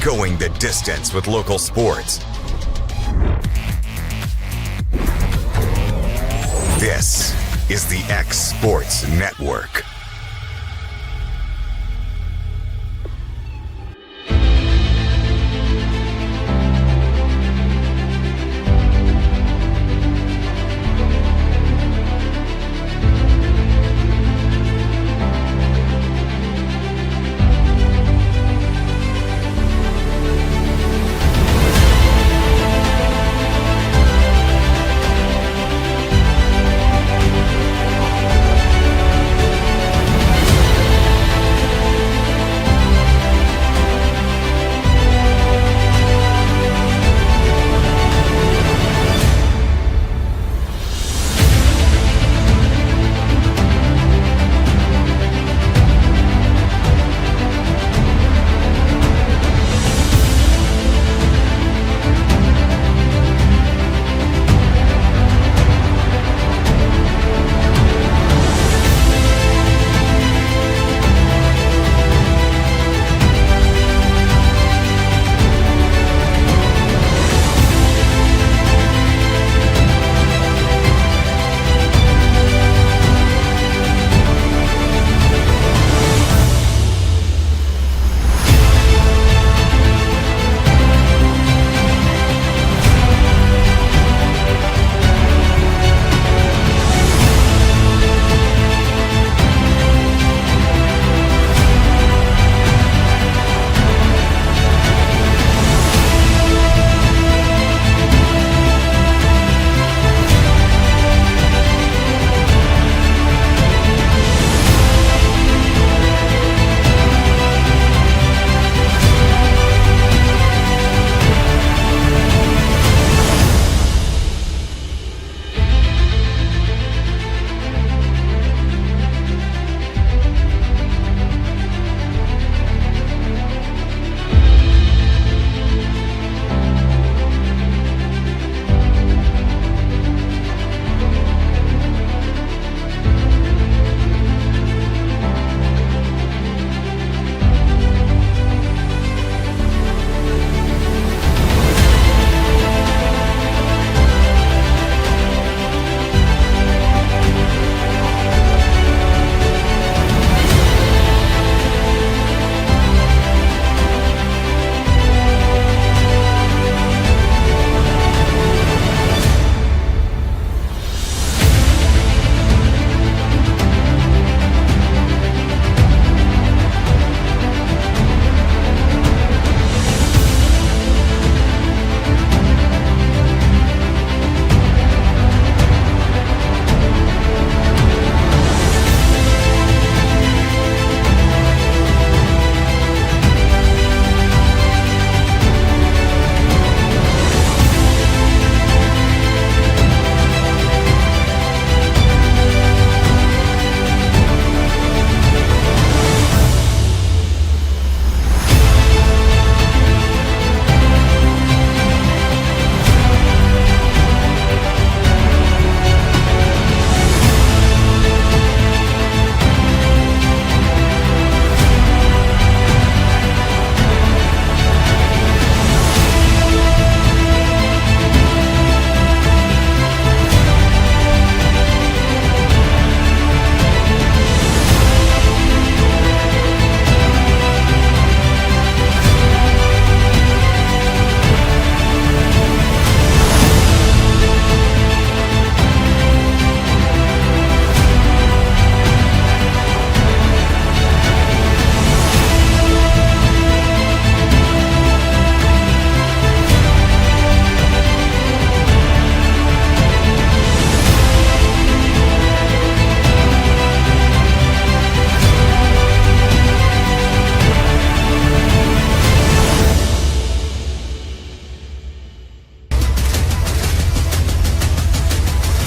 going the distance with local sports. This is the X Sports Network.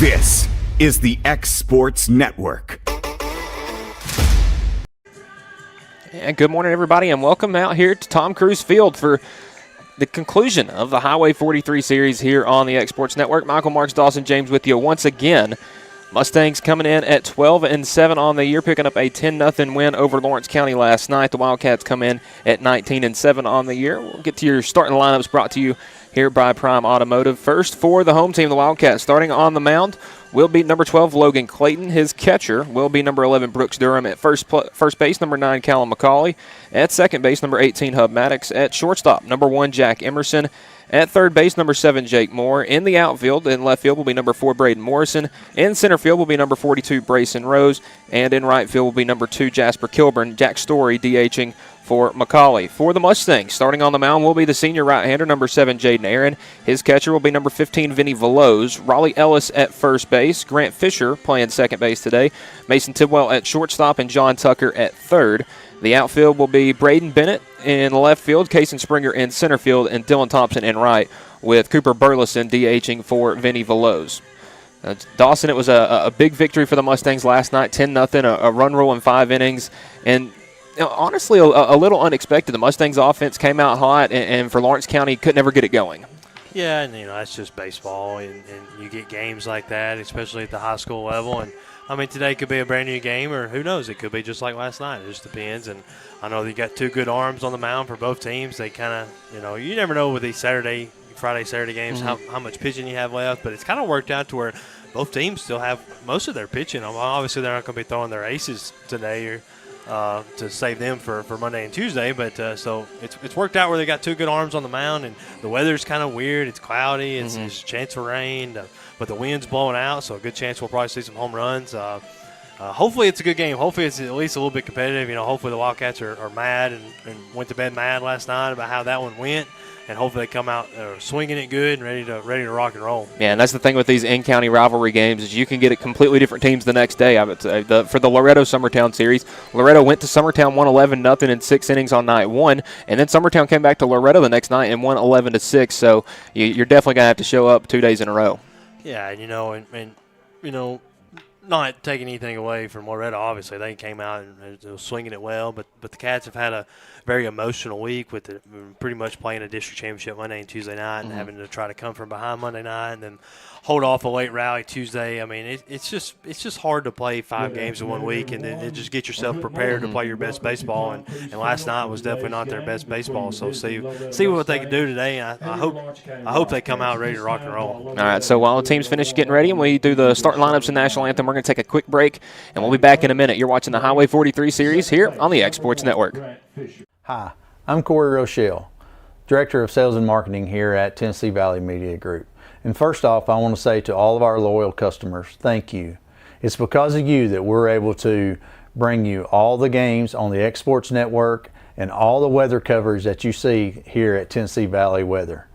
This is the X Sports Network. And good morning, everybody, and welcome out here to Tom Cruise Field for the conclusion of the Highway 43 series here on the X Sports Network. Michael Marks Dawson James with you once again Mustangs coming in at 12-7 on the year, picking up a 10-0 win over Lawrence County last night. The Wildcats come in at 19-7 on the year. We'll get to your starting lineups brought to you here by Prime Automotive. First for the home team, the Wildcats, starting on the mound will be number 12, Logan Clayton. His catcher will be number 11, Brooks Durham. At first base, number 9, Callum McCauley. At second base, number 18, Hub Maddox. At shortstop, number 1, Jack Emerson. At third base, number 7, Jake Moore. In the outfield, in left field will be number 4, Braden Morrison. In center field will be number 42, Brayson Rose. And in right field will be number 2, Jasper Kilburn. Jack Story DHing for McCauley. For the Mustangs, starting on the mound will be the senior right-hander, number 7, Jaden Aaron. His catcher will be number 15, Vinny Veloz. Raleigh Ellis at first base. Grant Fisher playing second base today. Mason Tidwell at shortstop and John Tucker at third. The outfield will be Braden Bennett in left field, Kason Springer in center field, and Dylan Thompson in right, with Cooper Burleson DHing for Vinny Veloz. Dawson, it was a big victory for the Mustangs last night, 10-0, a run rule in 5 innings, and honestly a little unexpected. The Mustangs offense came out hot, and for Lawrence County, could never get it going. Yeah, and that's just baseball, and you get games like that, especially at the high school level. And I mean, today could be a brand new game, or who knows? It could be just like last night. It just depends. And I know you got 2 good arms on the mound for both teams. They kind of, you never know with these Friday, Saturday games how much pitching you have left. But it's kind of worked out to where both teams still have most of their pitching. Obviously, they're not going to be throwing their aces today or to save them for Monday and Tuesday. But so it's worked out where they got 2 good arms on the mound, and the weather's kind of weird. It's cloudy. It's a chance for rain, but the wind's blowing out, so a good chance we'll probably see some home runs. Hopefully it's a good game. Hopefully it's at least a little bit competitive. Hopefully the Wildcats are mad and went to bed mad last night about how that one went. And hopefully they come out swinging it good and ready to rock and roll. Yeah, and that's the thing with these in-county rivalry games is you can get completely different teams the next day. I would say for the Loretto Summertown series, Loretto went to Summertown, won 11-0 in 6 innings on night 1, and then Summertown came back to Loretto the next night and won 11-6. So you're definitely gonna have to show up 2 days in a row. Yeah, and not taking anything away from Loretto, obviously. They came out and they were swinging it well, but the Cats have had a very emotional week with pretty much playing a district championship Monday and Tuesday night and having to try to come from behind Monday night and then hold off a late rally Tuesday. I mean, it's just hard to play 5 games in 1 week and then just get yourself prepared to play your best baseball. And last night was definitely not their best baseball. So see what they can do today. And I hope they come out ready to rock and roll. All right. So while the team's finished getting ready and we do the starting lineups and national anthem, we're going to take a quick break and we'll be back in a minute. You're watching the Highway 43 series here on the X Sports Network. Hi, I'm Corey Rochelle, Director of Sales and Marketing here at Tennessee Valley Media Group. And first off, I want to say to all of our loyal customers, thank you. It's because of you that we're able to bring you all the games on the X Sports Network and all the weather coverage that you see here at Tennessee Valley Weather.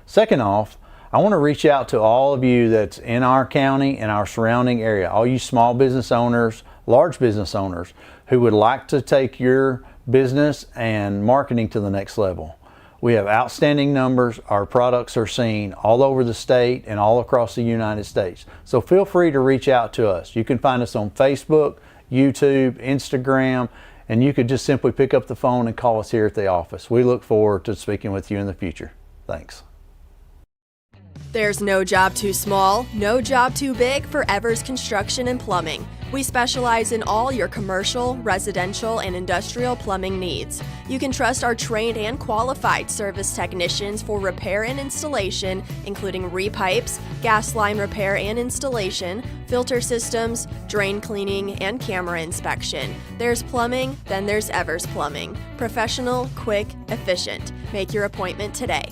Second off, I want to reach out to all of you that's in our county and our surrounding area, all you small business owners, large business owners who would like to take your business and marketing to the next level. We have outstanding numbers. Our products are seen all over the state and all across the United States. So feel free to reach out to us. You can find us on Facebook, YouTube, Instagram, and you could just simply pick up the phone and call us here at the office. We look forward to speaking with you in the future. Thanks. There's no job too small, no job too big for Evers Construction and Plumbing. We specialize in all your commercial, residential, and industrial plumbing needs. You can trust our trained and qualified service technicians for repair and installation, including repipes, gas line repair and installation, filter systems, drain cleaning, and camera inspection. There's plumbing, then there's Evers Plumbing. Professional, quick, efficient. Make your appointment today.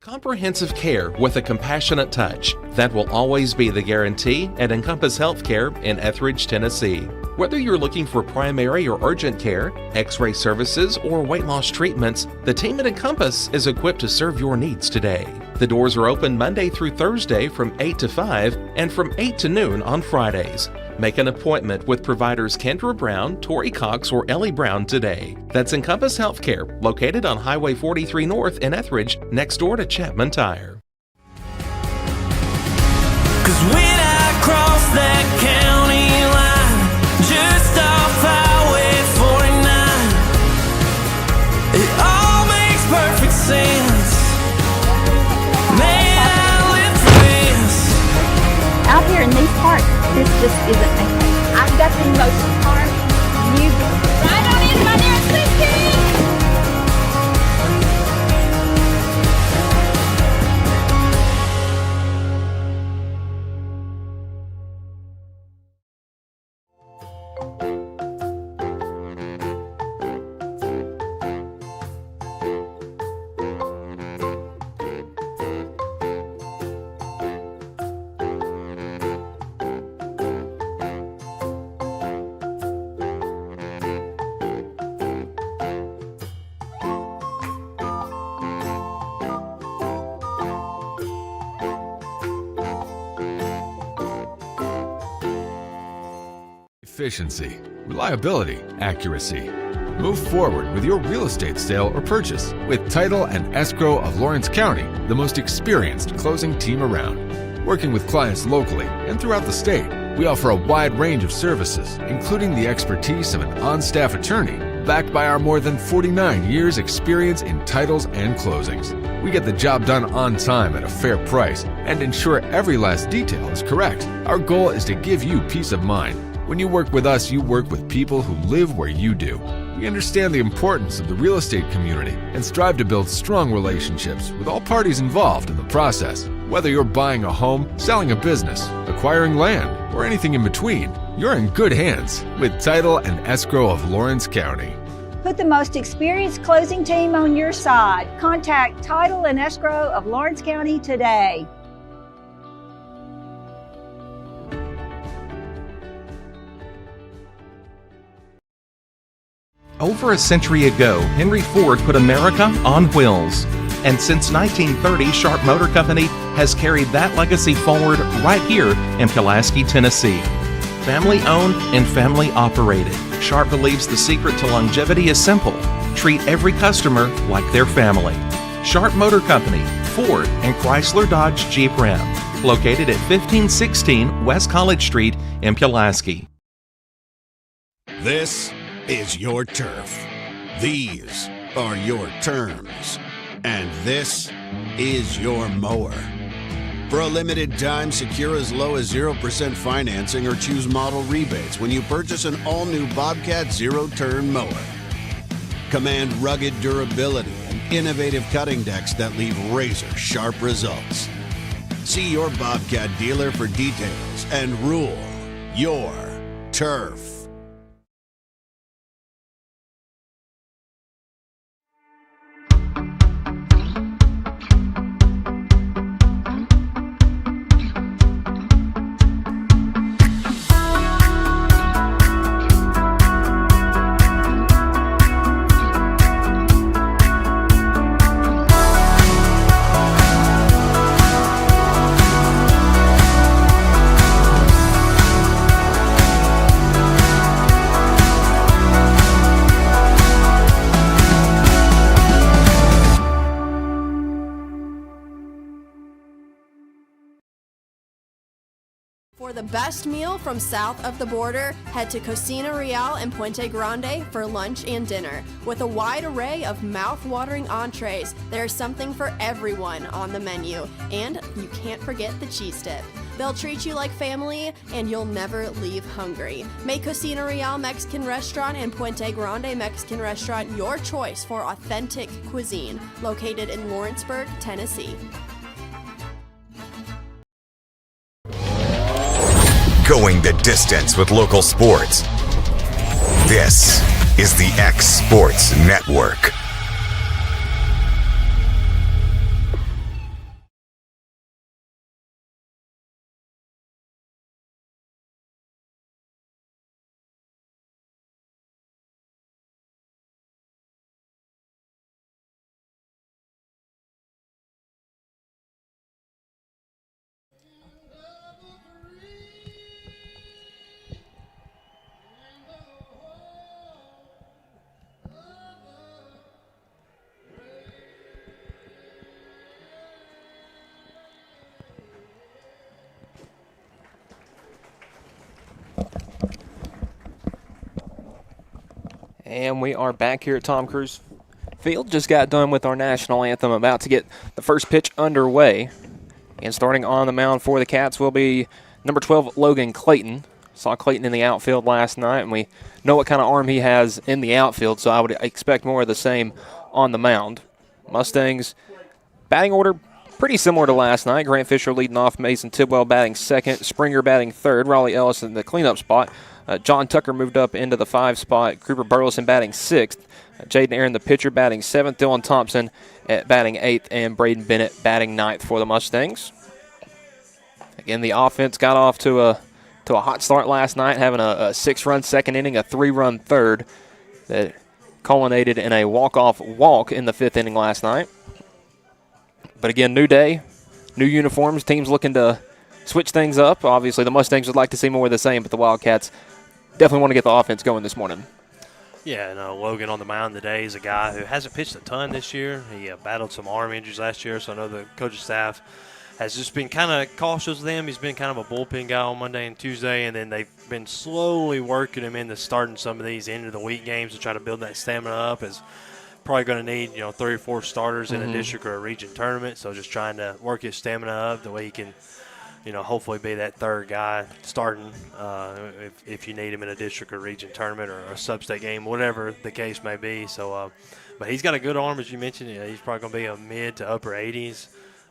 Comprehensive care with a compassionate touch. That will always be the guarantee at Encompass Healthcare in Etheridge, Tennessee. Whether you're looking for primary or urgent care, x-ray services, or weight loss treatments, the team at Encompass is equipped to serve your needs today. The doors are open Monday through Thursday from 8 to 5 and from 8 to noon on Fridays. Make an appointment with providers Kendra Brown, Tori Cox, or Ellie Brown today. That's Encompass Healthcare, located on Highway 43 North in Etheridge, next door to Chapman Tire. 'Cause when I cross that county line, just off Highway 49, it all makes perfect sense. Man, I live for this. Out here in these parks, this just isn't making sense. I've got the most park music. Right on in, my dear sister. Efficiency, reliability, accuracy. Move forward with your real estate sale or purchase with Title and Escrow of Lawrence County, the most experienced closing team around. Working with clients locally and throughout the state, we offer a wide range of services, including the expertise of an on-staff attorney, backed by our more than 49 years experience in titles and closings. We get the job done on time at a fair price and ensure every last detail is correct. Our goal is to give you peace of mind. When you work with us, you work with people who live where you do. We understand the importance of the real estate community and strive to build strong relationships with all parties involved in the process. Whether you're buying a home, selling a business, acquiring land, or anything in between, you're in good hands with Title and Escrow of Lawrence County. Put the most experienced closing team on your side. Contact Title and Escrow of Lawrence County today. Over a century ago, Henry Ford put America on wheels. And since 1930, Sharp Motor Company has carried that legacy forward right here in Pulaski, Tennessee. Family owned and family operated, Sharp believes the secret to longevity is simple. Treat every customer like their family. Sharp Motor Company, Ford and Chrysler Dodge Jeep Ram, located at 1516 West College Street in Pulaski. This is your turf. These are your terms. And this is your mower. For a limited time, secure as low as 0% financing or choose model rebates when you purchase an all-new Bobcat zero-turn mower. Command rugged durability and innovative cutting decks that leave razor-sharp results. See your Bobcat dealer for details and rule your turf. For the best meal from south of the border, head to Cocina Real in Puente Grande for lunch and dinner. With a wide array of mouth-watering entrees, there's something for everyone on the menu. And you can't forget the cheese dip. They'll treat you like family, and you'll never leave hungry. Make Cocina Real Mexican Restaurant and Puente Grande Mexican Restaurant your choice for authentic cuisine, located in Lawrenceburg, Tennessee. Going the distance with local sports. This is the X Sports Network. And we are back here at Tom Cruise Field. Just got done with our national anthem. About to get the first pitch underway. And starting on the mound for the Cats will be number 12, Logan Clayton. Saw Clayton in the outfield last night, and we know what kind of arm he has in the outfield, so I would expect more of the same on the mound. Mustangs batting order pretty similar to last night. Grant Fisher leading off, Mason Tidwell batting second, Springer batting third, Raleigh Ellis in the cleanup spot. John Tucker moved up into the 5 spot. Cooper Burleson batting 6th. Jaden Aaron, the pitcher, batting 7th. Dylan Thompson at batting 8th. And Braden Bennett batting 9th for the Mustangs. Again, the offense got off to a hot start last night, having a 6-run second inning, a 3-run third that culminated in a walk-off walk in the 5th inning last night. But again, new day, new uniforms, teams looking to switch things up. Obviously, the Mustangs would like to see more of the same, but the Wildcats definitely want to get the offense going this morning. Yeah, and Logan on the mound today is a guy who hasn't pitched a ton this year. He battled some arm injuries last year, so I know the coaching staff has just been kind of cautious with him. He's been kind of a bullpen guy on Monday and Tuesday, and then they've been slowly working him into starting some of these end-of-the-week games to try to build that stamina up. Is probably going to need 3 or 4 starters in a district or a region tournament, so just trying to work his stamina up the way he can hopefully be that third guy starting if you need him in a district or region tournament or a sub-state game, whatever the case may be. So, but he's got a good arm, as you mentioned. He's probably going to be a mid to upper 80s.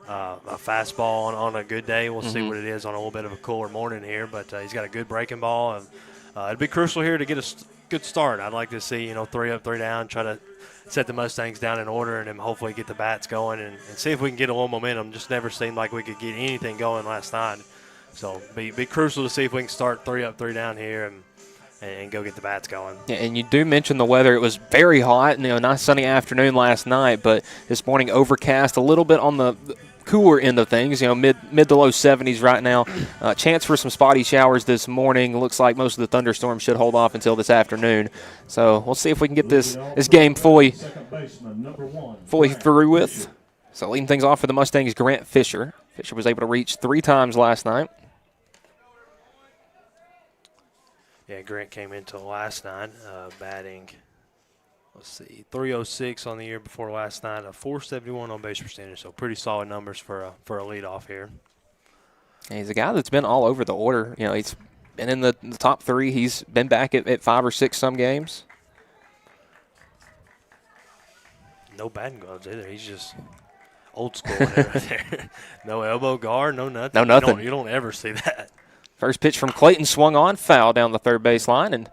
A fastball on a good day. We'll see what it is on a little bit of a cooler morning here, but he's got a good breaking ball. And it'd be crucial here to get a good start. I'd like to see 3 up, 3 down, try to set the Mustangs down in order, and then hopefully get the bats going and see if we can get a little momentum. Just never seemed like we could get anything going last night. So be crucial to see if we can start 3 up, 3 down here and go get the bats going. Yeah, and you do mention the weather. It was very hot, nice sunny afternoon last night, but this morning overcast, a little bit on the cooler end of things, mid to low 70s right now. Chance for some spotty showers this morning. Looks like most of the thunderstorms should hold off until this afternoon. So we'll see if we can get this game fully through with. So leading things off for the Mustangs, Grant Fisher. Fisher was able to reach 3 times last night. Yeah, Grant came into last night batting, 306 on the year before last night, a 471 on base percentage, so pretty solid numbers for a leadoff here. And he's a guy that's been all over the order. He's been in the top 3. He's been back at 5 or 6 some games. No batting gloves either. He's just old school right there. No elbow guard, no nothing. No nothing. You don't ever see that. First pitch from Clayton swung on, foul down the third base line, and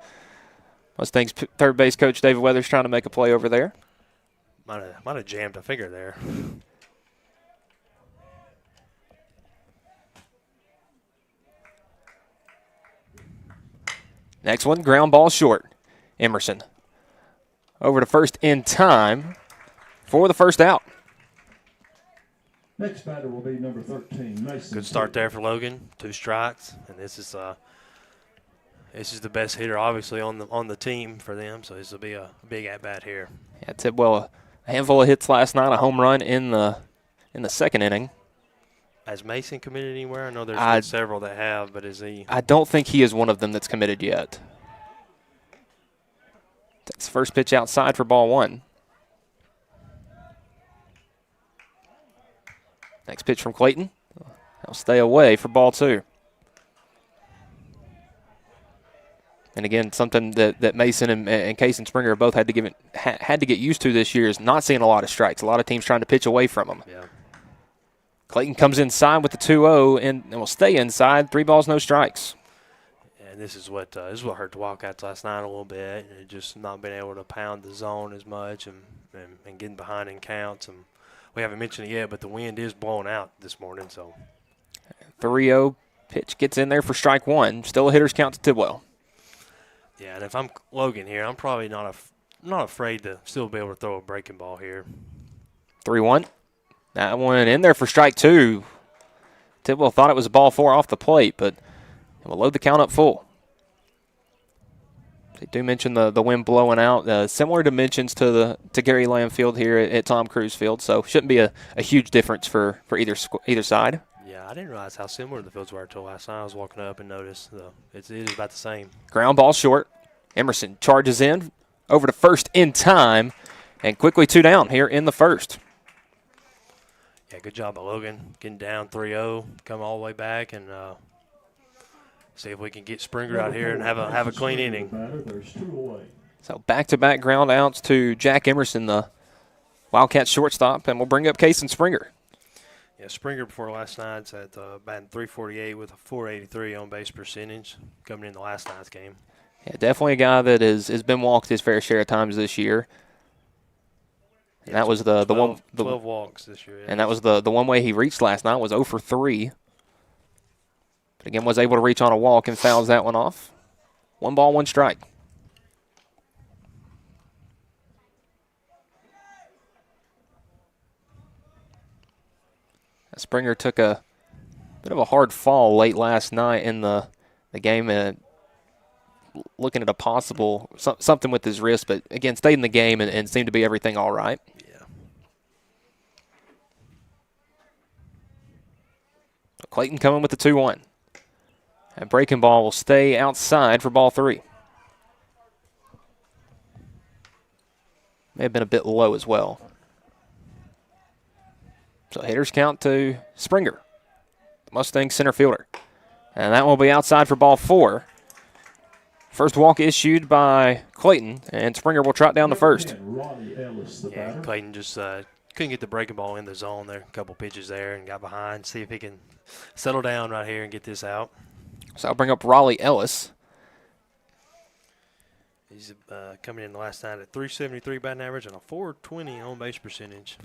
Mustangs third base coach David Weathers trying to make a play over there. Might have jammed a finger there. Next one, ground ball short. Emerson over to first in time for the first out. Next batter will be number 13, Mason. Good start there for Logan. 2 strikes, and this is the best hitter, obviously, on the team for them. So this will be a big at bat here. Yeah, Tidwell, a handful of hits last night, a home run in the second inning. Has Mason committed anywhere? I know there's been several that have, but is he? I don't think he is one of them that's committed yet. That's the first pitch outside for ball 1. Next pitch from Clayton. He'll stay away for ball 2. And again, something that Mason and Case and Springer both had to get used to this year is not seeing a lot of strikes. A lot of teams trying to pitch away from them. Yeah. Clayton comes inside with the 2-0 and will stay inside. 3 balls, no strikes. And this is what hurt the Wildcats last night a little bit. And just not being able to pound the zone as much and getting behind in counts. And we haven't mentioned it yet, but the wind is blowing out this morning. So 3-0 pitch gets in there for strike 1. Still a hitter's count to Tidwell. Yeah, and if I'm Logan here, I'm probably not afraid to still be able to throw a breaking ball here. 3-1. That one in there for strike 2. Tidwell thought it was a ball 4 off the plate, but it will load the count up full. They do mention the wind blowing out. Similar dimensions to Gary Lamb Field here at Tom Cruise Field, so shouldn't be a huge difference for either side. Yeah, I didn't realize how similar the fields were until last night. I was walking up and noticed. It is about the same. Ground ball short. Emerson charges in over to first in time, and quickly 2 down here in the first. Yeah, good job by Logan getting down 3-0, come all the way back, and see if we can get Springer out here and have a clean inning. There's 2 away. So back-to-back ground outs to Jack Emerson, the Wildcats shortstop, and we'll bring up Kason Springer. Yeah, Springer before last night's at batting .348 with a .483 on base percentage coming in the last night's game. Yeah, definitely a guy that has been walked his fair share of times this year. And that was the 12 walks this year. And that was the one way he reached last night was 0 for 3. But again, was able to reach on a walk and fouls that one off. 1 ball, 1 strike. Springer took a bit of a hard fall late last night in the game, and looking at a possible something with his wrist, but again, stayed in the game and seemed to be everything all right. Yeah. Clayton coming with the 2-1. That breaking ball will stay outside for ball 3. May have been a bit low as well. So hitters count to Springer, the Mustang center fielder. And that will be outside for ball 4. First walk issued by Clayton, and Springer will trot down the first. Yeah, Clayton just couldn't get the breaking ball in the zone there. A couple pitches there and got behind. See if he can settle down right here and get this out. So I'll bring up Raleigh Ellis. He's coming in the last night at .373 batting average and a .420 on base percentage.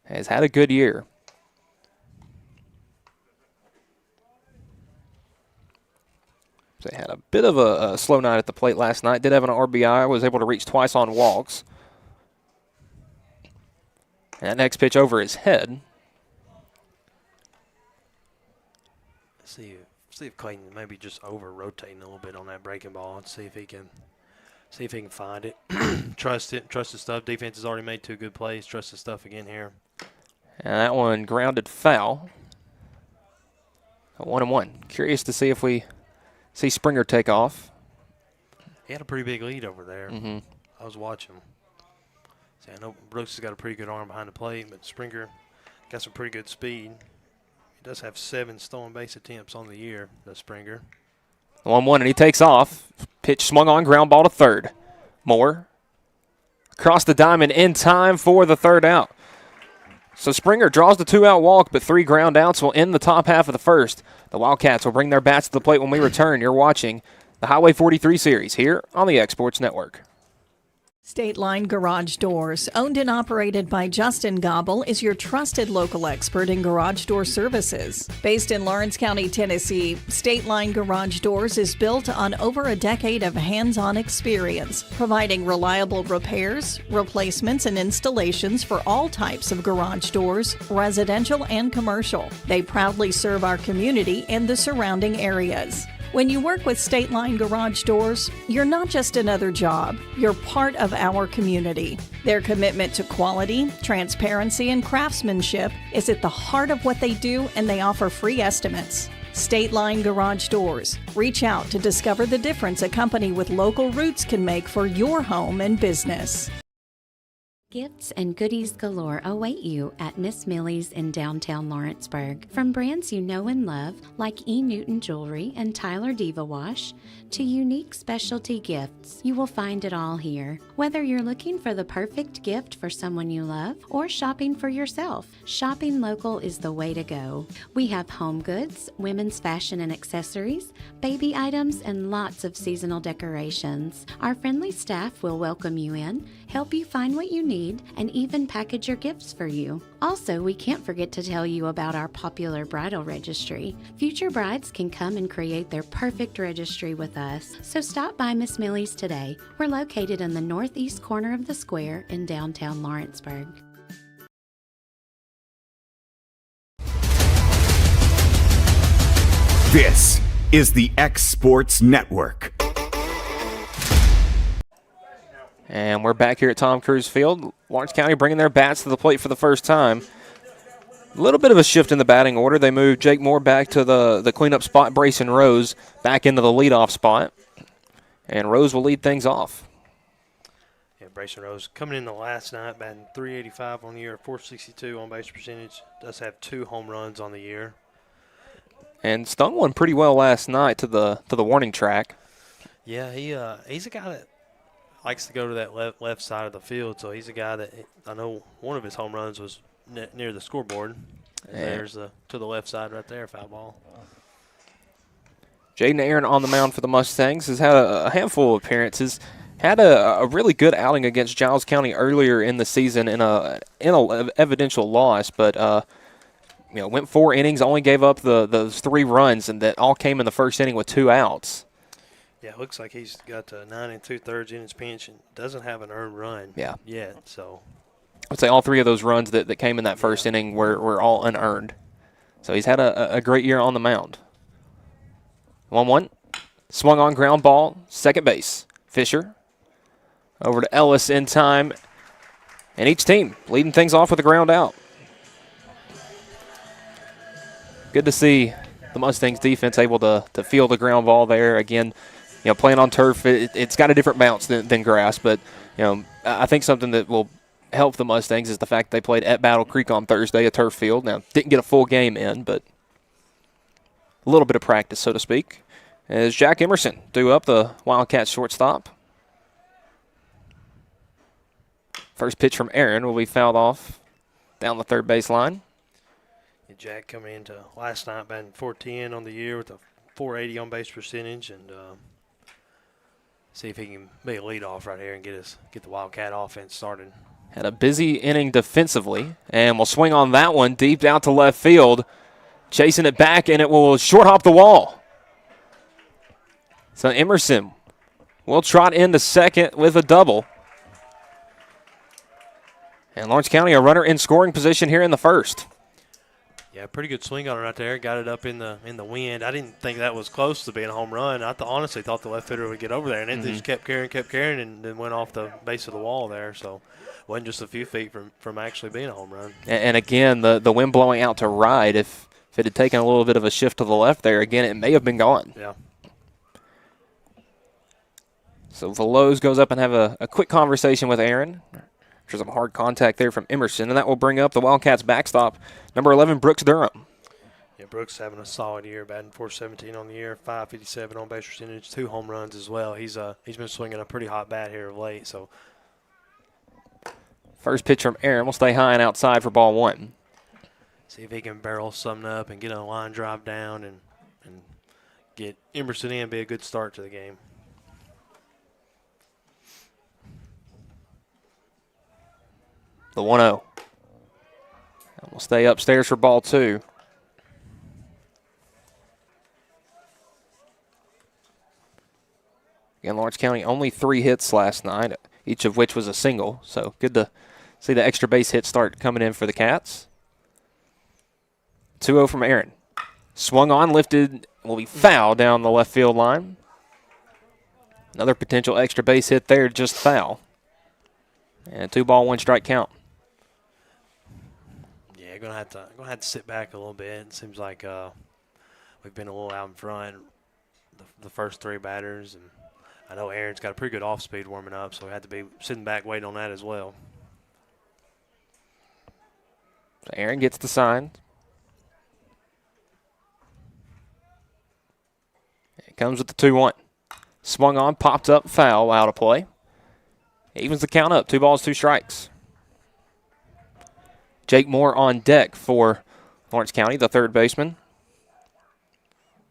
Has had a good year. They had a bit of a slow night at the plate last night. Did have an RBI. Was able to reach twice on walks. And that next pitch over his head. See if Clayton maybe just over rotating a little bit on that breaking ball and see if he can find it. Trust it. Trust the stuff. Defense has already made 2 good plays. Trust the stuff again here. And that one grounded foul. 1-1. Curious to see if we see Springer take off. He had a pretty big lead over there. Mm-hmm. I was watching. See, I know Brooks has got a pretty good arm behind the plate, but Springer got some pretty good speed. He does have 7 stolen base attempts on the year, does Springer. 1-1, and he takes off. Pitch swung on, ground ball to third. Moore across the diamond in time for the 3rd out. So Springer draws the 2-out walk, but 3 ground outs will end the top half of the first. The Wildcats will bring their bats to the plate when we return. You're watching the Highway 43 series here on the Exports Network. State Line Garage Doors, owned and operated by Justin Gobble, is your trusted local expert in garage door services. Based in Lawrence County, Tennessee, State Line Garage Doors is built on over a decade of hands-on experience, providing reliable repairs, replacements, and installations for all types of garage doors, residential and commercial. They proudly serve our community and the surrounding areas. When you work with State Line Garage Doors, you're not just another job, you're part of our community. Their commitment to quality, transparency, and craftsmanship is at the heart of what they do, and they offer free estimates. State Line Garage Doors. Reach out to discover the difference a company with local roots can make for your home and business. Gifts and goodies galore await you at Miss Millie's in downtown Lawrenceburg. From brands you know and love, like E. Newton Jewelry and Tyler Diva Wash, to unique specialty gifts, you will find it all here. Whether you're looking for the perfect gift for someone you love or shopping for yourself, shopping local is the way to go. We have home goods, women's fashion and accessories, baby items, and lots of seasonal decorations. Our friendly staff will welcome you in, help you find what you need, and even package your gifts for you. Also, we can't forget to tell you about our popular bridal registry. Future brides can come and create their perfect registry with us. So stop by Miss Millie's today. We're located in the northeast corner of the square in downtown Lawrenceburg. This is the X Sports Network. And we're back here at Tom Cruise Field. Lawrence County bringing their bats to the plate for the first time. A little bit of a shift in the batting order. They moved Jake Moore back to the cleanup spot, Brayson Rose back into the leadoff spot. And Rose will lead things off. Brayson Rose coming in the last night, batting .385 on the year, .462 on base percentage. Does have 2 home runs on the year. And stung one pretty well last night to the warning track. Yeah, he's a guy that likes to go to that left side of the field. So he's a guy that I know one of his home runs was near the scoreboard. And there's to the left side right there, foul ball. Jaden Aaron on the mound for the Mustangs has had a handful of appearances. Had a really good outing against Giles County earlier in the season in a evidential loss, but went 4 innings, only gave up those 3 runs, and that all came in the first inning with 2 outs. Yeah, it looks like he's got 9 2/3 innings pitch and doesn't have an earned run yet. So I would say all 3 of those runs that came in that first inning were all unearned. So he's had a great year on the mound. 1-1. Swung on ground ball, second base. Fisher over to Ellis in time. And each team leading things off with a ground out. Good to see the Mustangs defense able to field the ground ball there. Again, playing on turf, it's got a different bounce than grass, but I think something that will help the Mustangs is the fact they played at Battle Creek on Thursday, a turf field. Now, didn't get a full game in, but a little bit of practice, so to speak. As Jack Emerson due up, the Wildcats shortstop. First pitch from Aaron will be fouled off down the third base line. Jack coming into last night batting .410 on the year with a .480 on base percentage, and see if he can be a leadoff right here and get the Wildcat offense started. Had a busy inning defensively, and will swing on that one deep out to left field, chasing it back, and it will short hop the wall. So Emerson will trot into second with a double. And Lawrence County a runner in scoring position here in the first. Yeah, pretty good swing on it right there. Got it up in the wind. I didn't think that was close to being a home run. I honestly thought the left fielder would get over there, and it just kept carrying, and then went off the base of the wall there. So it wasn't just a few feet from actually being a home run. And again, the wind blowing out to right. If it had taken a little bit of a shift to the left there, again, it may have been gone. Yeah. So Veloz goes up and have a quick conversation with Aaron. There's some hard contact there from Emerson, and that will bring up the Wildcats backstop, number 11, Brooks Durham. Yeah, Brooks having a solid year, batting .417 on the year, .557 on base percentage, 2 home runs as well. He's been swinging a pretty hot bat here of late. So first pitch from Aaron will stay high and outside for ball 1. See if he can barrel something up and get a line drive down and get Emerson in, be a good start to the game. The 1-0. We'll stay upstairs for ball 2. Again, Lawrence County only 3 hits last night, each of which was a single. So good to see the extra base hits start coming in for the Cats. 2-0 from Aaron. Swung on, lifted, will be foul down the left field line. Another potential extra base hit there, just foul. And 2-ball, 1-strike count. Yeah, gonna have to sit back a little bit. It seems like we've been a little out in front the first 3 batters, and I know Aaron's got a pretty good off speed warming up, so we had to be sitting back waiting on that as well. So Aaron gets the sign. It comes with the 2-1. Swung on, popped up, foul, out of play. Evens the count up, 2 balls, 2 strikes. Jake Moore on deck for Lawrence County, the third baseman.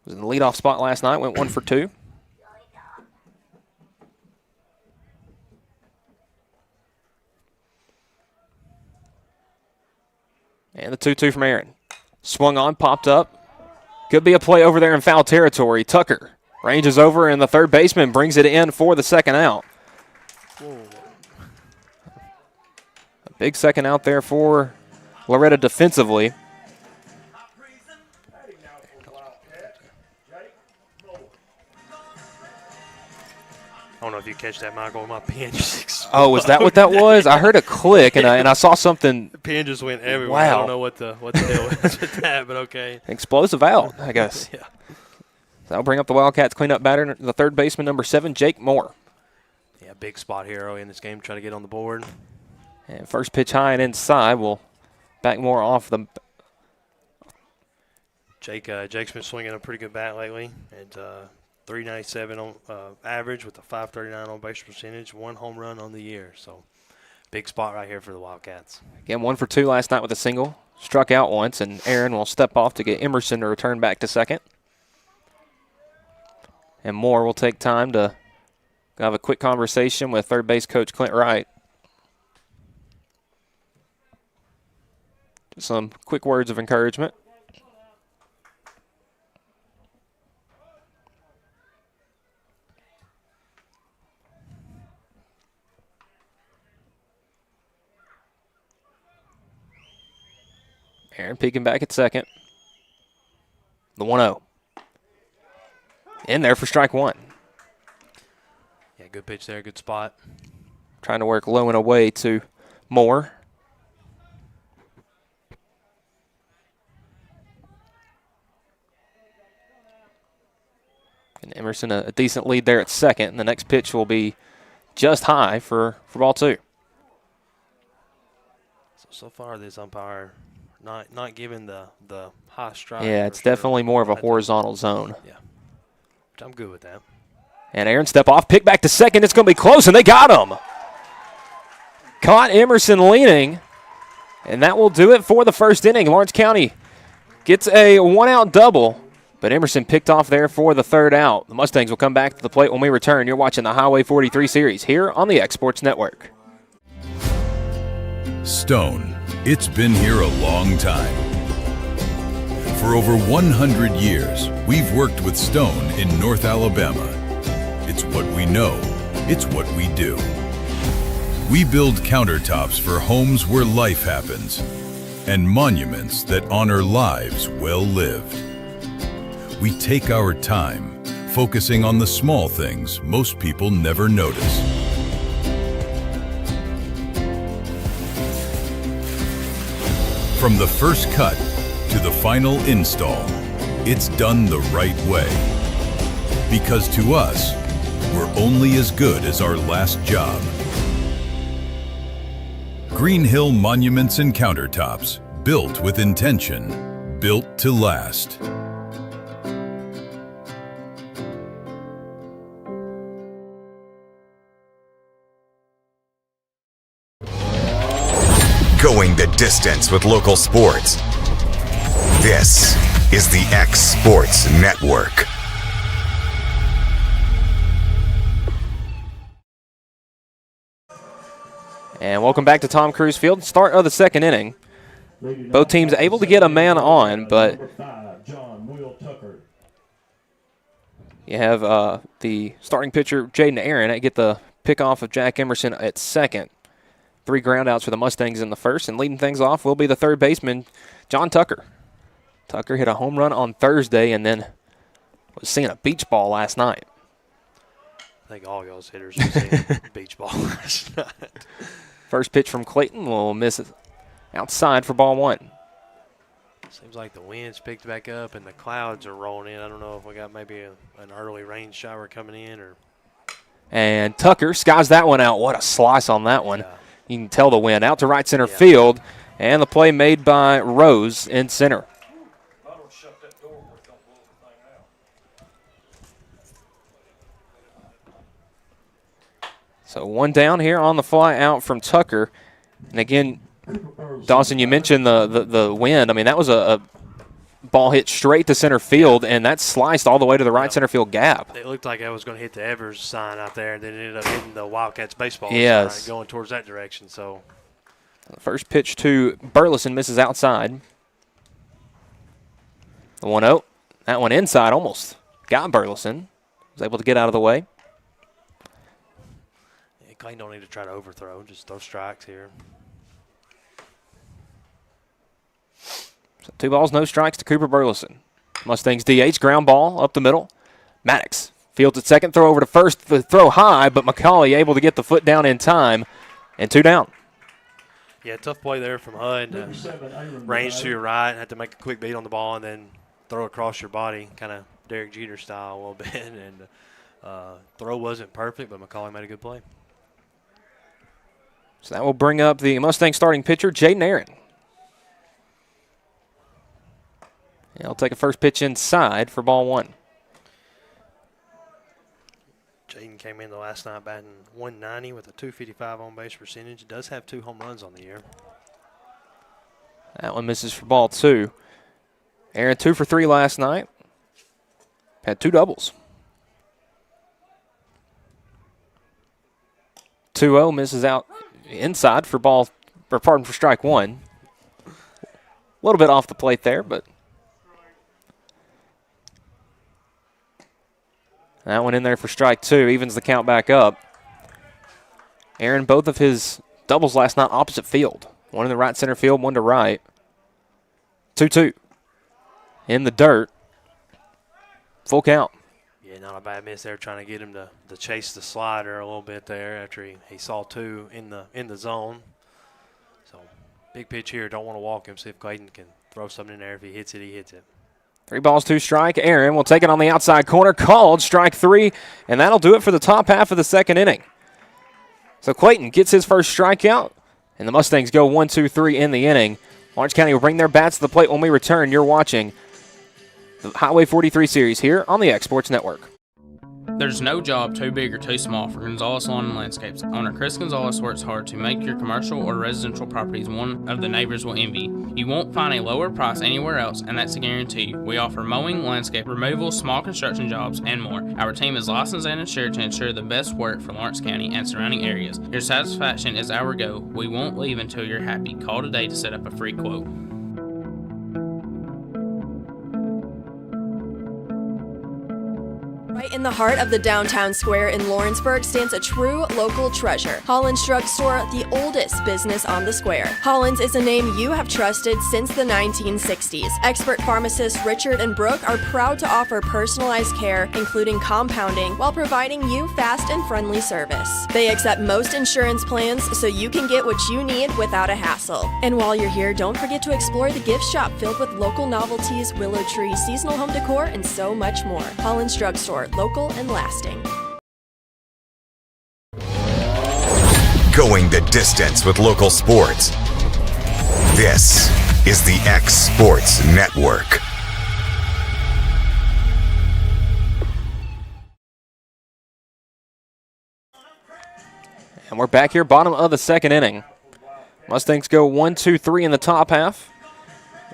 Was in the leadoff spot last night, went 1 for 2. And the 2-2 from Aaron. Swung on, popped up. Could be a play over there in foul territory. Tucker ranges over, and the third baseman brings it in for the second out. Whoa. A big second out there for Loretto defensively. I don't know if you catch that, Michael. My pen just exploded. Oh, was that what that was? I heard a click, and I saw something. The pen just went everywhere. Wow. I don't know what the deal was with that, but okay. Explosive out, I guess. Yeah. That'll bring up the Wildcats cleanup batter, the third baseman, number 7, Jake Moore. Yeah, big spot here early in this game, try to get on the board. And first pitch high and inside will back more off the. Jake's been swinging a pretty good bat lately at 397 on average with a 539 on base percentage, 1 home run on the year. So big spot right here for the Wildcats. Again, 1 for 2 last night with a single. Struck out once, and Aaron will step off to get Emerson to return back to second. And Moore will take time to have a quick conversation with third base coach Clint Wright. Just some quick words of encouragement. Aaron peeking back at second. The 1-0. In there for strike one. Yeah, good pitch there, good spot. Trying to work low and away to Moore. And Emerson a decent lead there at second. And the next pitch will be just high for ball 2. So far this umpire not giving the high strike. Yeah, it's definitely more of a horizontal zone. Yeah, which I'm good with that. And Aaron step off, pick back to second. It's going to be close, and they got him. Caught Emerson leaning, and that will do it for the first inning. Lawrence County gets a 1-out double, but Emerson picked off there for the 3rd out. The Mustangs will come back to the plate when we return. You're watching the Highway 43 series here on the X-Sports Network. Stone. It's been here a long time. For over 100 years, we've worked with Stone in North Alabama. It's what we know. It's what we do. We build countertops for homes where life happens and monuments that honor lives well lived. We take our time, focusing on the small things most people never notice. From the first cut to the final install, it's done the right way. Because to us, we're only as good as our last job. Green Hill Monuments and Countertops, built with intention, built to last. Going the distance with local sports. This is the X Sports Network. And welcome back to Tom Cruise Field. Start of the second inning. Both teams able to get a man on, but you have the starting pitcher, Jaden Aaron, get the pickoff of Jack Emerson at second. 3 groundouts for the Mustangs in the first, and leading things off will be the third baseman, John Tucker. Tucker hit a home run on Thursday and then was seeing a beach ball last night. I think all y'all's hitters were seeing beach ball last night. First pitch from Clayton will miss it outside for ball 1. Seems like the wind's picked back up and the clouds are rolling in. I don't know if we got maybe an early rain shower coming in or. And Tucker skies that one out. What a slice on that one. Yeah. You can tell the wind out to right center field, and the play made by Rose in center. So 1 down here on the fly out from Tucker. And again, Dawson, you mentioned the wind. I mean, that was a ball hit straight to center field, and that sliced all the way to the right center field gap. It looked like it was going to hit the Evers sign out there, and then it ended up hitting the Wildcats baseball yes. sign going towards that direction. So, first pitch to Burleson misses outside. The 1-0. That one inside almost got Burleson. Was able to get out of the way. Yeah, Clayton don't need to try to overthrow. Just throw strikes here. So 2 balls, no strikes to Cooper Burleson. Mustangs DH, ground ball up the middle. Maddox fields at second, throw over to first, the throw high, but McCauley able to get the foot down in time, and 2 down. Yeah, tough play there from HUD. Range to your right, had to make a quick beat on the ball and then throw across your body, kind of Derek Jeter style a little bit. And throw wasn't perfect, but McCauley made a good play. So that will bring up the Mustang starting pitcher, Jaden Aaron. He'll take a first pitch inside for ball 1. Jaden came in the last night batting 190 with a 255 on-base percentage. Does have 2 home runs on the year. That one misses for ball 2. Aaron 2 for 3 last night. Had 2 doubles. 2-0 misses out inside for for strike 1. A little bit off the plate there, but that one in there for strike 2, evens the count back up. Aaron, both of his doubles last night opposite field. One in the right center field, one to right. 2-2. In the dirt. Full count. Yeah, not a bad miss there, trying to get him to chase the slider a little bit there after he saw 2 in the zone. So big pitch here. Don't want to walk him. See if Clayton can throw something in there. If he hits it, he hits it. 3 balls, 2 strike. Aaron will take it on the outside corner. Called strike 3, and that'll do it for the top half of the second inning. So Clayton gets his first strikeout, and the Mustangs go 1-2-3 in the inning. Lawrence County will bring their bats to the plate when we return. You're watching the Highway 43 series here on the X Sports Network. There's no job too big or too small for Gonzalez Lawn and Landscapes. Owner Chris Gonzalez works hard to make your commercial or residential properties one of the neighbors will envy. You won't find a lower price anywhere else, and that's a guarantee. We offer mowing, landscape removal, small construction jobs, and more. Our team is licensed and insured to ensure the best work for Lawrence County and surrounding areas. Your satisfaction is our goal. We won't leave until you're happy. Call today to set up a free quote. Right in the heart of the downtown square in Lawrenceburg stands a true local treasure. Holland's Drug Store, the oldest business on the square. Holland's is a name you have trusted since the 1960s. Expert pharmacists Richard and Brooke are proud to offer personalized care, including compounding, while providing you fast and friendly service. They accept most insurance plans, so you can get what you need without a hassle. And while you're here, don't forget to explore the gift shop filled with local novelties, willow tree, seasonal home decor, and so much more. Holland's Drug Store, local and lasting. Going the distance with local sports. This is the X Sports Network. And we're back here, bottom of the second inning. Mustangs go 1-2-3 in the top half.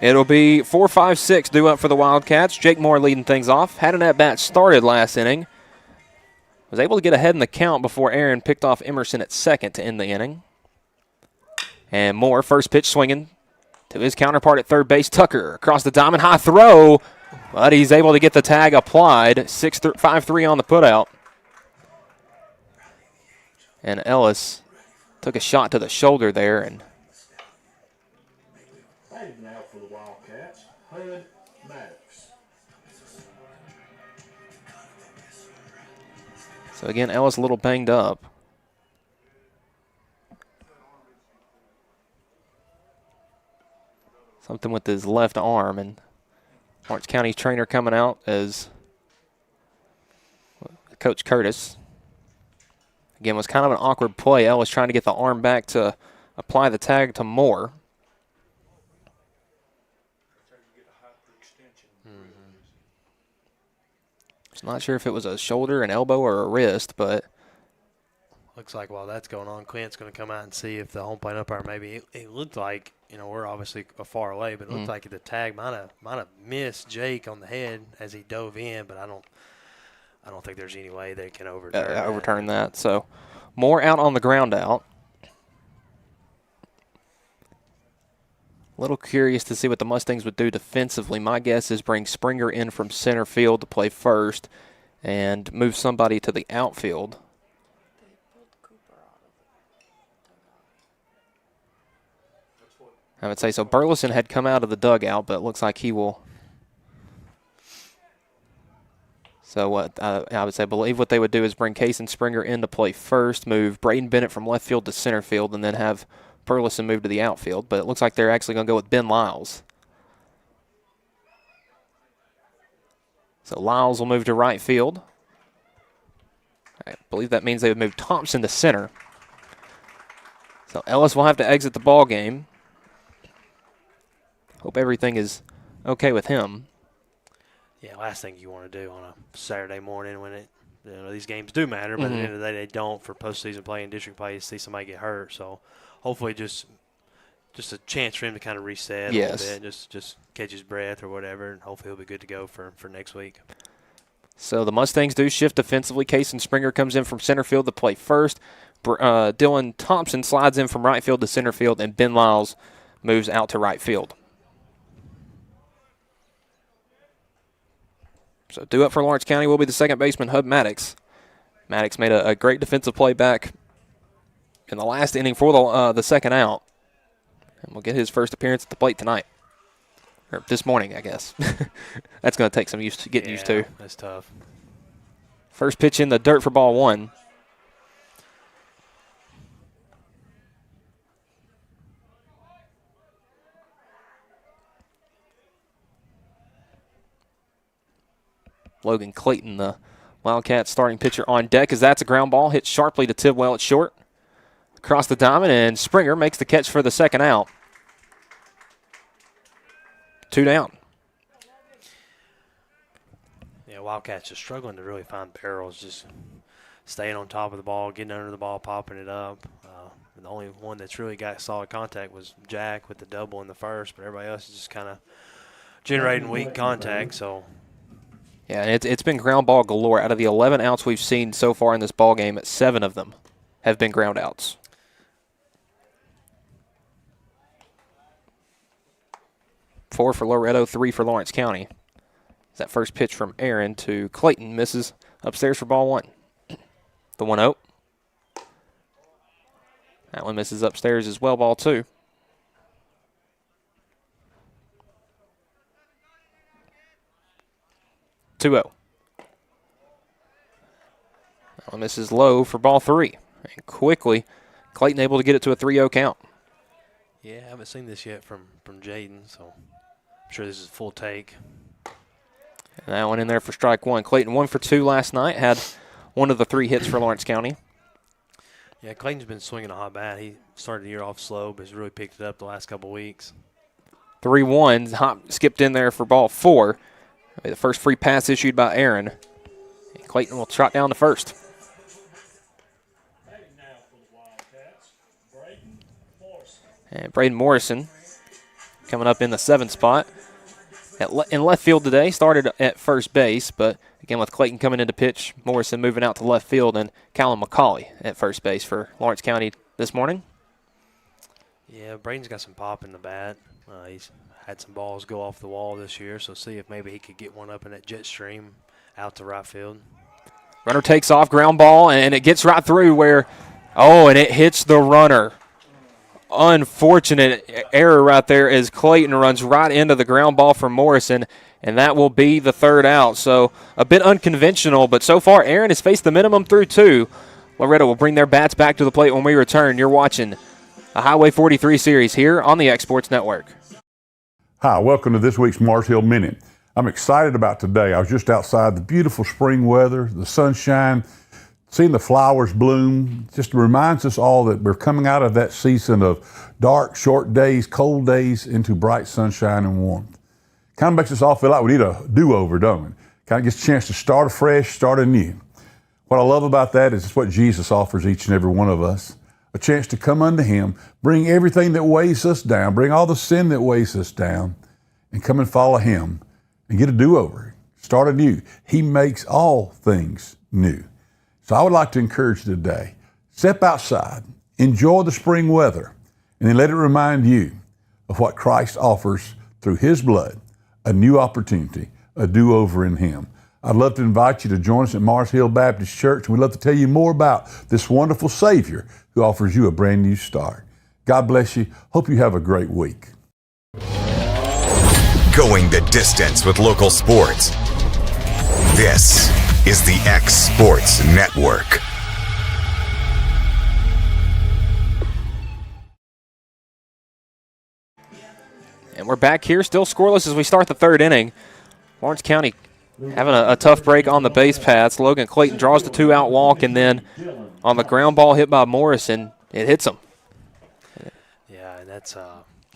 It'll be 4-5-6 due up for the Wildcats. Jake Moore leading things off. Had an at-bat started last inning. Was able to get ahead in the count before Aaron picked off Emerson at second to end the inning. And Moore, first pitch swinging to his counterpart at third base, Tucker. Across the diamond, high throw, but he's able to get the tag applied. 5-3 on the putout. And Ellis took a shot to the shoulder there, and now for the Wildcats, Hud Maddox. so again, Ellis a little banged up. Something with his left arm, and Lawrence County's trainer coming out as Coach Curtis. Again, was kind of an awkward play. Ellis trying to get the arm back to apply the tag to Moore. Not sure if it was a shoulder, an elbow, or a wrist, but looks like while that's going on, Clint's going to come out and see if the home plate umpire maybe it looked like, you know, we're obviously far away, but it looked like the tag might have missed Jake on the head as he dove in, but I don't think there's any way they can overturn that. So Moore out on the ground out. A little curious to see what the Mustangs would do defensively. My guess is bring Springer in from center field to play first and move somebody to the outfield. I would say so. Burleson had come out of the dugout, but it looks like he will. So what I would say, believe what they would do is bring Case and Springer in to play first, move Braden Bennett from left field to center field, and then have Burleson move to the outfield. But it looks like they're actually going to go with Ben Lyles. So Lyles will move to right field. I believe that means they would move Thompson to center. So Ellis will have to exit the ball game. Hope everything is okay with him. Yeah, last thing you want to do on a Saturday morning when these games do matter, but at the end of the day they don't for postseason play and district play. You see somebody get hurt, so hopefully just a chance for him to kind of reset a little bit, just catch his breath or whatever, and hopefully he'll be good to go for next week. So the Mustangs do shift defensively. Cason Springer comes in from center field to play first. Dylan Thompson slides in from right field to center field, and Ben Lyles moves out to right field. So due up for Lawrence County will be the second baseman, Hub Maddox. Maddox made a great defensive play back in the last inning for the second out. And we'll get his first appearance at the plate tonight. Or this morning, I guess. That's going to take some getting used to. That's tough. First pitch in the dirt for ball one. Logan Clayton, the Wildcats starting pitcher, on deck as that's a ground ball hit sharply to Tidwell at short. Across the diamond, and Springer makes the catch for the second out. 2 down. Yeah, Wildcats are struggling to really find barrels, just staying on top of the ball, getting under the ball, popping it up. The only one that's really got solid contact was Jack with the double in the first, but everybody else is just kind of generating weak contact, so... Yeah, and it's been ground ball galore. Out of the 11 outs we've seen so far in this ball game, 7 of them have been ground outs. Four for Loretto, 3 for Lawrence County. That first pitch from Aaron to Clayton misses upstairs for ball one. The 1-0. That one misses upstairs as well, ball two. That one misses low for ball three. And quickly, Clayton able to get it to a 3-0 count. Yeah, I haven't seen this yet from Jaden, so I'm sure this is a full take. And that one in there for strike one. Clayton 1 for 2 last night, had one of the 3 hits for Lawrence County. Yeah, Clayton's been swinging a hot bat. He started the year off slow, but has really picked it up the last couple of weeks. 3-1, hop skipped in there for ball 4. The first free pass issued by Aaron. And Clayton will trot down to first. And Braden Morrison coming up in the 7th spot. In left field today, started at first base, but again with Clayton coming into pitch, Morrison moving out to left field, and Callum McCauley at first base for Lawrence County this morning. Yeah, Braden's got some pop in the bat. He's had some balls go off the wall this year, so see if maybe he could get one up in that jet stream out to right field. Runner takes off, ground ball, and it gets right through where, and it hits the runner. Unfortunate error right there as Clayton runs right into the ground ball from Morrison, and that will be the 3rd out. So a bit unconventional, but so far Aaron has faced the minimum through 2. Loretto will bring their bats back to the plate when we return. You're watching a Highway 43 series here on the X Sports Network. Hi, welcome to this week's Mars Hill Minute. I'm excited about today. I was just outside, the beautiful spring weather, the sunshine, seeing the flowers bloom. Just reminds us all that we're coming out of that season of dark, short days, cold days into bright sunshine and warmth. Kind of makes us all feel like we need a do-over, don't we? Kind of gets a chance to start afresh, start anew. What I love about that is it's what Jesus offers each and every one of us. A chance to come unto Him, bring everything that weighs us down, bring all the sin that weighs us down, and come and follow Him and get a do-over, start anew. He makes all things new. So I would like to encourage you today, step outside, enjoy the spring weather, and then let it remind you of what Christ offers through His blood, a new opportunity, a do-over in Him. I'd love to invite you to join us at Mars Hill Baptist Church. We'd love to tell you more about this wonderful Savior who offers you a brand new start. God bless you. Hope you have a great week. Going the distance with local sports. This is the X Sports Network. And we're back here, still scoreless as we start the 3rd inning. Lawrence County having a tough break on the base paths. Logan Clayton draws the 2-out walk, and then on the ground ball hit by Morrison, it hits him. Yeah, and that's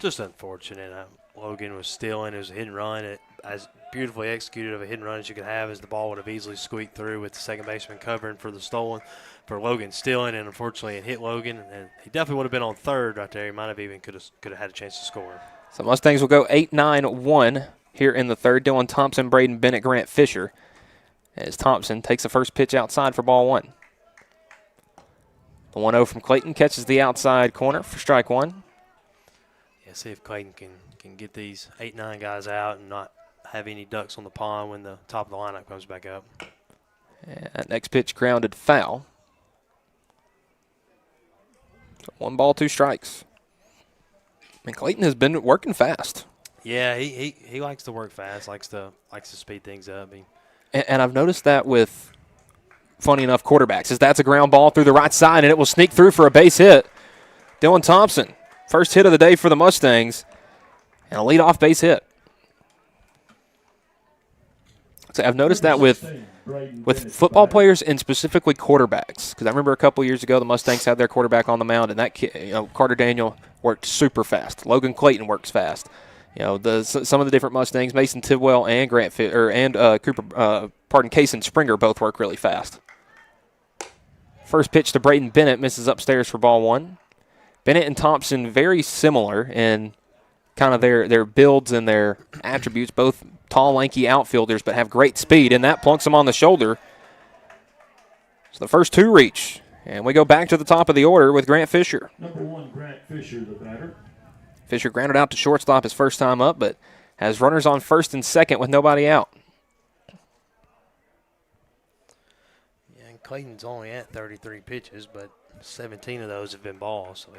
just unfortunate. Logan was stealing. It was a hit and run. As beautifully executed of a hit and run as you could have, as the ball would have easily squeaked through with the second baseman covering for the stolen, for Logan stealing, and unfortunately it hit Logan, and he definitely would have been on third right there. He might have even could have had a chance to score. So Mustangs will go 8-9-1 here in the third. Dylan Thompson, Braden Bennett, Grant Fisher, as Thompson takes the first pitch outside for ball one. The 1-0 from Clayton catches the outside corner for strike one. Yeah, see if Clayton can get these 8-9 guys out and not have any ducks on the pond when the top of the lineup comes back up. And that next pitch grounded foul. So 1 ball, 2 strikes. And Clayton has been working fast. Yeah, he likes to work fast, likes to speed things up. And I've noticed that with, funny enough, quarterbacks. Is that's a ground ball through the right side, and it will sneak through for a base hit. Dylan Thompson, first hit of the day for the Mustangs, and a leadoff base hit. So I've noticed that with football players and specifically quarterbacks, because I remember a couple years ago the Mustangs had their quarterback on the mound, and that kid, Carter Daniel worked super fast. Logan Clayton works fast. Some of the different Mustangs, Mason Tidwell and Cason Springer both work really fast. First pitch to Braden Bennett misses upstairs for ball one. Bennett and Thompson very similar in kind of their builds and their attributes, both tall, lanky outfielders, but have great speed, and that plunks them on the shoulder. So the first two reach, and we go back to the top of the order with Grant Fisher. Number 1, Grant Fisher, the batter. Fisher grounded out to shortstop his first time up, but has runners on first and second with nobody out. Yeah, and Clayton's only at 33 pitches, but 17 of those have been balls. So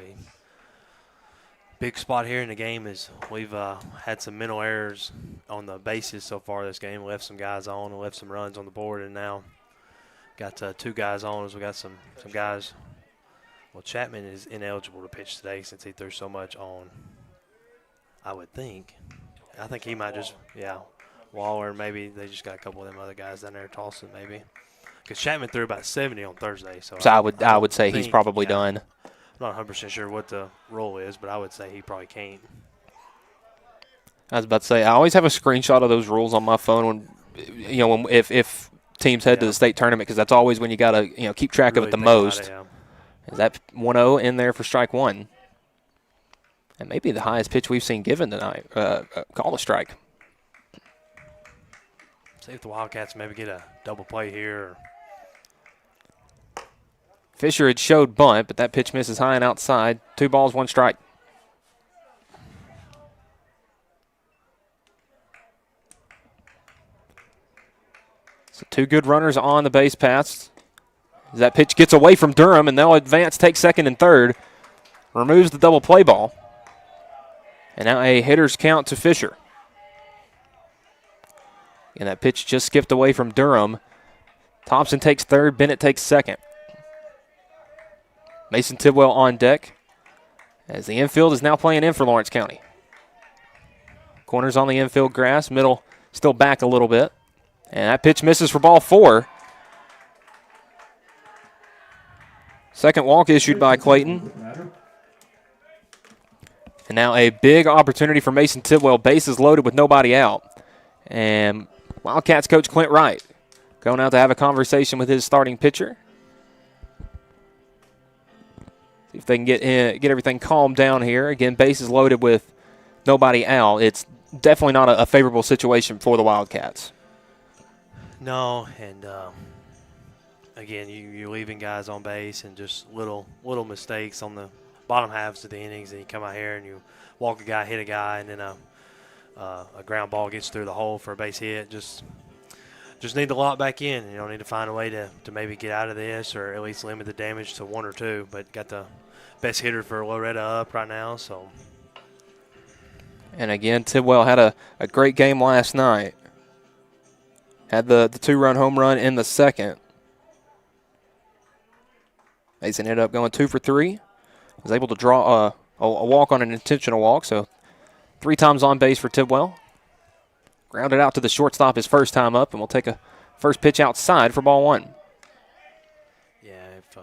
big spot here in the game is we've had some mental errors on the bases so far this game. Left some guys on and left some runs on the board, and now got 2 guys on as we got some guys. Well, Chapman is ineligible to pitch today since he threw so much on, I would think. I think he might just, Waller, maybe they just got a couple of them other guys down there tossing maybe. Because Chapman threw about 70 on Thursday. So I would say he's probably done. I'm not 100% sure what the role is, but I would say he probably can't. I was about to say, I always have a screenshot of those rules on my phone when if teams head to the state tournament, because that's always when you got to keep track of it the most. Is that 1-0 in there for strike one? And maybe the highest pitch we've seen given tonight. Call a strike. See if the Wildcats maybe get a double play here. Fisher had showed bunt, but that pitch misses high and outside. 2 balls, 1 strike. So 2 good runners on the base paths. As that pitch gets away from Durham, and they'll advance, take second and third. Removes the double play ball. And now a hitter's count to Fisher. And that pitch just skipped away from Durham. Thompson takes third, Bennett takes second. Mason Tidwell on deck as the infield is now playing in for Lawrence County. Corners on the infield grass, middle still back a little bit. And that pitch misses for ball 4. Second walk issued by Clayton. And now a big opportunity for Mason Tidwell. Bases loaded with nobody out. And Wildcats coach Clint Wright going out to have a conversation with his starting pitcher. See if they can get everything calmed down here. Again, bases loaded with nobody out. It's definitely not a favorable situation for the Wildcats. No, and again, you're leaving guys on base and just little mistakes on the bottom halves of the innings, and you come out here and you walk a guy, hit a guy, and then a ground ball gets through the hole for a base hit. Just need to lock back in. You don't need to find a way to maybe get out of this or at least limit the damage to 1 or 2. But got the best hitter for Loretto up right now. So. And again, Tidwell had a great game last night. Had the 2-run home run in the second. Mason ended up going 2 for 3. Was able to draw a walk on an intentional walk. So 3 times on base for Tidwell. Grounded out to the shortstop his first time up, and we'll take a first pitch outside for ball 1. Yeah, if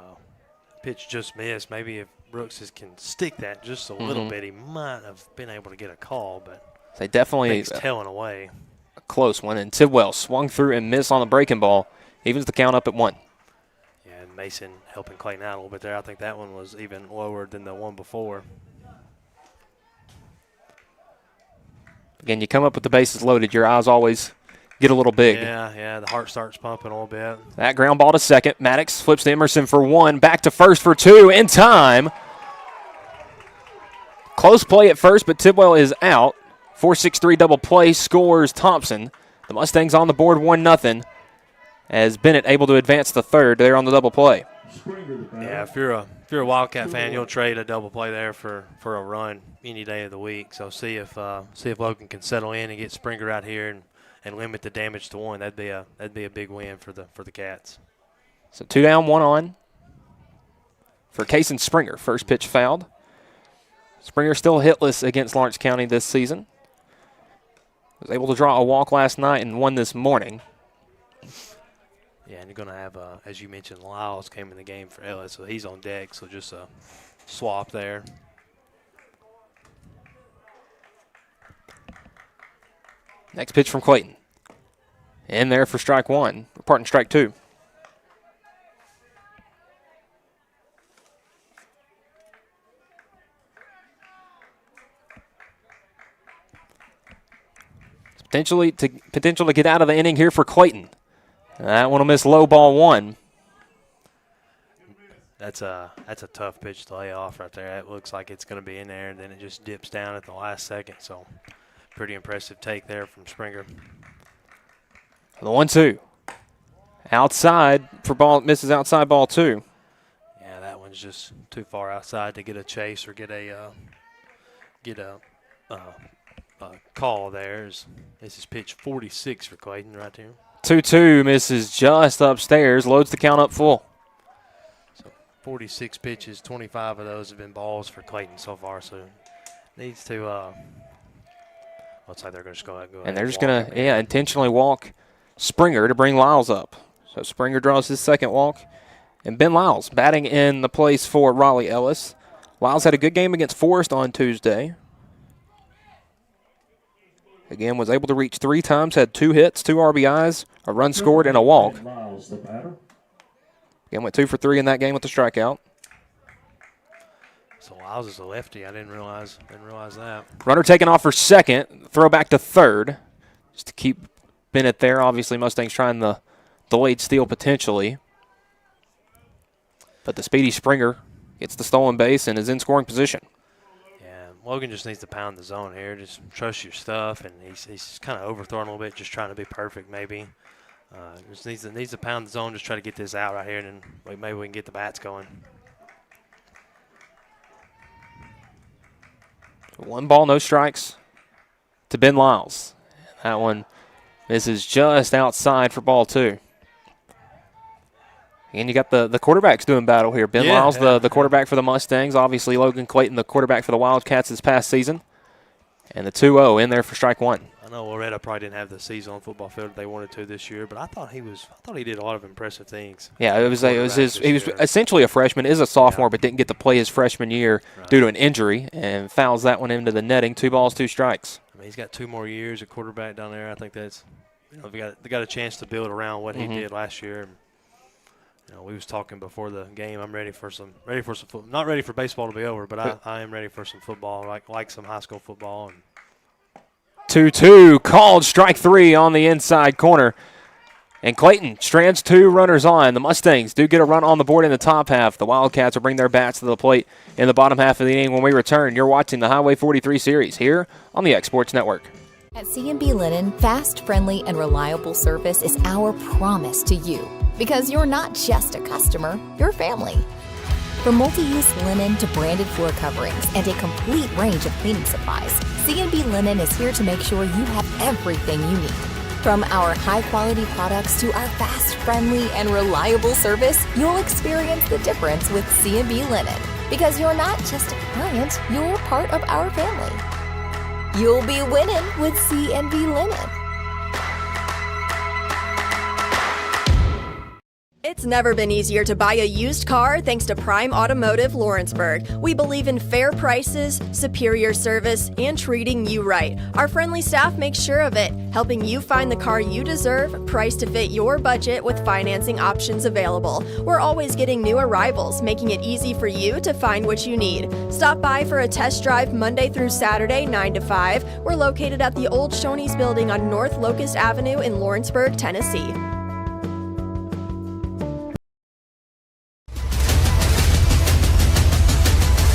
pitch just missed, maybe if Brooks can stick that just a little bit, he might have been able to get a call, but they definitely he's tailing away. A close one, and Tidwell swung through and missed on the breaking ball. Evens the count up at 1. Yeah, and Mason helping Clayton out a little bit there. I think that one was even lower than the one before. Again, you come up with the bases loaded, your eyes always get a little big. Yeah, the heart starts pumping a little bit. That ground ball to second. Maddox flips to Emerson for 1. Back to first for 2 in time. Close play at first, but Tidwell is out. 4-6-3 double play scores Thompson. The Mustangs on the board 1-0 as Bennett able to advance to third there on the double play. Yeah, if you're a Wildcat fan, you'll trade a double play there for a run any day of the week. So see if Logan can settle in and get Springer out here and limit the damage to 1. That'd be a big win for the Cats. So 2 down, 1 on for Case and Springer. First pitch fouled. Springer still hitless against Lawrence County this season. Was able to draw a walk last night and one this morning. Yeah, and you're going to have, as you mentioned, Lyles came in the game for Ellis, so he's on deck, so just a swap there. Next pitch from Clayton. In there for strike 1, pardon, strike 2. Potential to get out of the inning here for Clayton. That one will miss low, ball 1. That's a tough pitch to lay off right there. It looks like it's going to be in there, and then it just dips down at the last second. So pretty impressive take there from Springer. The 1-2. Outside for ball, misses outside, ball 2. Yeah, that one's just too far outside to get a chase or get a call there. This is pitch 46 for Clayton right here. 2-2 misses just upstairs, loads the count up full. So 46 pitches, 25 of those have been balls for Clayton so far. So needs to. Looks like they're going to go ahead. And they're just going to, intentionally walk Springer to bring Lyles up. So Springer draws his second walk, and Ben Lyles batting in the place for Raleigh Ellis. Lyles had a good game against Forest on Tuesday. Again, was able to reach 3 times, had 2 hits, 2 RBIs, a run scored, and a walk. Again, went 2 for 3 in that game with the strikeout. So Lyles is a lefty. I didn't realize that. Runner taken off for second, throw back to third, just to keep Bennett there. Obviously, Mustangs trying the delayed steal potentially. But the speedy Springer gets the stolen base and is in scoring position. Logan just needs to pound the zone here. Just trust your stuff, and he's kind of overthrowing a little bit, just trying to be perfect maybe. Just needs to pound the zone, just try to get this out right here, and then maybe we can get the bats going. 1 ball, no strikes to Ben Lyles. That one misses just outside for ball 2. And you got the quarterbacks doing battle here. Ben Lyles, the quarterback for the Mustangs. Obviously, Logan Clayton, the quarterback for the Wildcats this past season. And the 2-0 in there for strike 1. I know Loretto probably didn't have the season on football field they wanted to this year, but I thought he did a lot of impressive things. Yeah, he was essentially a freshman, is a sophomore, but didn't get to play his freshman year due to an injury, and fouls that one into the netting. 2 balls, 2 strikes. I mean, he's got 2 more years at quarterback down there. I think that's they got a chance to build around what he did last year. We was talking before the game. I'm ready for some football. Not ready for baseball to be over, but I am ready for some football, like some high school football. 2-2 called, strike 3 on the inside corner. And Clayton strands 2 runners on. The Mustangs do get a run on the board in the top half. The Wildcats will bring their bats to the plate in the bottom half of the inning. When we return, you're watching the Highway 43 series here on the X Sports Network. At C&B Linen, fast, friendly, and reliable service is our promise to you. Because you're not just a customer, you're family. From multi-use linen to branded floor coverings and a complete range of cleaning supplies, C&B Linen is here to make sure you have everything you need. From our high-quality products to our fast, friendly, and reliable service, you'll experience the difference with C&B Linen. Because you're not just a client, you're part of our family. You'll be winning with C&B Linen. It's It's never been easier to buy a used car thanks to Prime Automotive Lawrenceburg. We believe in fair prices, superior service, and treating you right. Our friendly staff makes sure of it, helping you find the car you deserve, priced to fit your budget with financing options available. We're always getting new arrivals, making it easy for you to find what you need. Stop by for a test drive Monday through Saturday, 9 to 5. We're located at the old Shoney's building on North Locust Avenue in Lawrenceburg, Tennessee.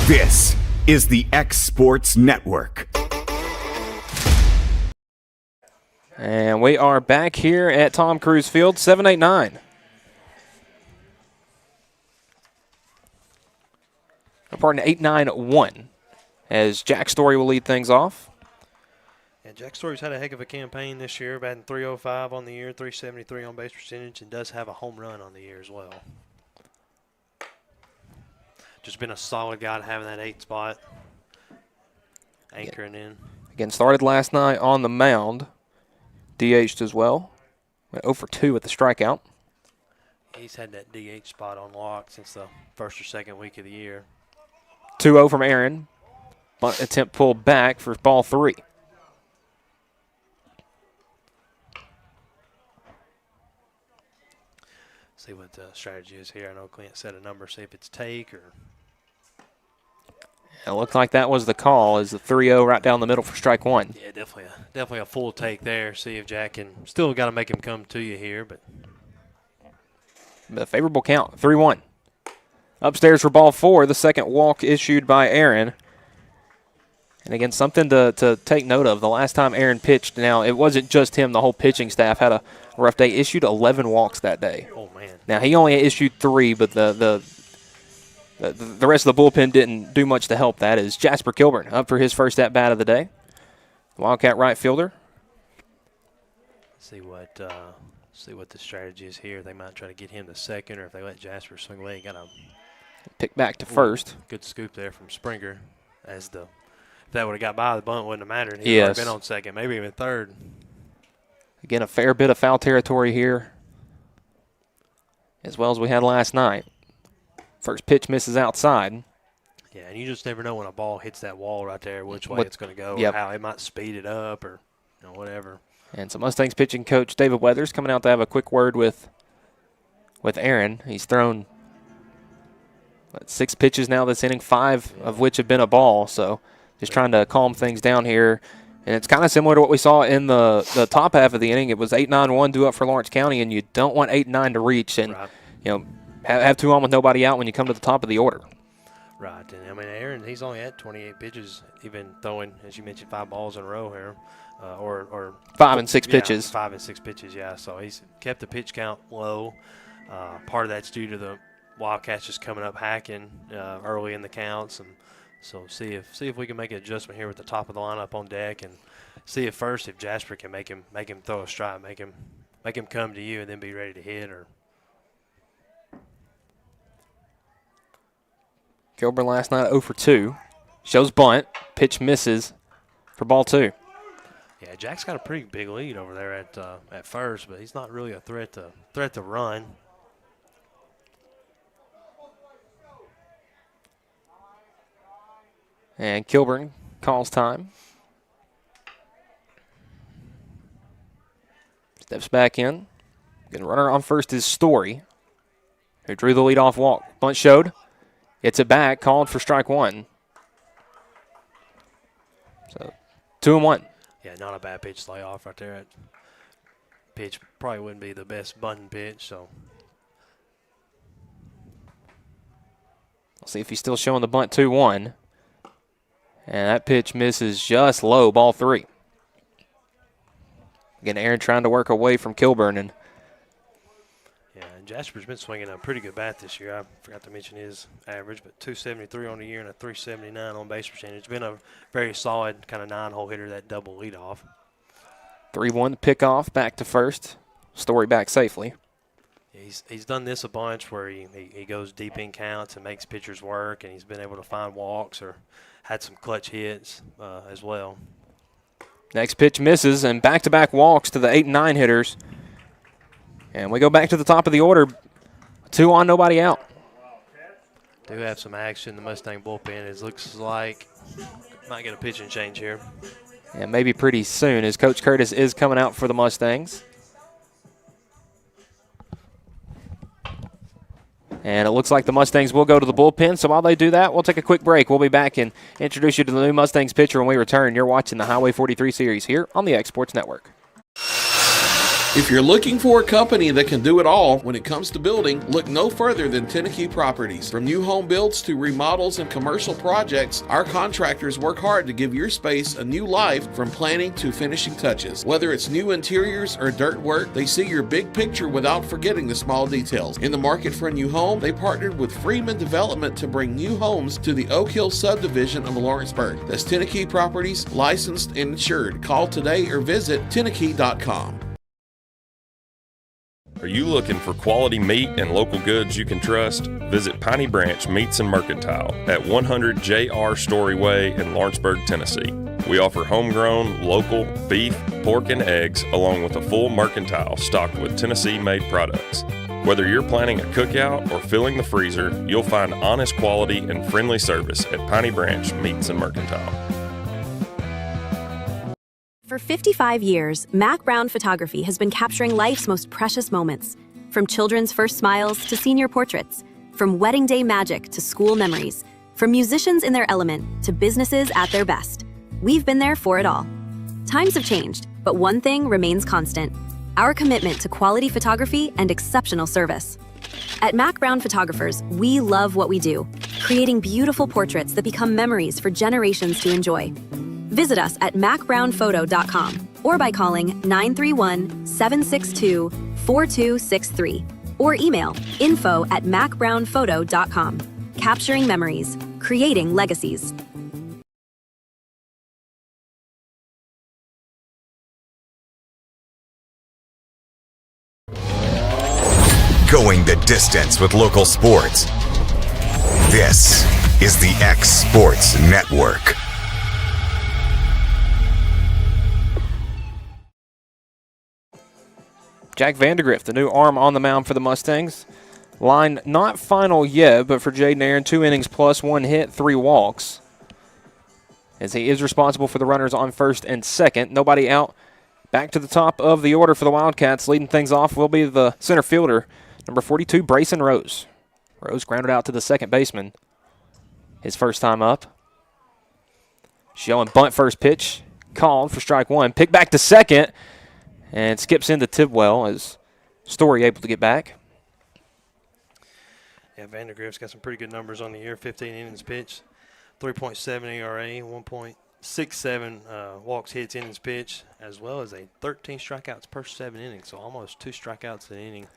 This is the X Sports Network. And we are back here at Tom Cruise Field, 7-8-9. Pardon, 8-9-1, as Jack Story will lead things off. Yeah, Jack Story's had a heck of a campaign this year, batting .305 on the year, .373 on base percentage, and does have a home run on the year as well. Just been a solid guy to have in that 8 spot, anchoring in. Again, started last night on the mound, DH'd as well. Went 0 for 2 with the strikeout. He's had that DH spot on lock since the first or second week of the year. 2-0 from Aaron. Bunt attempt pulled back for ball 3. See what the strategy is here. I know Clint set a number, see if it's take or. It looked like that was the call, as the 3-0 right down the middle for strike 1. Yeah, definitely a full take there. See if Jack can, still got to make him come to you here, but. A favorable count, 3-1. Upstairs for ball 4, the second walk issued by Aaron. And again, something to take note of. The last time Aaron pitched, now it wasn't just him, the whole pitching staff had a rough day. Issued 11 walks that day. Oh, man. Now, he only issued 3, but the rest of the bullpen didn't do much to help that. Is Jasper Kilburn up for his first at-bat of the day. Wildcat right fielder. See what the strategy is here. They might try to get him to second, or if they let Jasper swing away, got a pick back to first. Good scoop there from Springer. If that would have got by, the bunt wouldn't have mattered. He would Yes. have been on second, maybe even third. Again, a fair bit of foul territory here, as well as we had last night. First pitch misses outside. Yeah, and you just never know when a ball hits that wall right there, which way it's going to go, Yep. or how it might speed it up, or whatever. And so Mustangs pitching coach David Weathers coming out to have a quick word with Aaron. He's thrown 6 pitches now this inning, 5 of which have been a ball. So just trying to calm things down here. And it's kind of similar to what we saw in the top half of the inning. It was 8-9-1 due up for Lawrence County, and you don't want 8-9 to reach. And, have 2 on with nobody out when you come to the top of the order. Right, and I mean, Aaron, he's only at 28 pitches, even throwing, as you mentioned, 5 balls in a row here. Or 5 and 6 pitches. 5 and 6 pitches, yeah. So he's kept the pitch count low. Part of that's due to the Wildcats just coming up hacking early in the counts, and so see if we can make an adjustment here with the top of the lineup on deck, and see if Jasper can make him throw a strike, make him come to you, and then be ready to hit. Or Kilburn last night 0 for 2. Shows bunt. Pitch misses for ball 2. Yeah, Jack's got a pretty big lead over there at first, but he's not really a threat to run. And Kilburn calls time. Steps back in. Getting runner on first is Story, who drew the leadoff walk. Bunt showed. Gets it back. Called for strike 1. So 2-1. Yeah, not a bad pitch to lay off right there. Pitch probably wouldn't be the best bunting pitch, so. We'll see if he's still showing the bunt 2-1. And that pitch misses just low, ball 3. Again, Aaron trying to work away from Kilburn. And Jasper's been swinging a pretty good bat this year. I forgot to mention his average, but 273 on the year and a 379 on base percentage. It's been a very solid kind of 9-hole hitter, that double leadoff. 3-1 pickoff back to first. Story back safely. He's done this a bunch where he goes deep in counts and makes pitchers work, and he's been able to find walks or had some clutch hits as well. Next pitch misses, and back-to-back walks to the 8 and 9 hitters. And we go back to the top of the order. 2 on, nobody out. Do have some action. The Mustang bullpen. It looks like might get a pitching change here. Yeah, maybe pretty soon, as Coach Curtis is coming out for the Mustangs. And it looks like the Mustangs will go to the bullpen. So while they do that, we'll take a quick break. We'll be back and introduce you to the new Mustangs pitcher when we return. You're watching the Highway 43 series here on the X Sports Network. If you're looking for a company that can do it all when it comes to building, look no further than Tennessee Properties. From new home builds to remodels and commercial projects, our contractors work hard to give your space a new life from planning to finishing touches. Whether it's new interiors or dirt work, they see your big picture without forgetting the small details. In the market for a new home, they partnered with Freeman Development to bring new homes to the Oak Hill subdivision of Lawrenceburg. That's Tennessee Properties, licensed and insured. Call today or visit tennessee.com. Are you looking for quality meat and local goods you can trust? Visit Piney Branch Meats and Mercantile at 100 J.R. Story Way in Lawrenceburg, Tennessee. We offer homegrown, local beef, pork, and eggs, along with a full mercantile stocked with Tennessee-made products. Whether you're planning a cookout or filling the freezer, you'll find honest quality and friendly service at Piney Branch Meats and Mercantile. For 55 years, Mac Brown Photography has been capturing life's most precious moments. From children's first smiles to senior portraits, from wedding day magic to school memories, from musicians in their element to businesses at their best. We've been there for it all. Times have changed, but one thing remains constant: our commitment to quality photography and exceptional service. At Mac Brown Photographers, we love what we do, creating beautiful portraits that become memories for generations to enjoy. Visit us at macbrownphoto.com or by calling 931-762-4263 or email info@macbrownphoto.com. Capturing memories, creating legacies. Going the distance with local sports. This is the X Sports Network. Jack Vandergrift, the new arm on the mound for the Mustangs. Line not final yet, but for Jaden Aaron, 2 innings plus 1 hit, 3 walks. As he is responsible for the runners on first and second. Nobody out. Back to the top of the order for the Wildcats. Leading things off will be the center fielder, number 42, Brayson Rose. Rose grounded out to the second baseman. His first time up. Showing bunt first pitch. Called for strike one. Pick back to second. And skips into Tidwell as Story able to get back. Yeah, Vandergrift's got some pretty good numbers on the year. 15 innings pitched, 3.7 ERA, 1.67 walks, hits, innings pitched, as well as a 13 strikeouts per 7 innings. So almost 2 strikeouts an inning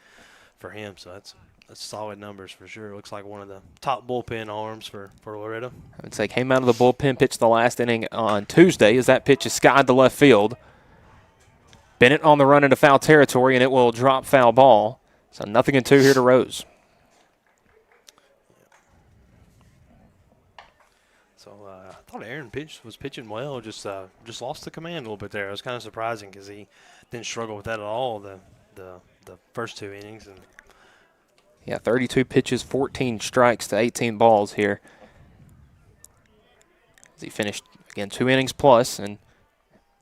for him. So that's solid numbers for sure. Looks like one of the top bullpen arms for Loretto. I would say came out of the bullpen, pitched the last inning on Tuesday as that pitch is skied to left field. Bennett on the run into foul territory, and it will drop foul ball. So 0-2 here to Rose. So I thought Aaron was pitching well, just lost the command a little bit there. It was kind of surprising because he didn't struggle with that at all the first 2 innings. And yeah, 32 pitches, 14 strikes to 18 balls here. As he finished, again, 2 innings plus, and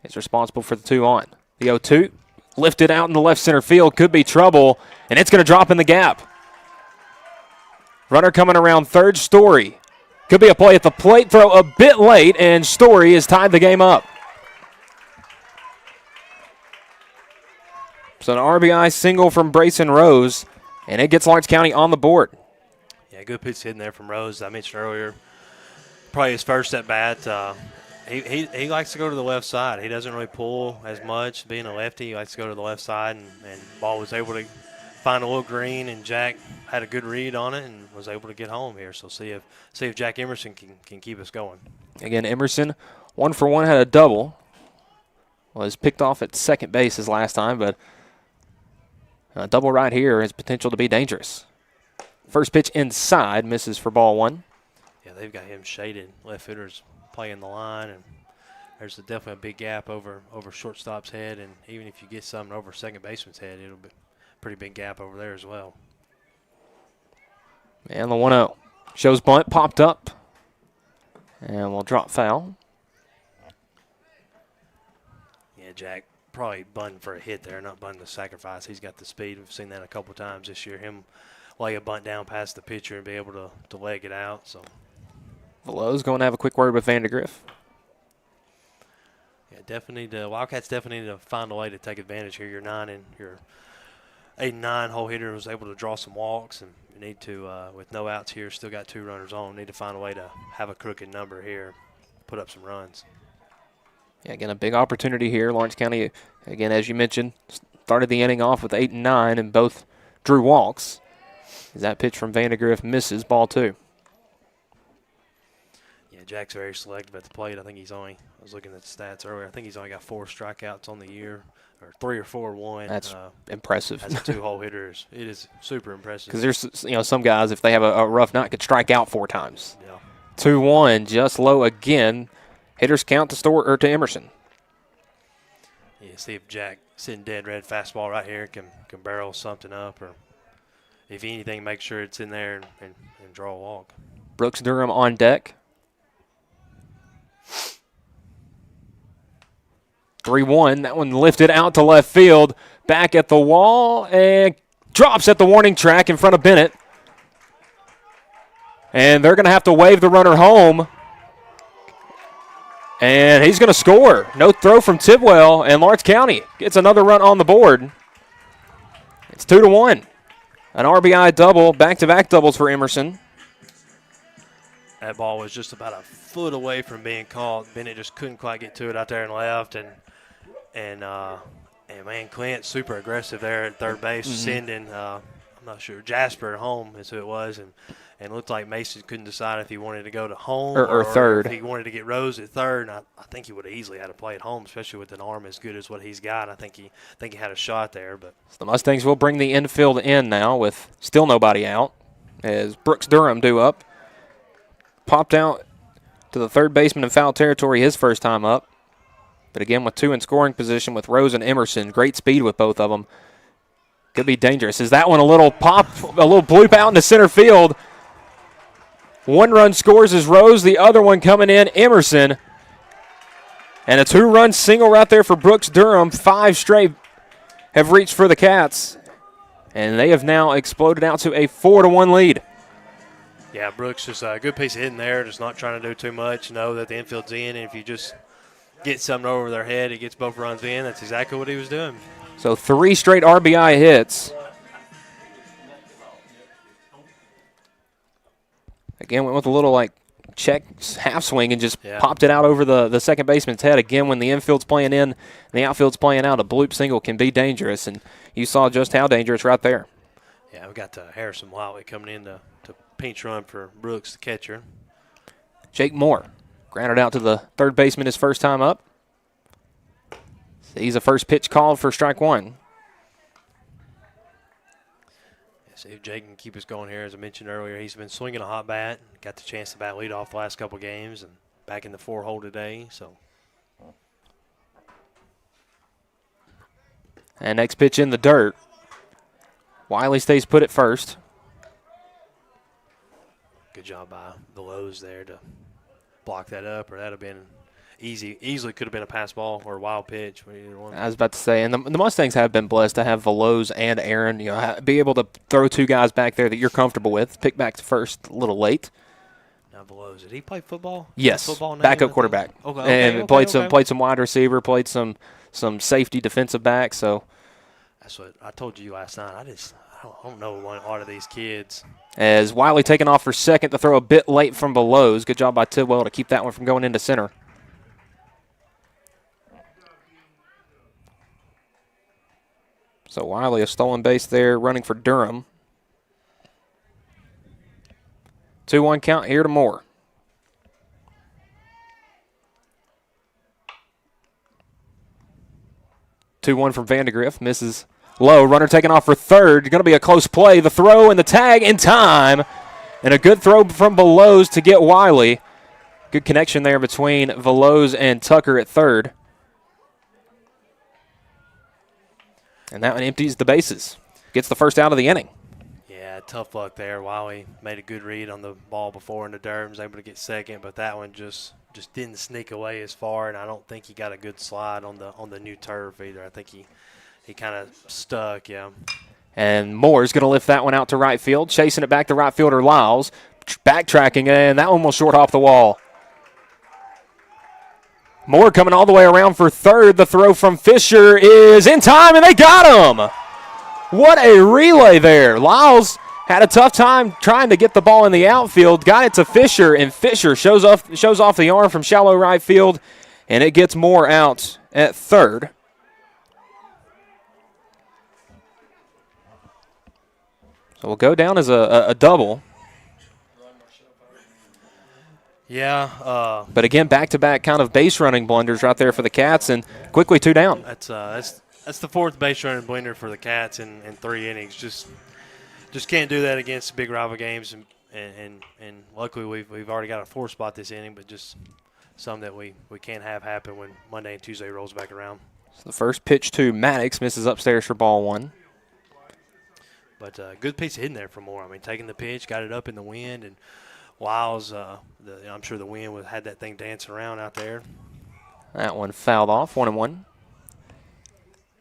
is responsible for the 2 on. The 0-2 lifted out in the left center field. Could be trouble, and it's going to drop in the gap. Runner coming around third, Story. Could be a play at the plate. Throw a bit late, and Story has tied the game up. So an RBI single from Brayson Rose, and it gets Lawrence County on the board. Yeah, good pitch hitting there from Rose. I mentioned earlier, probably his first at bat. He likes to go to the left side. He doesn't really pull as much. Being a lefty, he likes to go to the left side, and ball was able to find a little green, and Jack had a good read on it and was able to get home here. So see if Jack Emerson can keep us going. Again, Emerson, 1 for 1, had a double. Was picked off at second base his last time, but a double right here has potential to be dangerous. First pitch inside, misses for ball 1. Yeah, they've got him shaded. Left fielder's playing the line, and there's definitely a big gap over shortstop's head, and even if you get something over second baseman's head, it'll be a pretty big gap over there as well. And the 1-0. Shows bunt popped up. And we'll drop foul. Yeah, Jack probably bunting for a hit there, not bunting to sacrifice. He's got the speed. We've seen that a couple times this year. Him lay a bunt down past the pitcher and be able to leg it out. So Veloz going to have a quick word with Vandergriff. yeah, Wildcats definitely need to find a way to take advantage here. Your 8 and 9 hole hitter was able to draw some walks, and you need to, with no outs here, still got 2 runners on. Need to find a way to have a crooked number here, put up some runs. Yeah, again, a big opportunity here. Lawrence County, again, as you mentioned, started the inning off with 8 and 9, and both drew walks. As that pitch from Vandergriff misses, ball 2. Yeah, Jack's very selective at the plate. I think I was looking at the stats earlier, I think he's only got 4 strikeouts on the year, or 3 or 4 1. That's impressive. As a 2-hole hitter, it is super impressive. Because there's some guys, if they have a rough night, could strike out 4 times. Yeah. 2-1, just low again. Hitters count to Emerson. Yeah, see if Jack sitting dead red fastball right here can barrel something up, or if anything, make sure it's in there and draw a walk. Brooks Durham on deck. 3-1. That one lifted out to left field. Back at the wall and drops at the warning track in front of Bennett. And they're going to have to wave the runner home. And he's going to score. No throw from Tidwell, and Lawrence County gets another run on the board. It's 2-1. An RBI double, back-to-back doubles for Emerson. That ball was just about a foot away from being caught. Bennett just couldn't quite get to it out there and left, and man, Clint super aggressive there at third base, sending I'm not sure, Jasper home is who it was, and it looked like Mason couldn't decide if he wanted to go to home or third. If he wanted to get Rose at third, and I think he would have easily had to play at home, especially with an arm as good as what he's got. I think he had a shot there. But so the Mustangs will bring the infield in now with still nobody out as Brooks Durham due up. Popped out to the third baseman in foul territory his first time up. But again, with 2 in scoring position with Rose and Emerson, great speed with both of them. Could be dangerous. Is that one a little bloop out into center field? 1 run scores is Rose, the other one coming in, Emerson. And a 2-run single right there for Brooks Durham. 5 straight have reached for the Cats. And they have now exploded out to a 4-1 lead. Yeah, Brooks just a good piece of hitting there, just not trying to do too much. Know that the infield's in, and if you just get something over their head, it gets both runs in. That's exactly what he was doing. So 3 straight RBI hits. Again, went with a little check half swing and just popped it out over the second baseman's head. Again, when the infield's playing in and the outfield's playing out, a bloop single can be dangerous, and you saw just how dangerous right there. Yeah, we got Harrison Wiley coming in to pinch run for Brooks, the catcher. Jake Moore grounded out to the third baseman his first time up. He's a first pitch called for strike 1. See if Jake can keep us going here. As I mentioned earlier, he's been swinging a hot bat. Got the chance to bat lead off the last couple games, and back in the 4-hole today. So. And next pitch in the dirt. Wiley stays put at first. Good job by the Lows there to block that up, or that would have been easily could have been a pass ball or a wild pitch. Either one. I was about to say, and the Mustangs have been blessed to have Veloz and Aaron, be able to throw 2 guys back there that you're comfortable with. Pick back to first a little late. Now Veloz, did he play football? Yes, football backup quarterback. And played some wide receiver, played some safety defensive back. So that's what I told you last night. I don't know a lot of these kids. As Wiley taking off for second to throw a bit late from Veloz. Good job by Tidwell to keep that one from going into center. So Wiley, a stolen base there, running for Durham. 2-1 count here to Moore. 2-1 from Vandegrift. Misses low. Runner taken off for third. Going to be a close play. The throw and the tag in time. And a good throw from Veloz to get Wiley. Good connection there between Veloz and Tucker at third. And that one empties the bases. Gets the first out of the inning. Yeah, tough luck there. Wiley made a good read on the ball before in the dirt and was able to get second, but that one just didn't sneak away as far, and I don't think he got a good slide on the new turf either. I think he kind of stuck, yeah. And Moore's going to lift that one out to right field, chasing it back to right fielder Lyles, backtracking, and that one will short off the wall. Moore coming all the way around for third. The throw from Fisher is in time, and they got him. What a relay there. Lyles had a tough time trying to get the ball in the outfield, got it to Fisher, and Fisher shows off the arm from shallow right field, and it gets Moore out at third. So we'll go down as a double. Yeah. But again, back-to-back kind of base running blunders right there for the Cats, and quickly 2 down. That's the 4th base running blunder for the Cats in 3 innings. Just can't do that against big rival games, and luckily we've already got a 4 spot this inning, but just some that we can't have happen when Monday and Tuesday rolls back around. So the first pitch to Maddox misses upstairs for ball 1. But good piece of hitting there for Moore. I mean, taking the pitch, got it up in the wind, and Lyles, I'm sure the wind had that thing dancing around out there. That one fouled off, 1-1.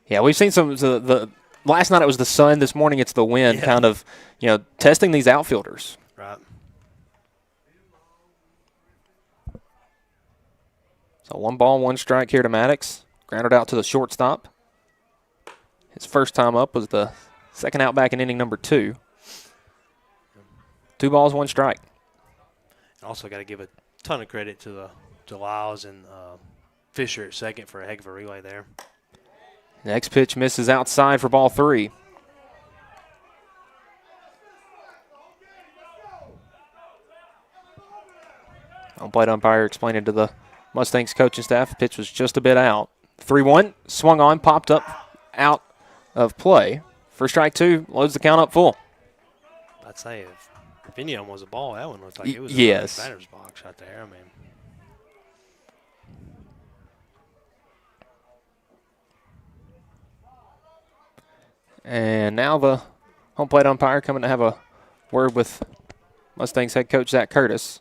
Yeah, we've seen some. The last night it was the sun. This morning it's the wind, kind of, testing these outfielders. Right. So 1 ball, 1 strike here to Maddox. Grounded out to the shortstop. His first time up was the second out back in inning number 2. 2 balls, 1 strike. Also got to give a ton of credit to Lyles and Fisher at second for a heck of a relay there. Next pitch misses outside for ball 3. Home plate umpire explaining to the Mustangs coaching staff the pitch was just a bit out. 3-1, swung on, popped up, out of play. For strike 2, loads the count up full. I'd say if any of them was a ball, that one looked like it was yes. a batter's box right there. I mean, and now the home plate umpire coming to have a word with Mustangs head coach Zach Curtis.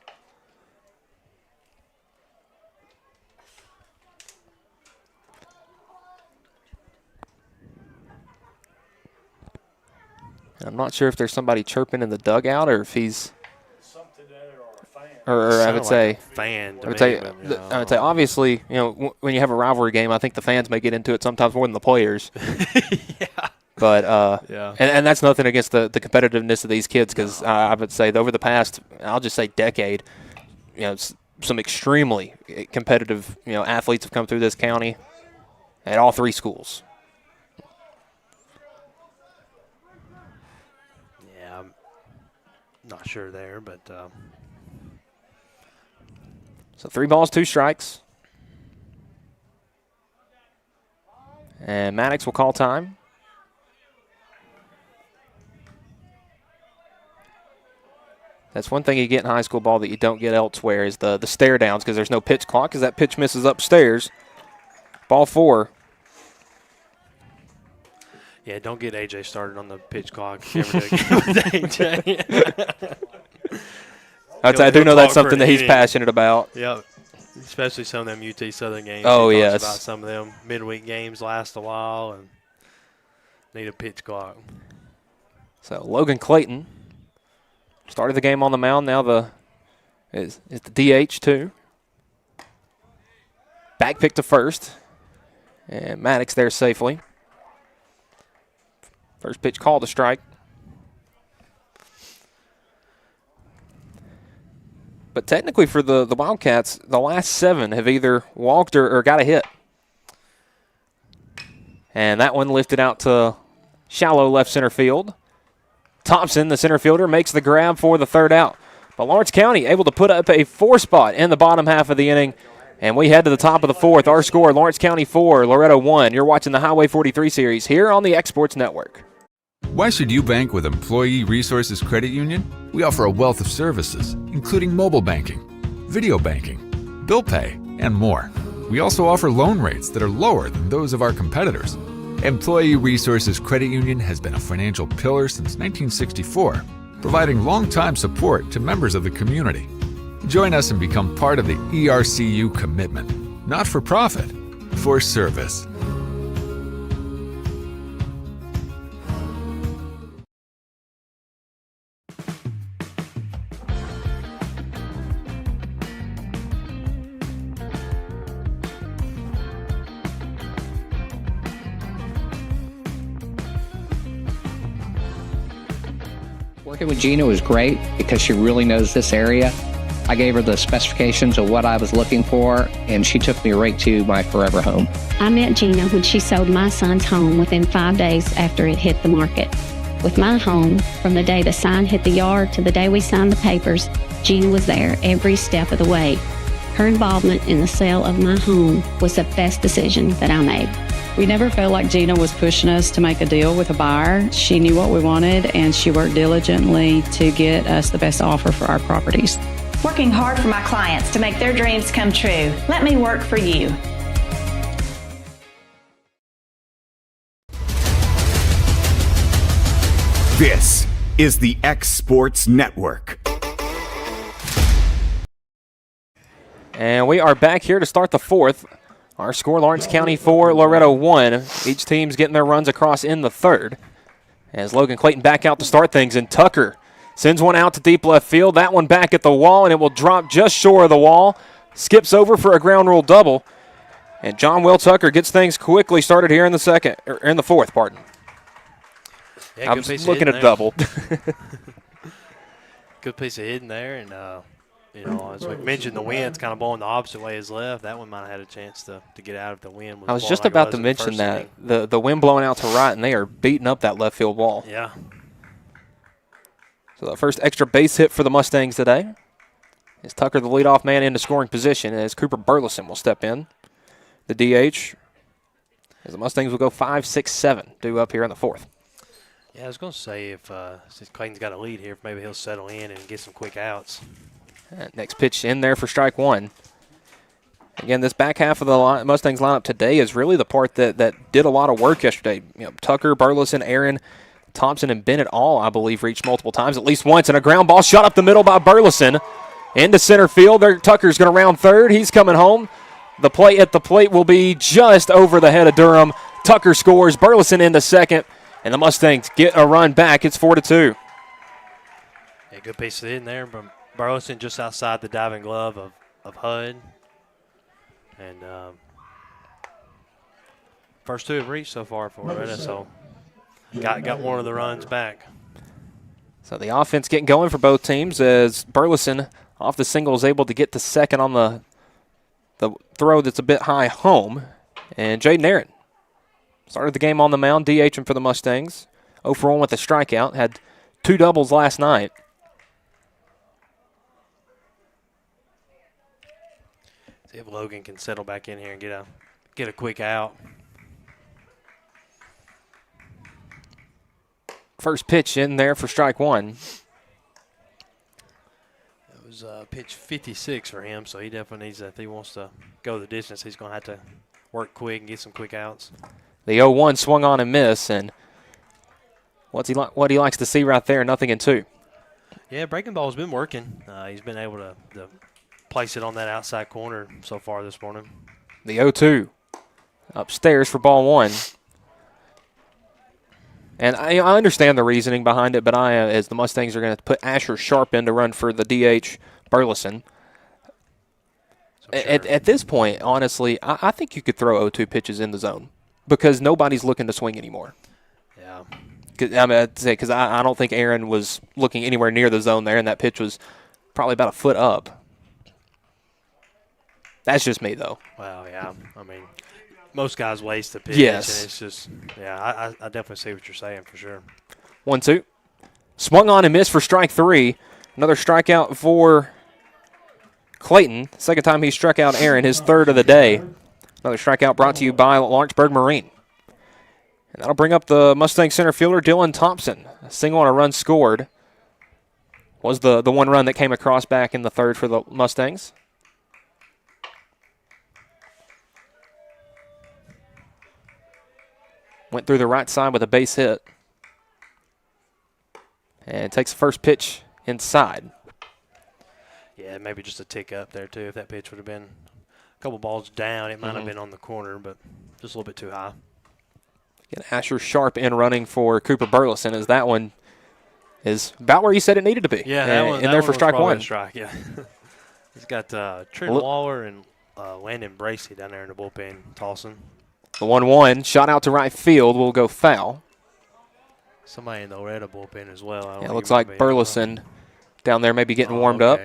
I'm not sure if there's somebody chirping in the dugout or if he's, or I would say, fan. I would say, obviously, when you have a rivalry game, I think the fans may get into it sometimes more than the players. Yeah. But and that's nothing against the competitiveness of these kids, because I would say that over the past, I'll just say decade, some extremely competitive athletes have come through this county at all 3 schools. Not sure there, but so 3 balls, 2 strikes, and Maddox will call time. That's one thing you get in high school ball that you don't get elsewhere is the stare downs, because there's no pitch clock, because that pitch misses upstairs. Ball 4. Yeah, don't get AJ started on the pitch clock if you ever do again with AJ. I do know that's something that he's passionate about. Yep, especially some of them UT Southern games. Oh, he yes. talks about some of them midweek games last a while and need a pitch clock. So Logan Clayton started the game on the mound. Now is the DH too. Back pick to first, and Maddox there safely. First pitch called a strike. But technically for the Wildcats, the last 7 have either walked or got a hit. And that one lifted out to shallow left center field. Thompson, the center fielder, makes the grab for the 3rd out. But Lawrence County able to put up a 4 spot in the bottom half of the inning. And we head to the top of the 4th. Our score, Lawrence County 4, Loretto 1. You're watching the Highway 43 series here on the Exports Network. Why should you bank with Employee Resources Credit Union? We offer a wealth of services, including mobile banking, video banking, bill pay, and more. We also offer loan rates that are lower than those of our competitors. Employee Resources Credit Union has been a financial pillar since 1964, providing long-time support to members of the community. Join us and become part of the ERCU commitment, not for profit, for service. Working with Gina was great because she really knows this area. I gave her the specifications of what I was looking for, and she took me right to my forever home. I met Gina when she sold my son's home within 5 days after it hit the market. With my home, from the day the sign hit the yard to the day we signed the papers, Gina was there every step of the way. Her involvement in the sale of my home was the best decision that I made. We never felt like Gina was pushing us to make a deal with a buyer. She knew what we wanted, and she worked diligently to get us the best offer for our properties. Working hard for my clients to make their dreams come true. Let me work for you. This is the X Sports Network. And we are back here to start the fourth. Our score, Lawrence County 4, Loretto 1. Each team's getting their runs across in the third. As Logan Clayton back out to start things, and Tucker sends one out to deep left field. That one back at the wall, and it will drop just short of the wall. Skips over for a ground rule double. And John Will Tucker gets things quickly started here in the fourth, pardon. Yeah, I was looking at double. Good piece of hitting there, and as we mentioned, the wind's kind of blowing the opposite way as left. That one might have had a chance to get out if the wind was. I was just about to mention that the wind blowing out to right, and they are beating up that left field wall. Yeah. So the first extra base hit for the Mustangs today is Tucker, the leadoff man, into scoring position, as Cooper Burleson will step in. The DH, as the Mustangs will go 5, 6, 7, due up here in the fourth. Yeah, I was going to say if since Clayton's got a lead here, maybe he'll settle in and get some quick outs. Next pitch in there for strike one. Again, this back half of the Mustangs lineup today is really the part that did a lot of work yesterday. Tucker, Burleson, Aaron, Thompson, and Bennett all, I believe, reached multiple times, at least once, and a ground ball shot up the middle by Burleson. Into center field. Tucker's going to round third. He's coming home. The play at the plate will be just over the head of Durham. Tucker scores. Burleson into second, and the Mustangs get a run back. It's 4-2. Yeah, good piece of hitting there from Burleson, just outside the diving glove of Hud. And first two have reached so far for Loretto, so got one of the runs back. So the offense getting going for both teams as Burleson off the single is able to get to second on the throw that's a bit high home. And Jaden Aaron started the game on the mound, DHing for the Mustangs. 0 for 1 with a strikeout, had 2 doubles last night. See if Logan can settle back in here and get a quick out. First pitch in there for strike one. It was pitch 56 for him, so he definitely needs, if he wants to go the distance, he's going to have to work quick and get some quick outs. The 0-1 swung on and miss, and what he likes to see right there, nothing in 2. Yeah, breaking ball's been working. He's been able to place it on that outside corner so far this morning. The 0-2 upstairs for ball one. And I understand the reasoning behind it, but as the Mustangs are going to put Asher Sharp in to run for the DH Burleson. At this point, honestly, I think you could throw 0-2 pitches in the zone because nobody's looking to swing anymore. Yeah. Because I don't think Aaron was looking anywhere near the zone there, and that pitch was probably about a foot up. That's just me, though. Well, yeah. I mean, most guys waste the pitch. Yes. And it's just, yeah, I definitely see what you're saying for sure. 1-2. Swung on and missed for strike 3. Another strikeout for Clayton. Second time he struck out Aaron, his third of the day. Another strikeout brought to you by Lawrenceburg Marine. And that'll bring up the Mustang center fielder, Dylan Thompson. A single and a run scored was the one run that came across back in the third for the Mustangs. Went through the right side with a base hit. And takes the first pitch inside. Yeah, maybe just a tick up there, too. If that pitch would have been a couple balls down, it might have been on the corner, but just a little bit too high. Again, Asher Sharp in running for Cooper Burleson, as that one is about where you said it needed to be. Yeah, that one, in there for strike one. Strike, yeah. He's got Trent Waller and Landon Bracey down there in the bullpen tossing. The 1-1 shot out to right field will go foul. Somebody in the Loretto bullpen as well. Yeah, it looks like Burleson down there maybe getting warmed up.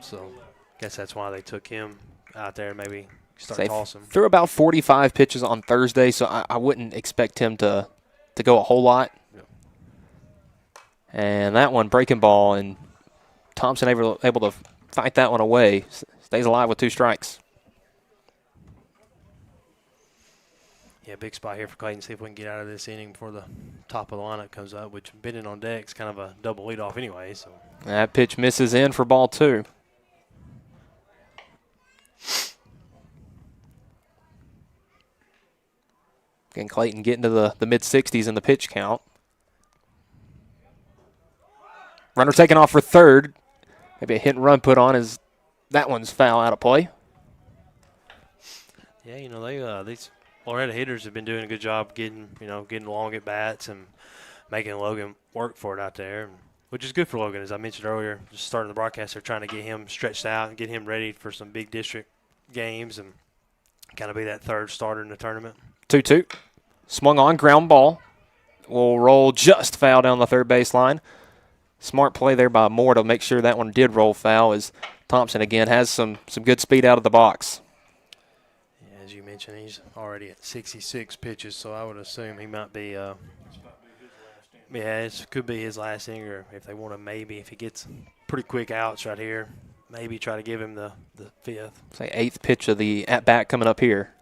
So I guess that's why they took him out there, maybe start tossing. Threw about 45 pitches on Thursday, so I wouldn't expect him to go a whole lot. Yeah. And that one, breaking ball, and Thompson able to fight that one away. Stays alive with 2 strikes. Yeah, big spot here for Clayton. See if we can get out of this inning before the top of the lineup comes up, which Bennett on deck is kind of a double leadoff anyway. So that pitch misses in for ball 2. Again, Clayton getting to the mid-60s in the pitch count. Runner taken off for third. Maybe a hit and run put on as that one's foul out of play. Yeah, you know, these Loretto hitters have been doing a good job getting long at bats and making Logan work for it out there, which is good for Logan. As I mentioned earlier, just starting the broadcast, they're trying to get him stretched out and get him ready for some big district games and kind of be that third starter in the tournament. 2-2. Swung on, ground ball. Will roll just foul down the third baseline. Smart play there by Moore to make sure that one did roll foul, as Thompson again has some good speed out of the box. Yeah, as you mentioned, he's already at 66 pitches, so I would assume he might be it could be his last inning, or if they want to, maybe if he gets pretty quick outs right here, maybe try to give him the 5th. Say 8th pitch of the at-bat coming up here.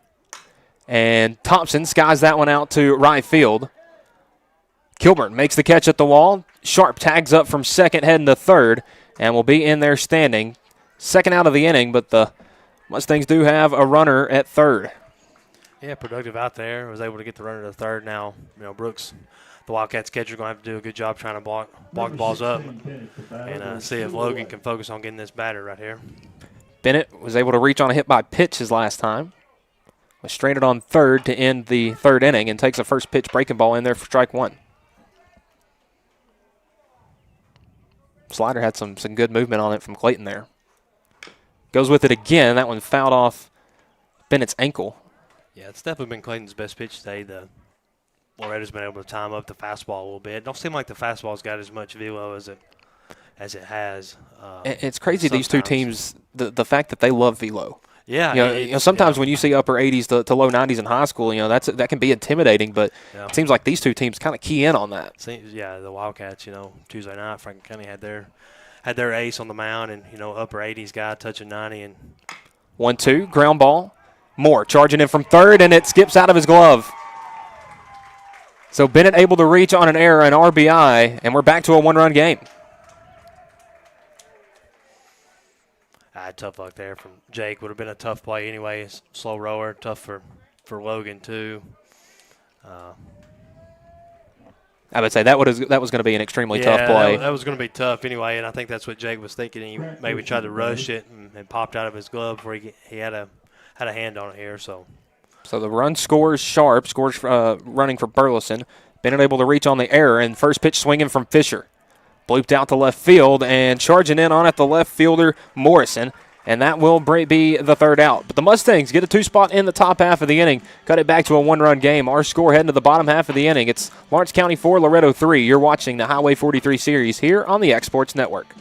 And Thompson skies that one out to right field. Kilburn makes the catch at the wall. Sharp tags up from second, heading to third, and will be in there standing. Second out of the inning, but the Mustangs do have a runner at third. Yeah, productive out there. Was able to get the runner to third. Now, Brooks, the Wildcats catcher, going to have to do a good job trying to block the balls up and see if Logan can focus on getting this batter right here. Bennett was able to reach on a hit by pitch his last time. Was stranded on third to end the third inning and takes a first pitch breaking ball in there for strike one. Slider had some good movement on it from Clayton there. Goes with it again. That one fouled off Bennett's ankle. Yeah, it's definitely been Clayton's best pitch today. Loretto's been able to time up the fastball a little bit. It don't seem like the fastball's got as much velo as it has. It's crazy sometimes. These two teams, the fact that they love velo. Yeah, sometimes when you see upper 80s to low 90s in high school, that can be intimidating. But it seems like these two teams kind of key in on that. The Wildcats, Tuesday night, Franklin County had their ace on the mound, and upper 80s guy touching 90 and 1-2 ground ball. Moore charging in from third, and it skips out of his glove. So Bennett able to reach on an error, an RBI, and we're back to a one-run game. Tough luck there from Jake. Would have been a tough play anyway. Slow rower, tough for Logan too. I would say that was going to be an extremely tough play. That was going to be tough anyway, and I think that's what Jake was thinking. He maybe tried to rush it and popped out of his glove before he had a hand on it here. So the run scores. Sharp scores running for Burleson. Bennett able to reach on the error, and first pitch swinging from Fisher. Blooped out to left field, and charging in on it, the left fielder, Morrison. And that will be the third out. But the Mustangs get a 2-spot in the top half of the inning, cut it back to a one-run game. Our score heading to the bottom half of the inning. It's Lawrence County 4, Loretto 3. You're watching the Highway 43 series here on the Exports Network.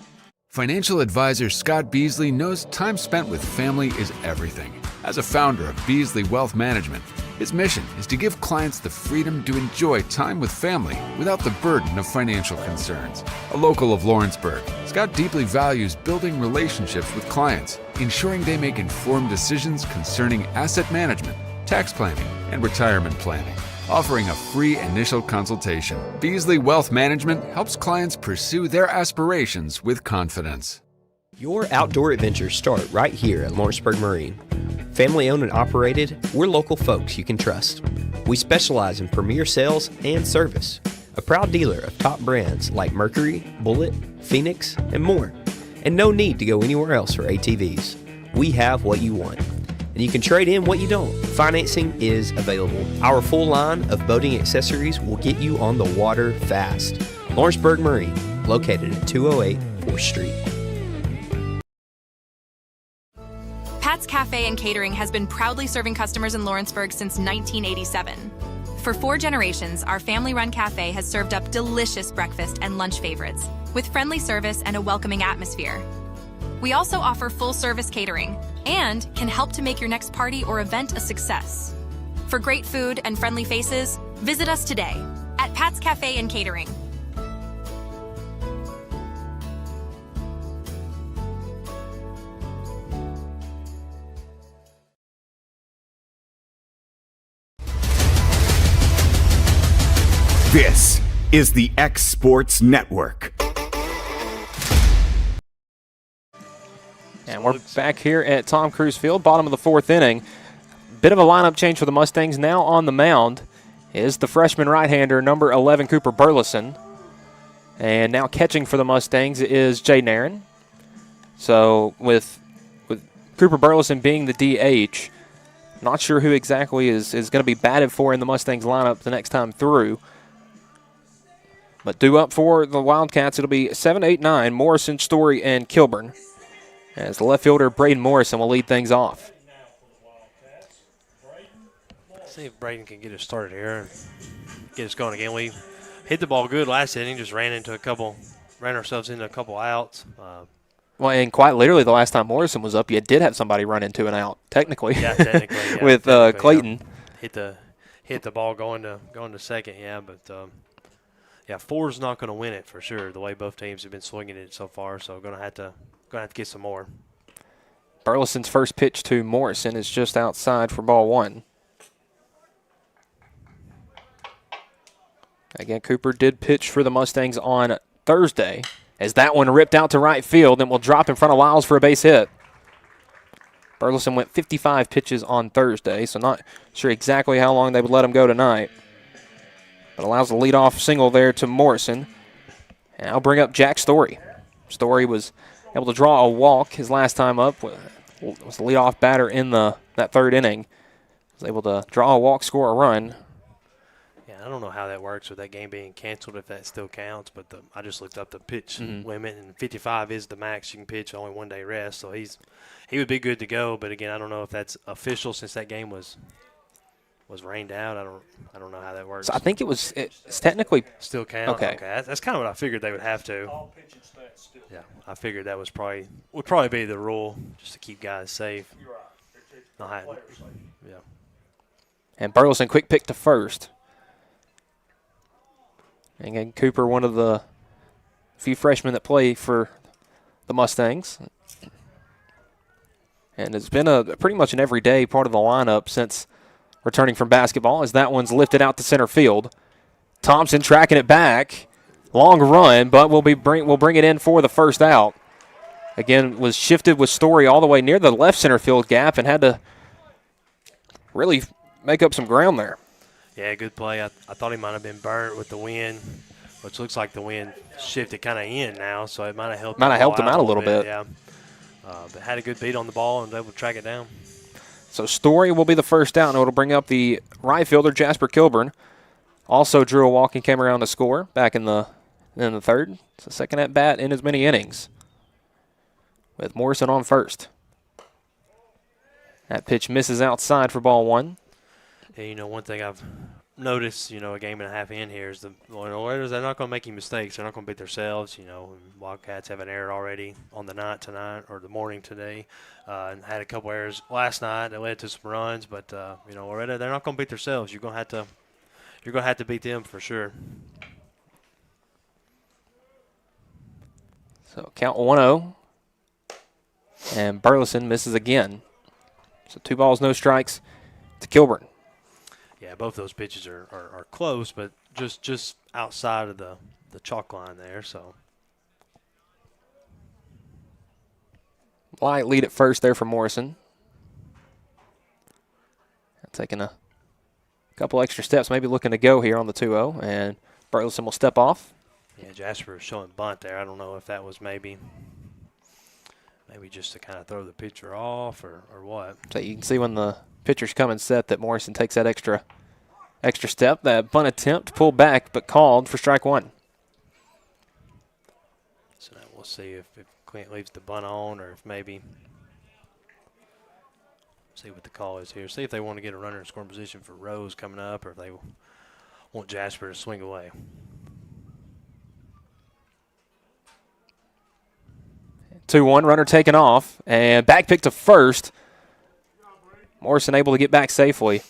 Financial advisor Scott Beasley knows time spent with family is everything. As a founder of Beasley Wealth Management, his mission is to give clients the freedom to enjoy time with family without the burden of financial concerns. A local of Lawrenceburg, Scott deeply values building relationships with clients, ensuring they make informed decisions concerning asset management, tax planning, and retirement planning. Offering a free initial consultation, Beasley Wealth Management helps clients pursue their aspirations with confidence. Your outdoor adventures start right here at Lawrenceburg Marine. Family owned and operated, we're local folks you can trust. We specialize in premier sales and service. A proud dealer of top brands like Mercury, Bullet, Phoenix, and more. And no need to go anywhere else for ATVs. We have what you want. And you can trade in what you don't. Financing is available. Our full line of boating accessories will get you on the water fast. Lawrenceburg Marine, located at 208 4th Street. Pat's Cafe and Catering has been proudly serving customers in Lawrenceburg since 1987. For 4 generations, our family-run cafe has served up delicious breakfast and lunch favorites, with friendly service and a welcoming atmosphere. We also offer full-service catering and can help to make your next party or event a success. For great food and friendly faces, visit us today at Pat's Cafe and Catering. This is the X Sports Network. And we're back here at Tom Cruise Field, bottom of the 4th inning. Bit of a lineup change for the Mustangs. Now on the mound is the freshman right-hander, number 11, Cooper Burleson. And now catching for the Mustangs is Jay Nairn. So with Cooper Burleson being the DH, not sure who exactly is going to be batted for in the Mustangs lineup the next time through. But due up for the Wildcats, it'll be 7, 8, 9, Morrison, Story, and Kilburn. As the left fielder, Braden Morrison, will lead things off. See if Braden can get us started here and get us going again. We hit the ball good last inning, just ran ourselves into a couple outs. Well, and quite literally, the last time Morrison was up, you did have somebody run into an out, technically. Yeah, technically. Yeah, with Clayton. Yeah. Hit the ball going to second, yeah, but yeah, 4's not going to win it for sure. The way both teams have been swinging it so far, so going to have to get some more. Burleson's first pitch to Morrison is just outside for ball 1. Again, Cooper did pitch for the Mustangs on Thursday, as that one ripped out to right field and will drop in front of Lyles for a base hit. Burleson went 55 pitches on Thursday, so not sure exactly how long they would let him go tonight. But allows the leadoff single there to Morrison. And I'll bring up Jack Story. Story was able to draw a walk his last time up. Was the leadoff batter in that 3rd inning. Was able to draw a walk, score a run. Yeah, I don't know how that works with that game being canceled, if that still counts. But I just looked up the pitch limit, and 55 is the max you can pitch, only 1 day rest. So he would be good to go. But again, I don't know if that's official since that game was rained out. I don't know how that works. So I think it's technically still count. Okay. That's kind of what I figured they would have to. Yeah, I figured that would probably be the rule, just to keep guys safe. You're right. Yeah. And Burleson quick pick to first. And again, Cooper, one of the few freshmen that play for the Mustangs. And it's been pretty much an everyday part of the lineup since returning from basketball, as that one's lifted out to center field. Thompson tracking it back. Long run, but we'll bring it in for the first out. Again, was shifted with Story all the way near the left center field gap and had to really make up some ground there. Yeah, good play. I thought he might have been burnt with the wind, which looks like the wind shifted kind of in now, so it might have helped. Might have helped him out a little bit. Yeah, but had a good beat on the ball and was able to track it down. So Story will be the first out, and it'll bring up the right fielder, Jasper Kilburn. Also drew a walk and came around to score back in the 3rd. It's the second at bat in as many innings, with Morrison on first. That pitch misses outside for ball 1. Yeah, one thing I've noticed, a game and a half in here is the Loretto's, they're not going to make any mistakes. They're not going to beat themselves. Wildcats have an error already on the night tonight or the morning today, and had a couple errors last night that led to some runs. But Loretto, they're not going to beat themselves. You're going to have to beat them for sure. So count 1-0, and Burleson misses again. So 2 balls, no strikes to Kilburn. Yeah, both those pitches are close, but just outside of the chalk line there. So Light lead at first there for Morrison. taking a couple extra steps, maybe looking to go here on the 2-0, and Burleson will step off. Yeah, Jasper was showing bunt there. I don't know if that was maybe just to kind of throw the pitcher off or what. So you can see when the pitcher's coming set that Morrison takes that extra step. That bunt attempt pulled back but called for strike one. So now we'll see if Clint leaves the bunt on or if maybe see what the call is here. See if they want to get a runner in scoring position for Rose coming up or if they want Jasper to swing away. 2-1, runner taken off, and back pick to first. Morrison able to get back safely.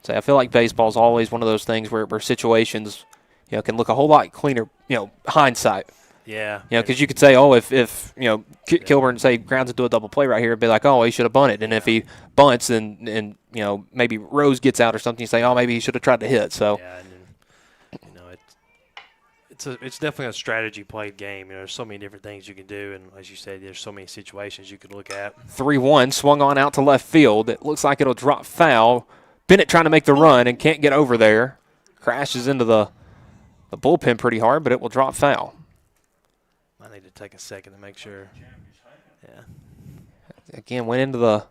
So I feel like baseball is always one of those things where situations, can look a whole lot cleaner, hindsight. Yeah. Because you could say, if Kilburn, say, grounds into a double play right here, it'd be like, he should have bunted. And if he bunts and maybe Rose gets out or something, you say, maybe he should have tried to hit. So. Yeah, and it's definitely a strategy played game. There's so many different things you can do, and as you said, there's so many situations you could look at. 3-1, swung on out to left field. It looks like it'll drop foul. Bennett trying to make the run and can't get over there. Crashes into the bullpen pretty hard, but it will drop foul. I need to take a second to make sure. Yeah. Again, went into the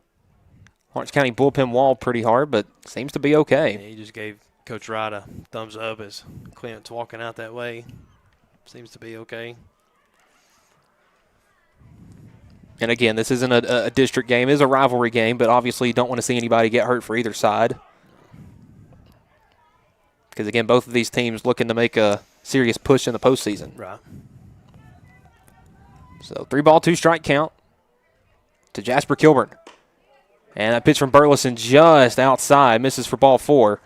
Lawrence County bullpen wall pretty hard, but seems to be okay. Yeah, he just gave Coach Wright a thumbs up as Clint's walking out that way. Seems to be okay. And again, this isn't a district game. It is a rivalry game, but obviously you don't want to see anybody get hurt for either side. Because, again, both of these teams looking to make a serious push in the postseason. Right. So 3-ball, 2-strike count to Jasper Kilburn. And that pitch from Burleson just outside, misses for ball 4.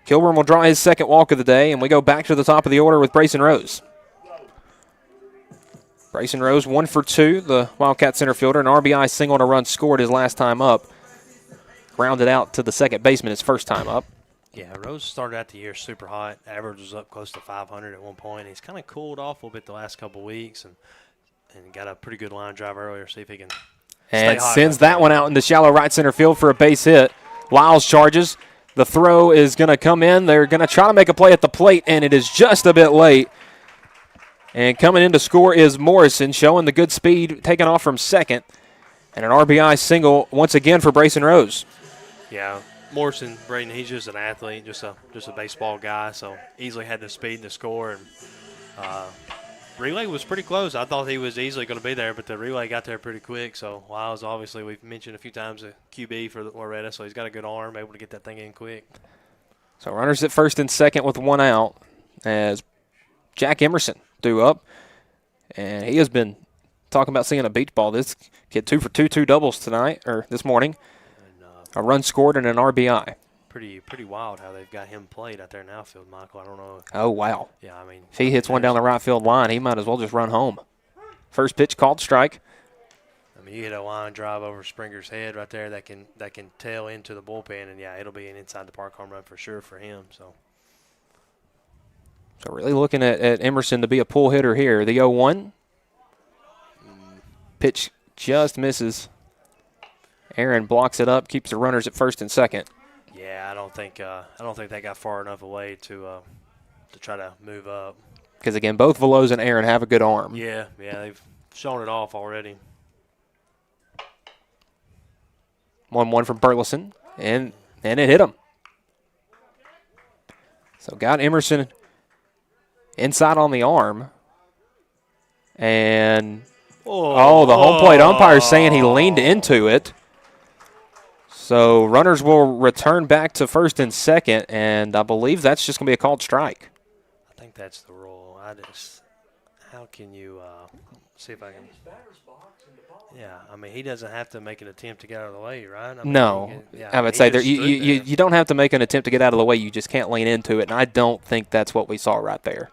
Kilburn will draw his second walk of the day, and we go back to the top of the order with Brayson Rose. Brayson Rose, 1 for 2, the Wildcat center fielder. An RBI single and a run scored his last time up. Grounded out to the second baseman his first time up. Yeah, Rose started out the year super hot. Average was up close to 500 at one point. He's kind of cooled off a little bit the last couple of weeks and got a pretty good line drive earlier. See if he can and sends that one out into shallow right center field for a base hit. Lyles charges. The throw is going to come in. They're going to try to make a play at the plate, and it is just a bit late. And coming in to score is Morrison, showing the good speed, taking off from second. And an RBI single once again for Brayson Rose. Yeah, Morrison, Braden, he's just an athlete, just a baseball guy, so easily had the speed to score. And relay was pretty close. I thought he was easily going to be there, but the relay got there pretty quick. So Lyles, obviously, we've mentioned a few times a QB for Loretto, so he's got a good arm, able to get that thing in quick. So runners at first and second with one out as Jack Emerson due up. And he has been talking about seeing a beach ball. This kid 2 for 2, 2 doubles tonight, or this morning. A run scored and an RBI. Pretty wild how they've got him played out there in outfield, Michael. I don't know. Oh, wow. Yeah, I mean. If he hits one down the right field line, he might as well just run home. First pitch called strike. I mean, you hit a line drive over Springer's head right there that can tail into the bullpen, and, yeah, it'll be an inside the park home run for sure for him. So really looking at Emerson to be a pull hitter here. The 0-1. Pitch just misses. Aaron blocks it up, keeps the runners at first and second. Yeah, I don't think they got far enough away to try to move up. Because, again, both Veloz and Aaron have a good arm. Yeah, they've shown it off already. 1-1 from Burleson, and it hit him. So got Emerson inside on the arm. And, the home plate umpire saying he leaned into it. So runners will return back to first and second, and I believe that's just going to be a called strike. I think that's the rule. How can you see if I can? Yeah, I mean, he doesn't have to make an attempt to get out of the way, right? I mean, no. I would say you don't have to make an attempt to get out of the way. You just can't lean into it, and I don't think that's what we saw right there.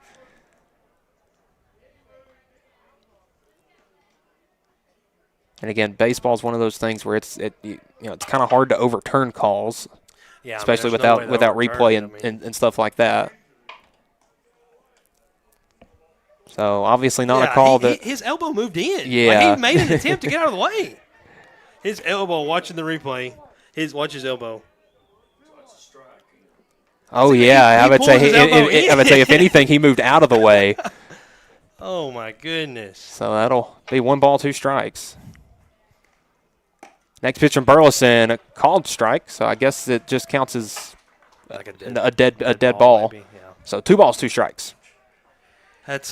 And again, baseball is one of those things where it's kind of hard to overturn calls, especially without replay and stuff like that. So obviously not a call that his elbow moved in. Yeah, he made an attempt to get out of the way. His elbow, watching the replay, watch his elbow. Oh, yeah. I would say if anything, he moved out of the way. Oh, my goodness. So that'll be 1 ball, 2 strikes. Next pitch from Burleson, a called strike. So I guess it just counts as like a dead ball. Maybe, yeah. So 2 balls, 2 strikes. That's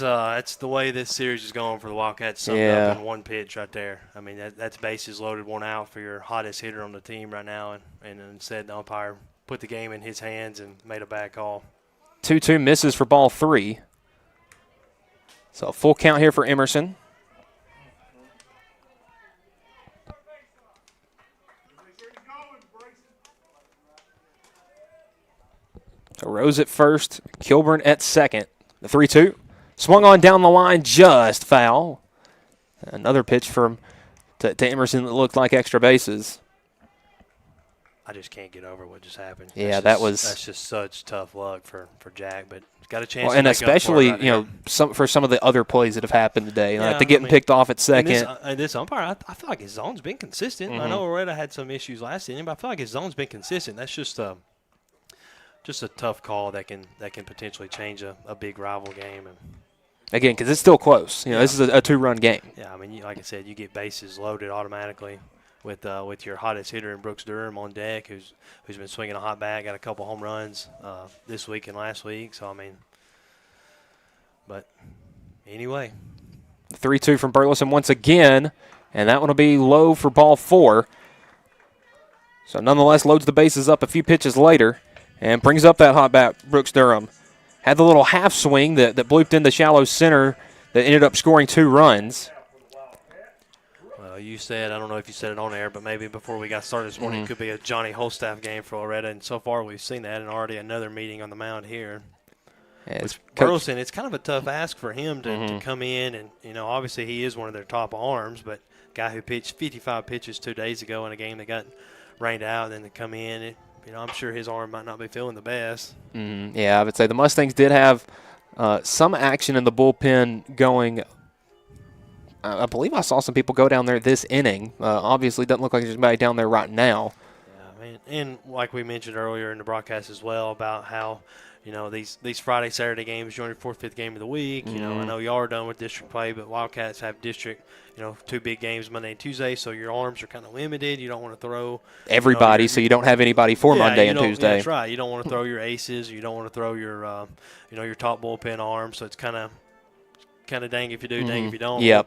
the way this series is going for the Wildcats. Summed up in 1 pitch right there. I mean, that's bases loaded, 1 out for your hottest hitter on the team right now, and instead the umpire put the game in his hands and made a bad call. 2-2 misses for ball 3. So a full count here for Emerson. So Rose at first, Kilburn at second. The 3-2. Swung on down the line, just foul. Another pitch to Emerson that looked like extra bases. I just can't get over what just happened. Yeah, that's just such tough luck for Jack, but he's got a chance. Well, to and make especially up for it for some of the other plays that have happened today, yeah, like the getting picked off at second. This umpire, I feel like his zone's been consistent. I know Loretto had some issues last inning, but I feel like his zone's been consistent. That's just a tough call that can potentially change a big rival game. And again, because it's still close. This is a 2-run game. Yeah, I mean, like I said, you get bases loaded automatically with your hottest hitter in Brooks Durham on deck, who's been swinging a hot bat, got a couple home runs this week and last week. So I mean, but anyway, 3-2 from Burleson once again, and that one will be low for ball 4. So nonetheless, loads the bases up a few pitches later and brings up that hot bat, Brooks Durham. Had the little half swing that blooped into shallow center that ended up scoring 2 runs. Well, you said, I don't know if you said it on air, but maybe before we got started this morning, it could be a Johnny Holstaff game for Loretto, and so far we've seen that, and already another meeting on the mound here. Yeah, Burleson, it's kind of a tough ask for him to come in, and obviously he is one of their top arms, but guy who pitched 55 pitches 2 days ago in a game that got rained out, and then to come in, I'm sure his arm might not be feeling the best. Yeah, I would say the Mustangs did have some action in the bullpen going. I believe I saw some people go down there this inning. Obviously, doesn't look like there's anybody down there right now. Yeah, and like we mentioned earlier in the broadcast as well about how, these Friday, Saturday games, you're on your 4th, 5th game of the week. I know y'all are done with district play, but Wildcats have district, 2 big games Monday and Tuesday, so your arms are kind of limited. You don't want to throw everybody, so you don't have anybody for Monday and Tuesday. Yeah, that's right. You don't want to throw your aces. You don't want to throw your, your top bullpen arms. So it's kind of dang if you do, dang if you don't. Yeah,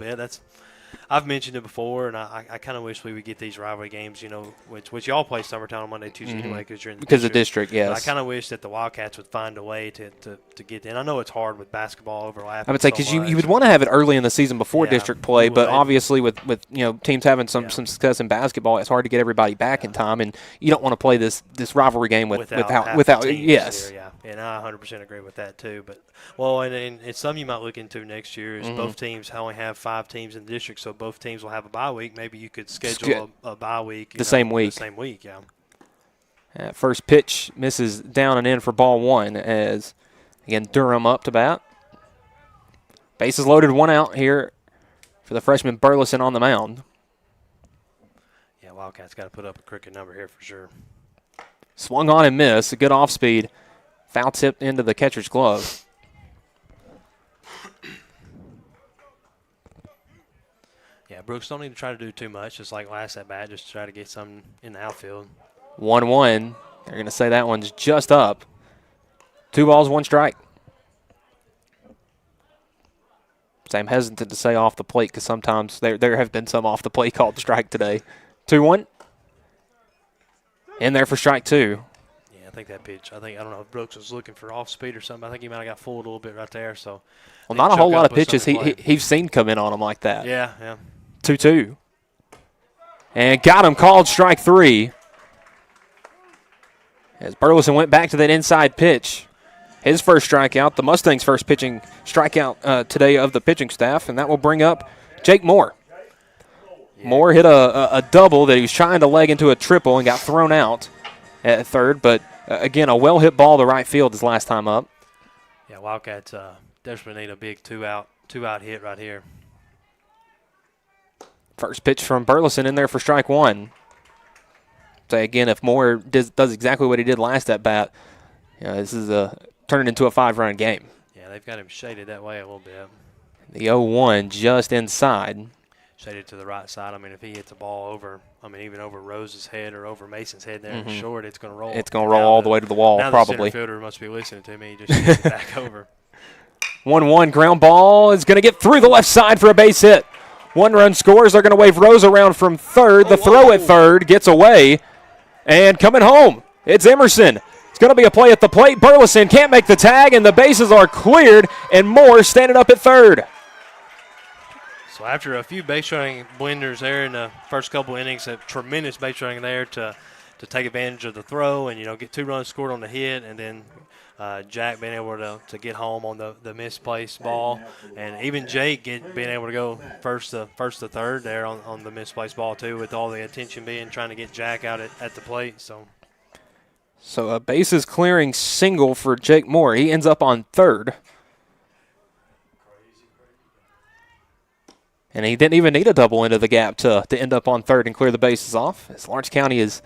I've mentioned it before, and I kind of wish we would get these rivalry games, which y'all play summertime on Monday, Tuesday anyway, because you're in the district. Of district, yes. But I kind of wish that the Wildcats would find a way to get in. I know it's hard with basketball overlapping. I would say because you would want to have it early in the season before district play, but obviously with teams having some success in basketball, it's hard to get everybody back in time, and you don't want to play this rivalry game without yes. Here, and I 100% agree with that too. But and it's something you might look into next year is both teams only have 5 teams in the district, so both teams will have a bye week. Maybe you could schedule a bye week the same week. The same week, yeah. First pitch misses down and in for ball 1 as, again, Durham up to bat. Bases loaded, 1 out here for the freshman Burleson on the mound. Yeah, Wildcats got to put up a crooked number here for sure. Swung on and missed. A good off speed. Foul tipped into the catcher's glove. Yeah, Brooks don't need to try to do too much, just like last at bat, just to try to get something in the outfield. 1-1. They're going to say that one's just up. 2 balls, 1 strike. I'm hesitant to say off the plate because sometimes there have been some off the plate called strike today. 2-1. In there for strike 2. Yeah, I think that pitch. I don't know if Brooks was looking for off speed or something. I think he might have got fooled a little bit right there. So, well, not a whole lot of pitches he's seen come in on him like that. Yeah. 2-2. And got him, called strike 3. As Burleson went back to that inside pitch. His first strikeout, the Mustangs' first pitching strikeout today of the pitching staff, and that will bring up Jake Moore. Yeah. Moore hit a double that he was trying to leg into a triple and got thrown out at third, but again, a well-hit ball to right field his last time up. Yeah, Wildcats desperately need a big two-out hit right here. First pitch from Burleson in there for strike 1. Say again, if Moore does exactly what he did last at bat, This is turning into a 5-run game. Yeah, they've got him shaded that way a little bit. The 0-1 just inside. Shaded to the right side. I mean, if he hits a ball over, even over Rose's head or over Mason's head there in short, it's going to roll. It's going to roll all the way to the wall, now probably. The center fielder must be listening to me. He just shoots it back over. 1-1 ground ball is going to get through the left side for a base hit. 1-run scores. They're going to wave Rose around from third. The throw at third gets away. And coming home, it's Emerson. It's going to be a play at the plate. Burleson can't make the tag, and the bases are cleared, and Moore standing up at third. So after a few base running blenders there in the first couple innings, a tremendous base running there to take advantage of the throw and, get 2 runs scored on the hit, and then Jack being able to get home on the misplaced ball, and even Jake being able to go first to third there on the misplaced ball too, with all the attention being trying to get Jack out at the plate. So a bases clearing single for Jake Moore. He ends up on third. And he didn't even need a double into the gap to end up on third and clear the bases off, as Lawrence County is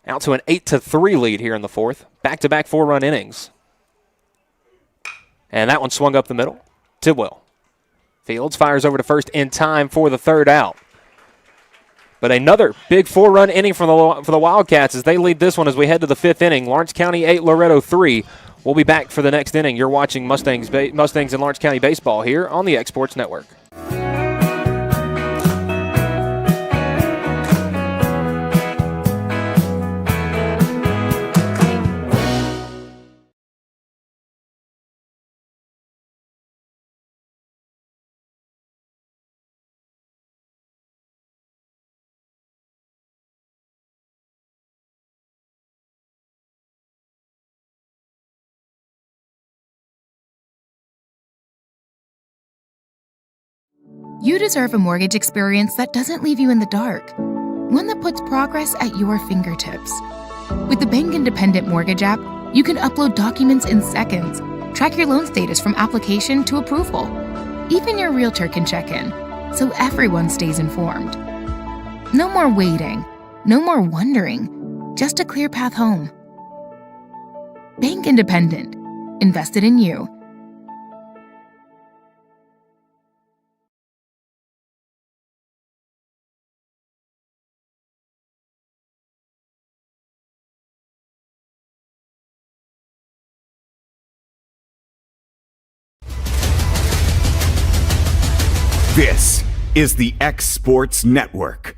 out to an 8-3 lead here in the fourth. Back-to-back 4-run innings. And that one swung up the middle. Tidwell. Fields fires over to first in time for the third out. But another big 4-run inning for the Wildcats as they lead this one as we head to the 5th inning. Lawrence County 8, Loretto 3. We'll be back for the next inning. You're watching Mustangs and Lawrence County baseball here on the X Sports Network. You deserve a mortgage experience that doesn't leave you in the dark. One that puts progress at your fingertips. With the Bank Independent Mortgage app, you can upload documents in seconds, track your loan status from application to approval. Even your realtor can check in, so everyone stays informed. No more waiting, no more wondering, just a clear path home. Bank Independent. Invested in you. This is the X Sports Network.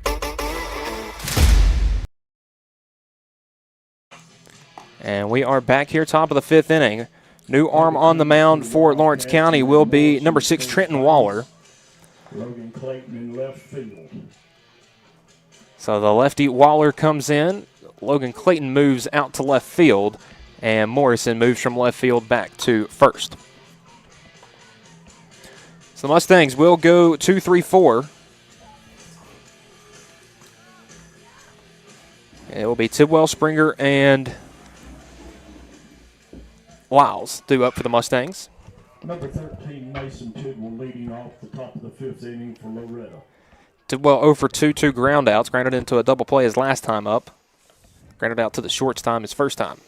And we are back here, top of the 5th inning. New arm on the mound for Lawrence County will be number 6, Trenton Waller. Logan Clayton in left field. So the lefty Waller comes in. Logan Clayton moves out to left field. And Morrison moves from left field back to first. So the Mustangs will go 2-3-4. It will be Tidwell, Springer, and Lyles due up for the Mustangs. Number 13, Mason Tidwell leading off the top of the 5th inning for Loretto. Tidwell 0 for 2 ground outs. Grounded into a double play his last time up. Grounded out to the shorts time his first time.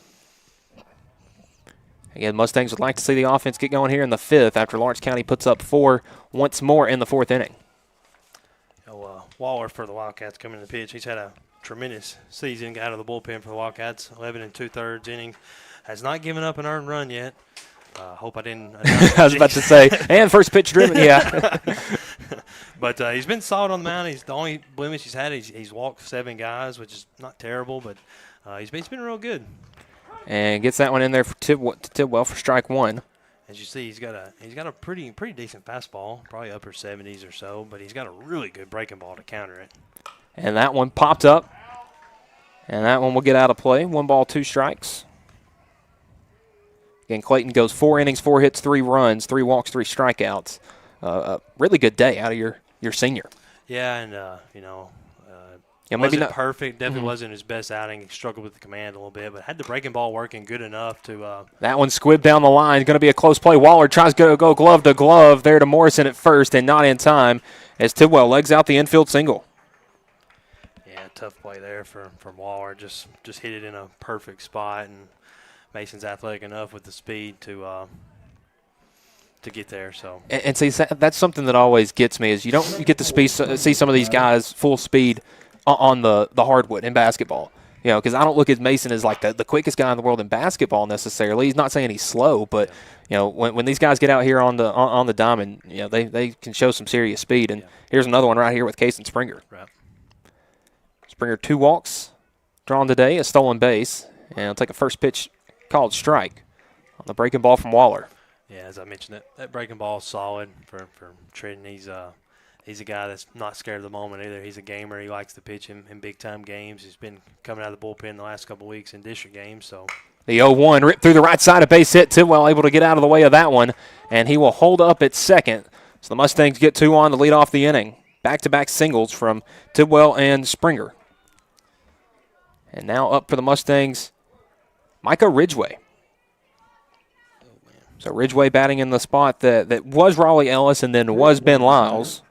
Again, Mustangs would like to see the offense get going here in the 5th after Lawrence County puts up 4 once more in the 4th inning. Waller for the Wildcats coming to the pitch. He's had a tremendous season out of the bullpen for the Wildcats. 11 2/3 innings. Has not given up an earned run yet. Hope I didn't. I was about to say, and first pitch driven, yeah. But he's been solid on the mound. He's the only blemish he's had. He's walked 7 guys, which is not terrible, but he's been real good. And gets that one in there for Tidwell for strike 1. As you see, he's got a pretty decent fastball, probably upper 70s or so, but he's got a really good breaking ball to counter it. And that one popped up. And that one will get out of play. 1 ball, 2 strikes. Again, Clayton goes 4 innings, 4 hits, 3 runs, 3 walks, 3 strikeouts. A really good day out of your senior. Yeah, and maybe wasn't not perfect. Definitely wasn't his best outing. He struggled with the command a little bit, but had the breaking ball working good enough to. That one squibbed down the line. Going to be a close play. Waller tries to go glove to glove there to Morrison at first, and not in time as Tidwell legs out the infield single. Yeah, tough play there from Waller. Just hit it in a perfect spot and Mason's athletic enough with the speed to get there. So and see, that's something that always gets me is you get to see some of these guys full speed on the hardwood in basketball. You know, because I don't look at Mason as like the quickest guy in the world in basketball necessarily. He's not saying he's slow, but you know, when these guys get out here on the diamond, you know, they can show some serious speed. And here's another one right here with Case and Springer. Right. Springer 2 walks drawn today, a stolen base, and he'll take a first pitch called strike on the breaking ball from Waller. Yeah, as I mentioned, that breaking ball is solid for Trenton. He's a guy that's not scared of the moment either. He's a gamer. He likes to pitch in big-time games. He's been coming out of the bullpen the last couple of weeks in district games. So the 0-1 ripped through the right side of base hit. Tidwell able to get out of the way of that one, and he will hold up at second. So the Mustangs get 2 on to lead off the inning. Back-to-back singles from Tidwell and Springer. And now up for the Mustangs, Micah Ridgway. So Ridgway batting in the spot that was Raleigh Ellis and then was Ben Lyles.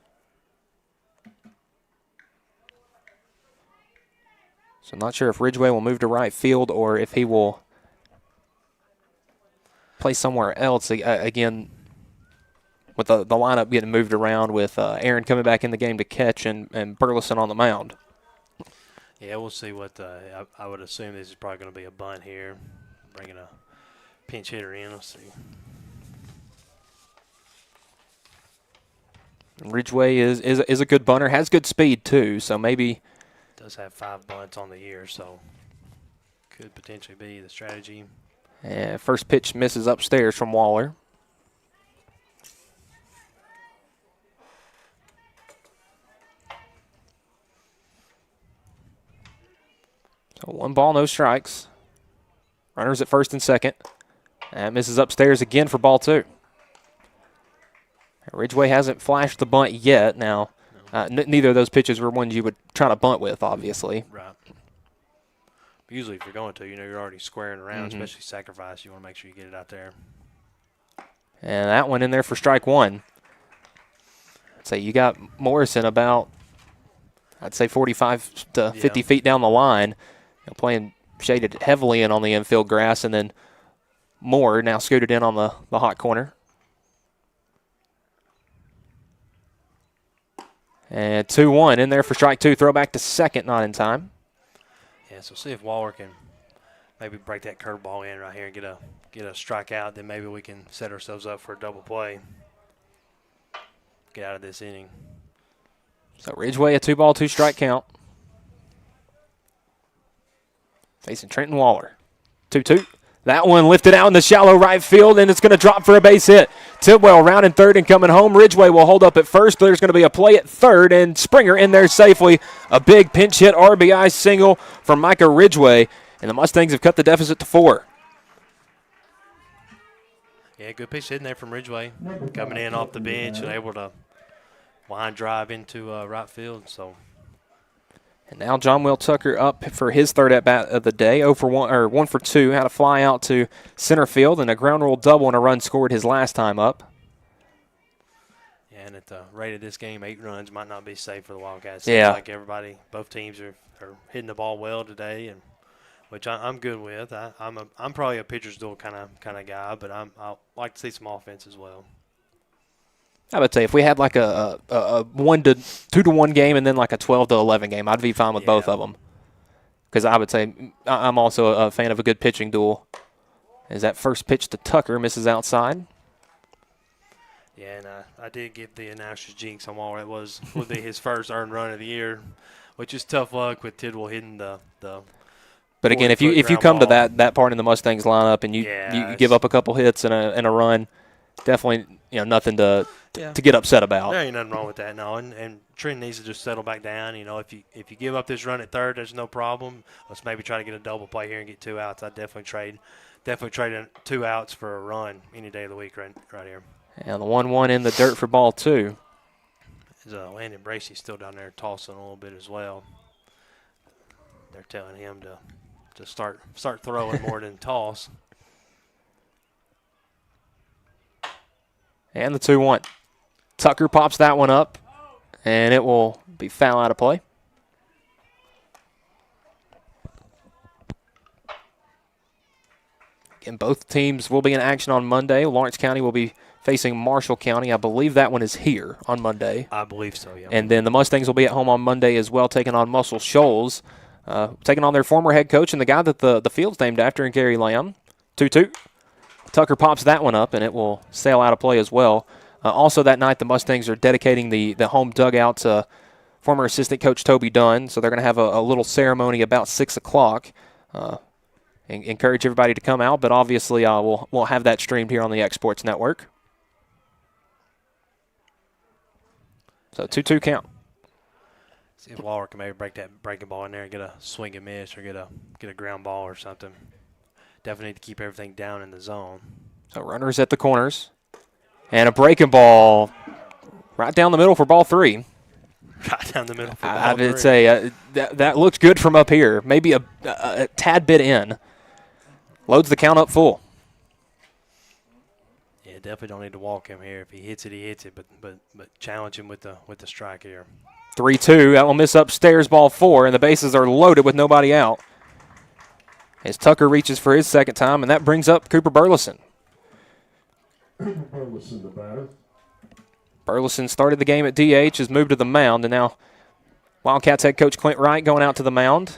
So I'm not sure if Ridgway will move to right field or if he will play somewhere else. Again, with the lineup getting moved around with Aaron coming back in the game to catch and Burleson on the mound. Yeah, we'll see what I would assume this is probably going to be a bunt here. Bringing a pinch hitter in. Let's see. Ridgway is a good bunter, has good speed too, so maybe does have 5 bunts on the year, so could potentially be the strategy. And first pitch misses upstairs from Waller. So 1 ball, no strikes. Runners at first and second. And misses upstairs again for ball 2. Ridgway hasn't flashed the bunt yet. Now, neither of those pitches were ones you would try to bunt with, obviously. Right. Usually if you're going to, you're already squaring around, especially sacrifice. You want to make sure you get it out there. And that one in there for strike 1. I'd say you got Morrison about, 45 to 50 feet down the line, playing shaded heavily in on the infield grass, and then Moore now scooted in on the hot corner. And 2-1 in there for strike 2. Throw back to second, not in time. Yeah, so see if Waller can maybe break that curveball in right here and get a strikeout. Then maybe we can set ourselves up for a double play. Get out of this inning. So Ridgway, a 2-ball, 2-strike count. Facing Trenton Waller. 2-2. That one lifted out in the shallow right field, and it's going to drop for a base hit. Tidwell rounding third and coming home. Ridgway will hold up at first. There's going to be a play at third, and Springer in there safely. A big pinch hit RBI single from Micah Ridgway, and the Mustangs have cut the deficit to 4. Yeah, good pitch hitting there from Ridgway. Coming in off the bench and able to line drive into right field. So. And now John Will Tucker up for his third at-bat of the day, 1 for 2. Had a fly out to center field and a ground rule double and a run scored his last time up. Yeah, and at the rate of this game, 8 runs might not be safe for the Wildcats. Yeah. Seems like both teams are hitting the ball well today, and which I'm good with. I'm probably a pitcher's duel kind of guy, but I like to see some offense as well. I would say if we had like a 2-1 game and then like a 12-11 game, I'd be fine with both of them. Because I would say I'm also a fan of a good pitching duel. As that first pitch to Tucker misses outside. Yeah, and I did give the announcer's jinx on Waller. It would be his first earned run of the year, which is tough luck with Tidwell hitting the. But again, if you come to that part in the Mustangs lineup and you give up a couple hits and a run, definitely nothing to get upset about. There ain't nothing wrong with that, no. And Trenton needs to just settle back down. If you give up this run at third, there's no problem. Let's maybe try to get a double play here and get 2 outs. I'd definitely trade 2 outs for a run any day of the week right here. And the 1-1 in the dirt for ball 2. Landon Bracey's still down there tossing a little bit as well. They're telling him to start throwing more than toss. And the 2-1. Tucker pops that one up, and it will be foul out of play. And both teams will be in action on Monday. Lawrence County will be facing Marshall County. I believe that one is here on Monday. I believe so, yeah. And then the Mustangs will be at home on Monday as well, taking on Muscle Shoals, taking on their former head coach and the guy that the field's named after, Gary Lamb. 2-2. Tucker pops that one up, and it will sail out of play as well. Also that night, the Mustangs are dedicating the home dugout to former assistant coach Toby Dunn, so they're going to have a little ceremony about 6 o'clock. Encourage everybody to come out, but obviously we'll have that streamed here on the X Sports Network. So 2-2 count. See if Waller can maybe break that breaking ball in there and get a swing and miss or get a ground ball or something. Definitely need to keep everything down in the zone. So runners at the corners. And a breaking ball right down the middle for ball 3. Right down the middle for ball 3. I would say that looks good from up here. Maybe a tad bit in. Loads the count up full. Yeah, definitely don't need to walk him here. If he hits it, he hits it. But challenge him with the strike here. 3-2. That will miss upstairs, ball 4, and the bases are loaded with nobody out. As Tucker reaches for his second time, and that brings up Cooper Burleson. Burleson, the batter. Burleson started the game at DH, has moved to the mound, and now Wildcats head coach Clint Wright going out to the mound.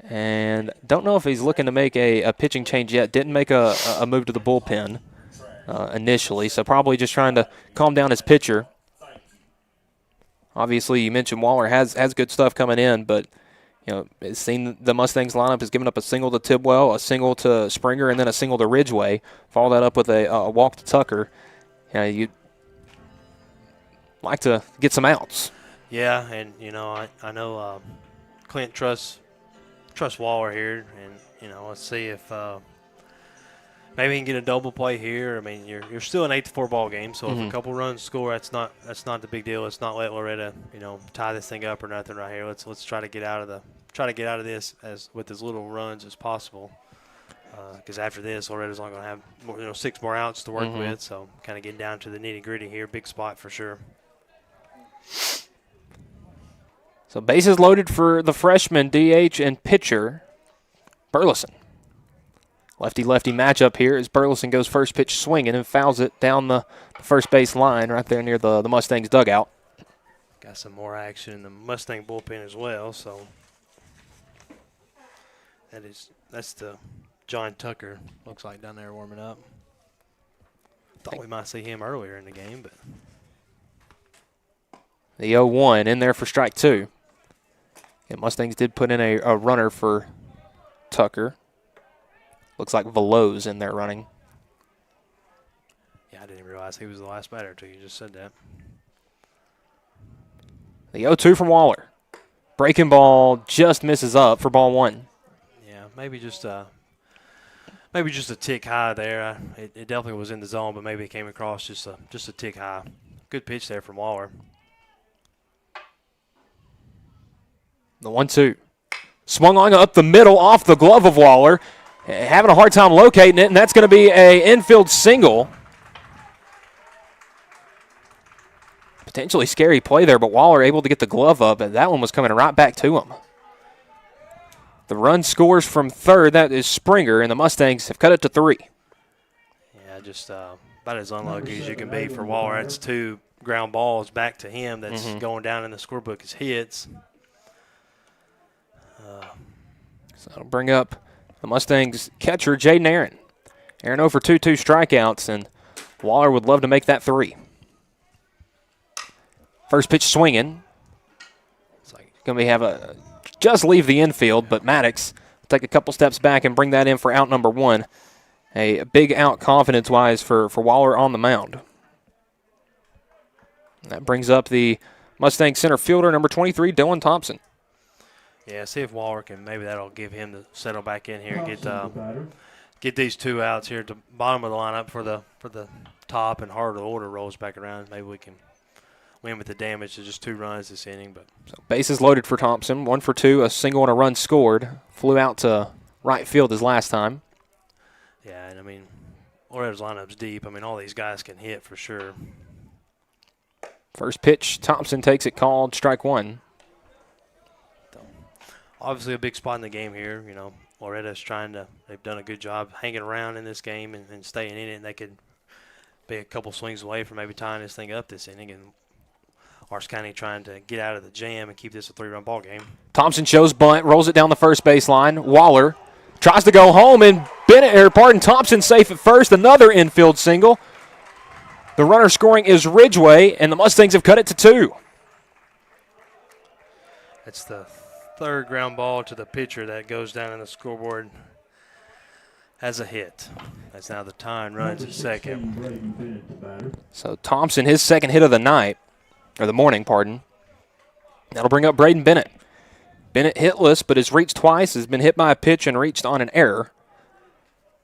And don't know if he's looking to make a pitching change yet. Didn't make a move to the bullpen initially, so probably just trying to calm down his pitcher. Obviously, you mentioned Waller has good stuff coming in, but it's seen the Mustangs lineup has given up a single to Tidwell, a single to Springer, and then a single to Ridgeway. Follow that up with a walk to Tucker. You'd like to get some outs. Yeah, and I know Clint trusts Waller here, and let's see if maybe he can get a double play here. I mean, you're still an 8-4 ball game, so if a couple runs score, that's not the big deal. Let's not let Loretto tie this thing up or nothing right here. Let's try to get out of this with as little runs as possible. Because after this, Loretto's not going to have 6 more outs to work with. So kind of getting down to the nitty gritty here. Big spot for sure. So bases loaded for the freshman DH and pitcher Burleson. Lefty-lefty matchup here as Burleson goes first pitch swinging and fouls it down the first base line right there near the Mustangs dugout. Got some more action in the Mustang bullpen as well. So that's the John Tucker looks like down there warming up. Thought we might see him earlier in the game, but the 0-1 in there for strike 2. And Mustangs did put in a runner for Tucker. Looks like Veloz in there running. Yeah, I didn't realize he was the last batter until you just said that. The 0-2 from Waller. Breaking ball just misses up for ball 1. Yeah, maybe just a tick high there. It definitely was in the zone, but maybe it came across just a tick high. Good pitch there from Waller. The 1-2. Swung on up the middle off the glove of Waller. Having a hard time locating it, and that's going to be an infield single. Potentially scary play there, but Waller able to get the glove up, and that one was coming right back to him. The run scores from third. That is Springer, and the Mustangs have cut it to 3. Yeah, just about as unlucky as you can be for Waller. That's 2 ground balls back to him that's going down in the scorebook as hits. So that'll bring up the Mustangs catcher, Jaden Aaron. Aaron over 2 strikeouts, and Waller would love to make that 3. First pitch swinging. It's like going to just leave the infield, but Maddox will take a couple steps back and bring that in for out number 1. A big out confidence-wise for Waller on the mound. That brings up the Mustang center fielder, number 23, Dylan Thompson. Yeah, see if Waller can, maybe that'll give him to settle back in here and get these 2 outs here at the bottom of the lineup for the top, and Heart of the order rolls back around. Maybe we can limit the damage to just 2 runs this inning. But so bases loaded for Thompson, 1 for 2, a single and a run scored. Flew out to right field his last time. Yeah, and I mean, Loretto's lineup's deep. I mean, all these guys can hit for sure. First pitch, Thompson takes it called, strike 1. Obviously a big spot in the game here, Loretto's they've done a good job hanging around in this game and staying in it, and they could be a couple swings away from maybe tying this thing up this inning. And Orange County trying to get out of the jam and keep this a 3-run ball game. Thompson shows bunt, rolls it down the first baseline. Waller tries to go home, and Thompson safe at first. Another infield single. The runner scoring is Ridgeway, and the Mustangs have cut it to 2. That's the third ground ball to the pitcher that goes down in the scoreboard as a hit. That's now the tying runs at second. So Thompson, his second hit of the night, or the morning, pardon. That'll bring up Braden Bennett. Bennett hitless, but has reached twice, has been hit by a pitch and reached on an error.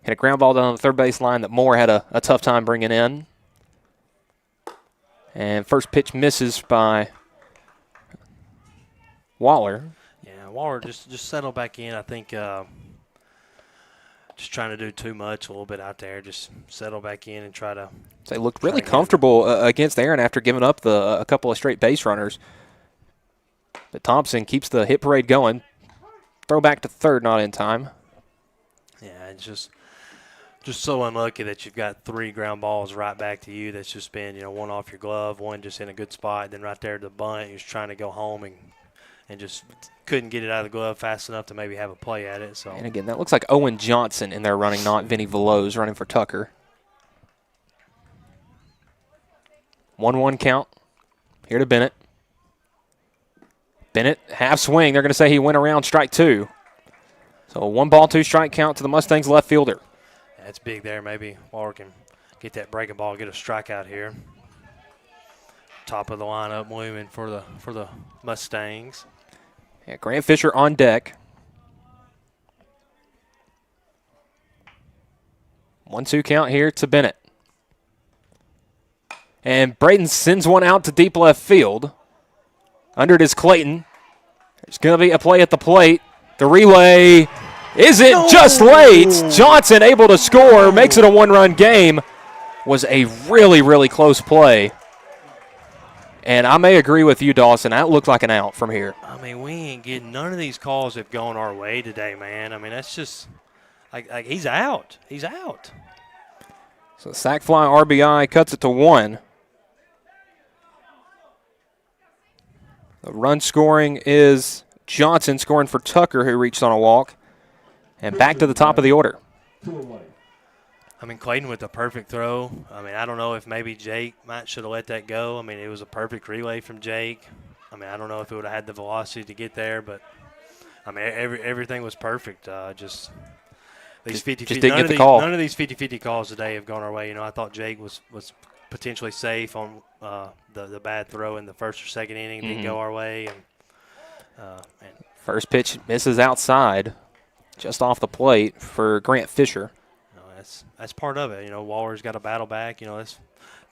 Hit a ground ball down the third base line that Moore had a tough time bringing in. And first pitch misses by Waller. Yeah, Waller just settle back in. I think just trying to do too much a little bit out there. Just settle back in and try to. They looked really comfortable against Aaron after giving up a couple of straight base runners. But Thompson keeps the hit parade going. Throw back to third, not in time. Yeah, it's just so unlucky that you've got 3 ground balls right back to you. That's just been, one off your glove, one just in a good spot, then right there to the bunt, you're just trying to go home and just couldn't get it out of the glove fast enough to maybe have a play at it. So. And again, that looks like Owen Johnson in there running, not Vinny Veloz running for Tucker. 1-1 count. Here to Bennett. Bennett, half swing. They're going to say he went around strike 2. So a 1-ball, 2-strike count to the Mustangs left fielder. That's big there. Maybe Waller can get that breaking ball, get a strikeout here. Top of the lineup moving for the Mustangs. Yeah, Grant Fisher on deck. 1-2 count here to Bennett. And Braden sends one out to deep left field. Under it is Clayton. There's going to be a play at the plate. The relay isn't just late. Johnson able to score, makes it a 1-run game. Was a really, really close play. And I may agree with you, Dawson. That looked like an out from here. I mean, we ain't getting none of these calls have gone our way today, man. I mean, that's just like he's out. He's out. So sac fly RBI cuts it to 1. The run scoring is Johnson scoring for Tucker, who reached on a walk. And back to the top of the order. I mean, Clayton with the perfect throw. I mean, I don't know if maybe Jake should have let that go. I mean, it was a perfect relay from Jake. I mean, I don't know if it would have had the velocity to get there, but, I mean, everything was perfect. Just these 50-50. Just didn't get the call. None of these 50-50 calls today have gone our way. I thought Jake was potentially safe on the bad throw in the first or second inning. Didn't go our way. And first pitch misses outside, just off the plate for Grant Fisher. That's part of it. Waller's got to battle back. That's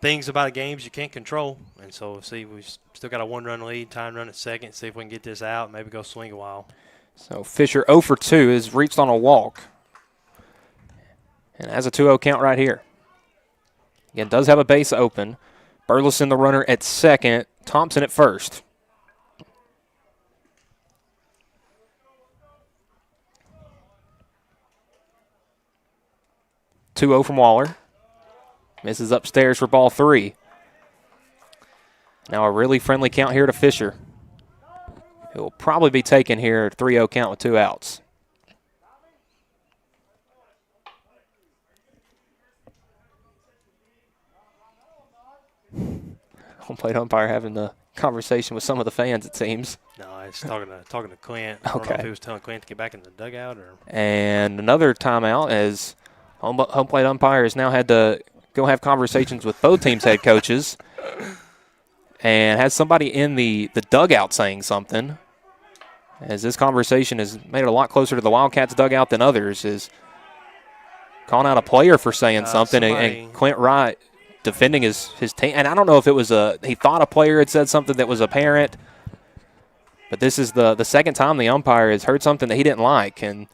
things about games you can't control. And so, we've still got a 1-run lead, time run at second, see if we can get this out, maybe go swing a while. So Fisher 0 for 2 has reached on a walk. And has a 2-0 count right here. Again, does have a base open. Burleson the runner at second, Thompson at first. .2-0 from Waller. Misses upstairs for ball 3. Now a really friendly count here to Fisher. It will probably be taken here, 3-0 count with 2 outs. Home plate umpire having a conversation with some of the fans, it seems. No, I was talking to Clint. I don't know if he was telling Clint to get back in the dugout or. And another timeout as home plate umpire has now had to go have conversations with both teams' head coaches and has somebody in the dugout saying something. As this conversation has made it a lot closer to the Wildcats' dugout than others, is calling out a player for saying something, and Clint Wright defending his team. And I don't know if it was he thought a player had said something that was apparent, but this is the second time the umpire has heard something that he didn't like. And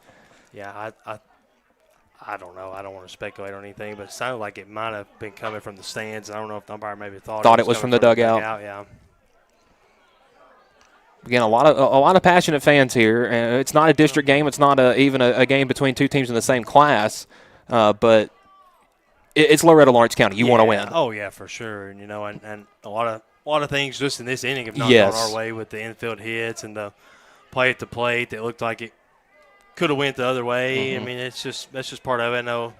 yeah, I don't know. I don't want to speculate on anything, but it sounded like it might have been coming from the stands. I don't know if the umpire maybe thought it was from the dugout. Yeah. Again, a lot of passionate fans here. It's not a district game. It's not even a game between two teams in the same class, but it's Loretto Lawrence County. You want to win. Oh yeah, for sure. And and a lot of things just in this inning have not Yes. gone our way with the infield hits and the play at the plate that looked like it could have went the other way. I mean, that's just part of it. I know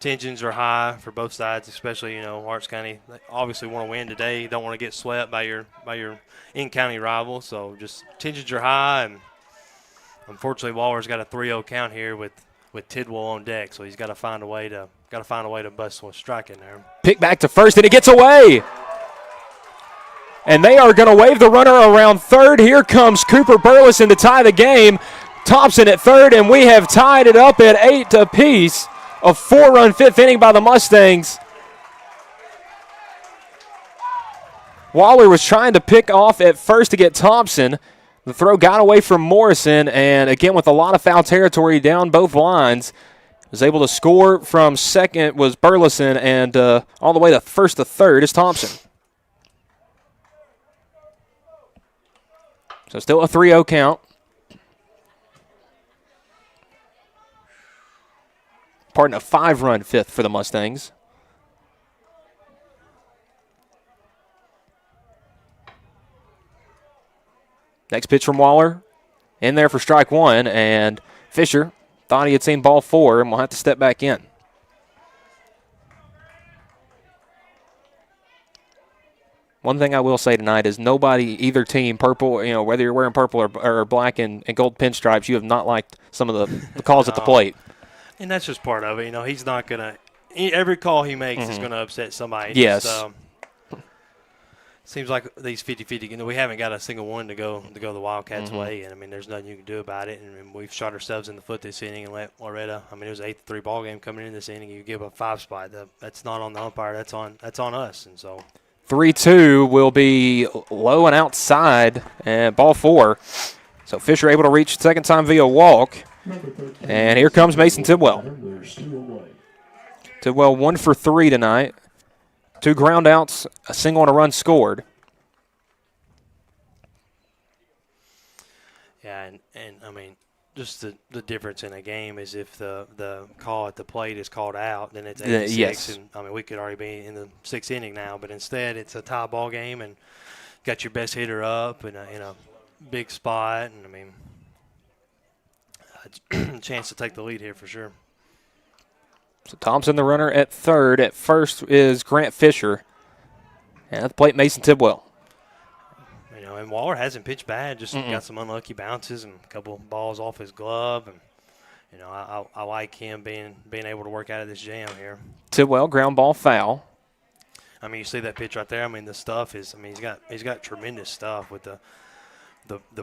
tensions are high for both sides, especially Lawrence County. They obviously want to win today. You don't want to get swept by your in-county rival. So just tensions are high, and unfortunately, Waller's got a 3-0 count here with Tidwell on deck. So he's got to find a way to bust one strike in there. Pick back to first, and it gets away. And they are going to wave the runner around third. Here comes Cooper Burleson to tie the game. Thompson at third, and we have tied it up at 8 apiece. A 4-run fifth inning by the Mustangs. Waller was trying to pick off at first to get Thompson. The throw got away from Morrison, and again with a lot of foul territory down both lines, was able to score from second was Burleson, and all the way to first to third is Thompson. So still a 3-0 count. Pardon, a 5-run fifth for the Mustangs. Next pitch from Waller. In there for strike one, and Fisher thought he had seen ball 4 and will have to step back in. One thing I will say tonight is nobody, either team, purple, whether you're wearing purple or black and gold pinstripes, you have not liked some of the calls at the plate. And that's just part of it. He's not going to – every call he makes is going to upset somebody. Yes. Seems like these 50-50 – we haven't got a single one to go the Wildcats' way. And, there's nothing you can do about it. And we've shot ourselves in the foot this inning and let Loretto – it was an 8-3 ball game coming in this inning. You give up 5 spot. That's not on the umpire. That's on us. And so – 3-2 will be low and outside, and ball 4. So Fisher able to reach second time via walk. And here comes Mason Tidwell. Tidwell 1 for 3 tonight. 2 ground outs, a single and a run scored. Yeah, and just the difference in a game is if the call at the plate is called out, then it's 8-6. Yes. And we could already be in the 6th inning now, but instead it's a tie ball game and got your best hitter up in a big spot, and a chance to take the lead here for sure. So Thompson the runner at third. At first is Grant Fisher. And at the plate, Mason Tidwell. And Waller hasn't pitched bad, just got some unlucky bounces and a couple balls off his glove. And, I like him being able to work out of this jam here. Tidwell, ground ball foul. You see that pitch right there. The stuff is, he's got tremendous stuff with the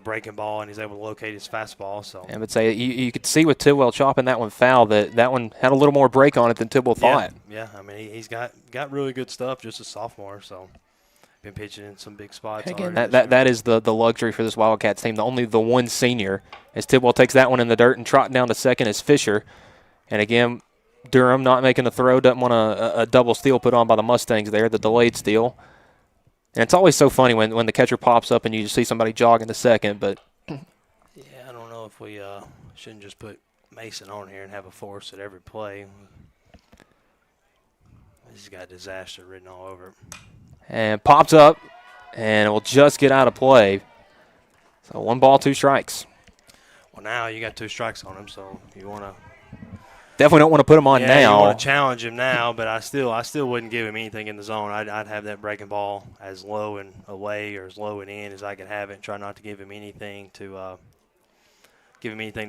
breaking ball, and he's able to locate his fastball. So I would say you could see with Tidwell chopping that one foul that one had a little more break on it than Tidwell thought. Yeah. He's got really good stuff, just a sophomore. So. Been pitching in some big spots. Again, that is the luxury for this Wildcats team. Only the one senior, as Tidwell takes that one in the dirt and trotting down to second is Fisher. And again, Durham not making the throw, doesn't want a double steal put on by the Mustangs there, the delayed steal. And it's always so funny when the catcher pops up and you just see somebody jogging to second. But yeah, I don't know if we shouldn't just put Mason on here and have a force at every play. He's got disaster written all over it. And pops up and will just get out of play. So 1 ball, 2 strikes. Well, now you got 2 strikes on him, so you want to definitely don't want to put him on now. You want to challenge him now, but I still wouldn't give him anything in the zone. I'd have that breaking ball as low and away or as low and in as I could have it, and try not to give him anything to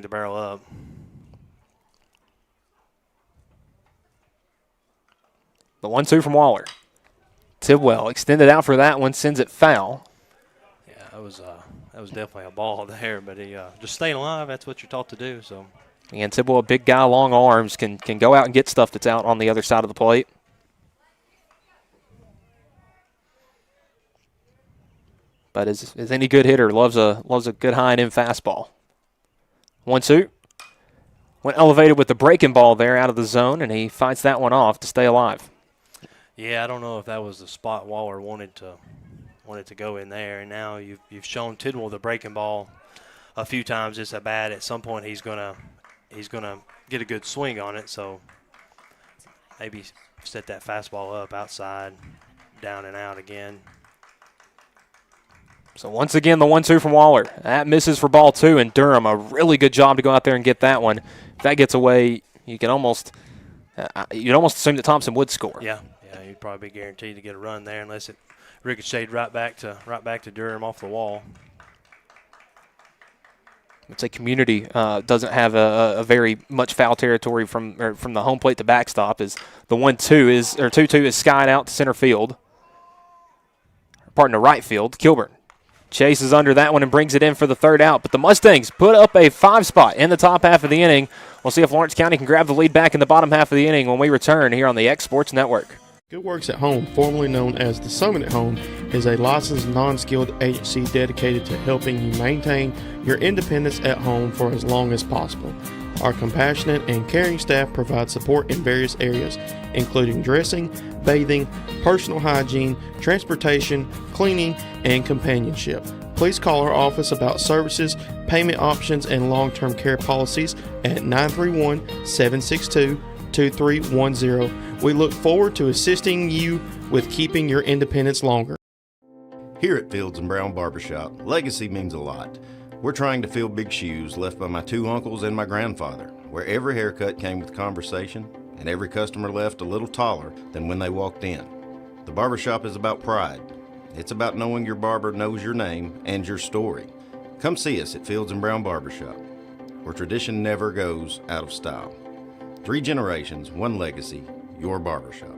barrel up. The 1-2 from Waller. Tidwell extended out for that one, sends it foul. Yeah, that was definitely a ball there, but he just staying alive. That's what you're taught to do. So, and Tidwell, a big guy, long arms, can go out and get stuff that's out on the other side of the plate. But is any good hitter loves a good high and in fastball. 1-2. Went elevated with the breaking ball there out of the zone, and he fights that one off to stay alive. Yeah, I don't know if that was the spot Waller wanted want it to go in there. And now you've shown Tidwell the breaking ball a few times just a bat. At some point he's gonna get a good swing on it. So maybe set that fastball up outside, down and out again. So once again, the 1-2 from Waller. That misses for ball 2, and Durham, a really good job to go out there and get that one. If that gets away, you'd almost assume that Thompson would score. Yeah, you'd probably be guaranteed to get a run there unless it ricocheted right back to Durham off the wall. I'd say Community doesn't have a very much foul territory from the home plate to backstop. Is the 2-2 is skied out to center field. Pardon, to right field. Kilburn chases under that one and brings it in for the third out. But the Mustangs put up a 5 spot in the top half of the inning. We'll see if Lawrence County can grab the lead back in the bottom half of the inning when we return here on the X Sports Network. Good Works at Home, formerly known as the Summit at Home, is a licensed non-skilled agency dedicated to helping you maintain your independence at home for as long as possible. Our compassionate and caring staff provide support in various areas, including dressing, bathing, personal hygiene, transportation, cleaning, and companionship. Please call our office about services, payment options, and long-term care policies at 931-762-2310. We look forward to assisting you with keeping your independence longer. Here at Fields & Brown Barbershop, legacy means a lot. We're trying to fill big shoes left by my 2 uncles and my grandfather, where every haircut came with conversation and every customer left a little taller than when they walked in. The barbershop is about pride. It's about knowing your barber knows your name and your story. Come see us at Fields & Brown Barbershop, where tradition never goes out of style. 3 generations, 1 legacy, your barbershop.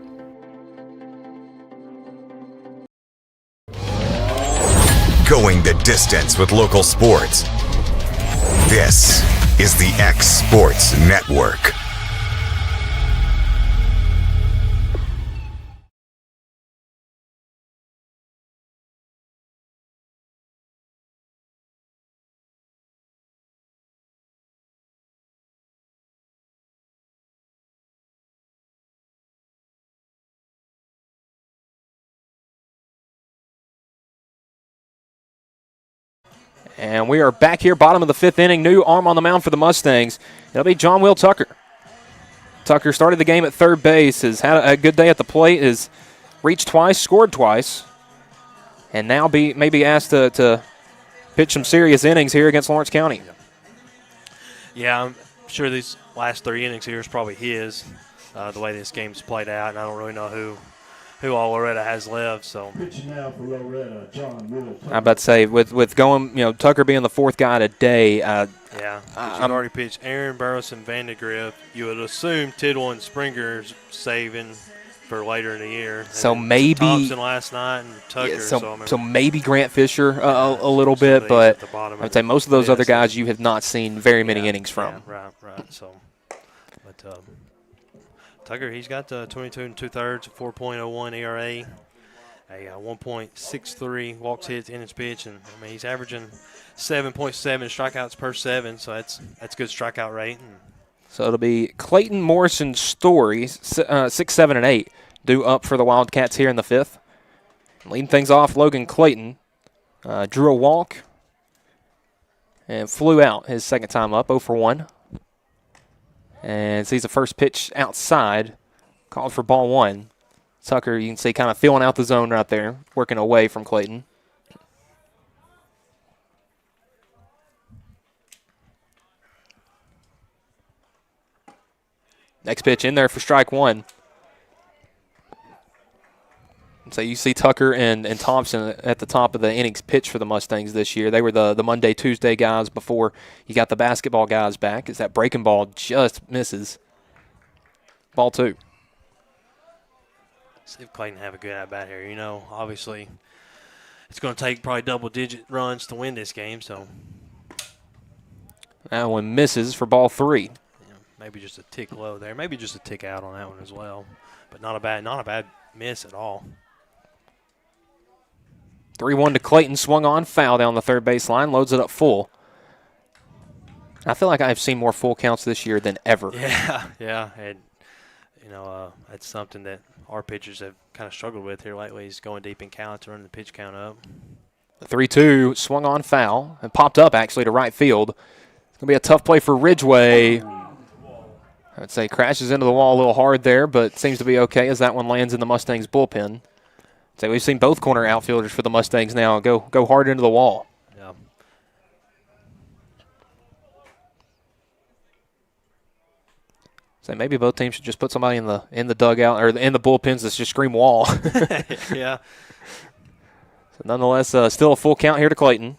Going the distance with local sports. This is the X Sports Network. And we are back here, bottom of the 5th inning. New arm on the mound for the Mustangs. It'll be John Will Tucker. Tucker started the game at third base, has had a good day at the plate, has reached twice, scored twice, and now may be asked to pitch some serious innings here against Lawrence County. Yeah, I'm sure these last 3 innings here is probably his, the way this game's played out, and I don't really know who all Loretto has left. So pitching now for Loretto, John Will. I'm about to say, with going, Tucker being the 4th guy today. Yeah, you've already pitched Aaron, Burris, and Vandegrift. You would assume Tidwell and Springer's saving for later in the year. So and maybe Thompson last night and Tucker. Yeah, so maybe Grant Fisher a little bit, but I would say most of those other guys you have not seen very many innings from. Yeah, right. So, but Tucker, he's got 22 2/3, a 4.01 ERA, a 1.63 walks, hits, innings pitch, and I mean he's averaging 7.7 strikeouts per 7, so that's good strikeout rate. So it'll be Clayton, Morrison, Story, 6, 7, and 8 due up for the Wildcats here in the 5th. Leading things off, Logan Clayton drew a walk and flew out his second time up, 0 for 1. And sees the first pitch outside, called for ball 1. Tucker, you can see, kind of feeling out the zone right there, working away from Clayton. Next pitch in there for strike 1. So you see Tucker and Thompson at the top of the innings pitch for the Mustangs this year. They were the Monday, Tuesday guys before you got the basketball guys back. As that breaking ball just misses. Ball 2. See if Clayton have a good at-bat here. Obviously it's going to take probably double-digit runs to win this game. So that one misses for ball 3. Maybe just a tick low there. Maybe just a tick out on that one as well. But not a bad miss at all. 3-1 to Clayton, swung on, foul down the third baseline, loads it up full. I feel like I've seen more full counts this year than ever. Yeah. And That's something that our pitchers have kind of struggled with here lately, is going deep in counts, running the pitch count up. The 3-2 swung on foul and popped up actually to right field. It's going to be a tough play for Ridgeway. I'd say crashes into the wall a little hard there, but seems to be okay as that one lands in the Mustangs bullpen. So we've seen both corner outfielders for the Mustangs now go hard into the wall. Yeah. So maybe both teams should just put somebody in the dugout or in the bullpens that's just scream wall. Yeah. So nonetheless, still a full count here to Clayton.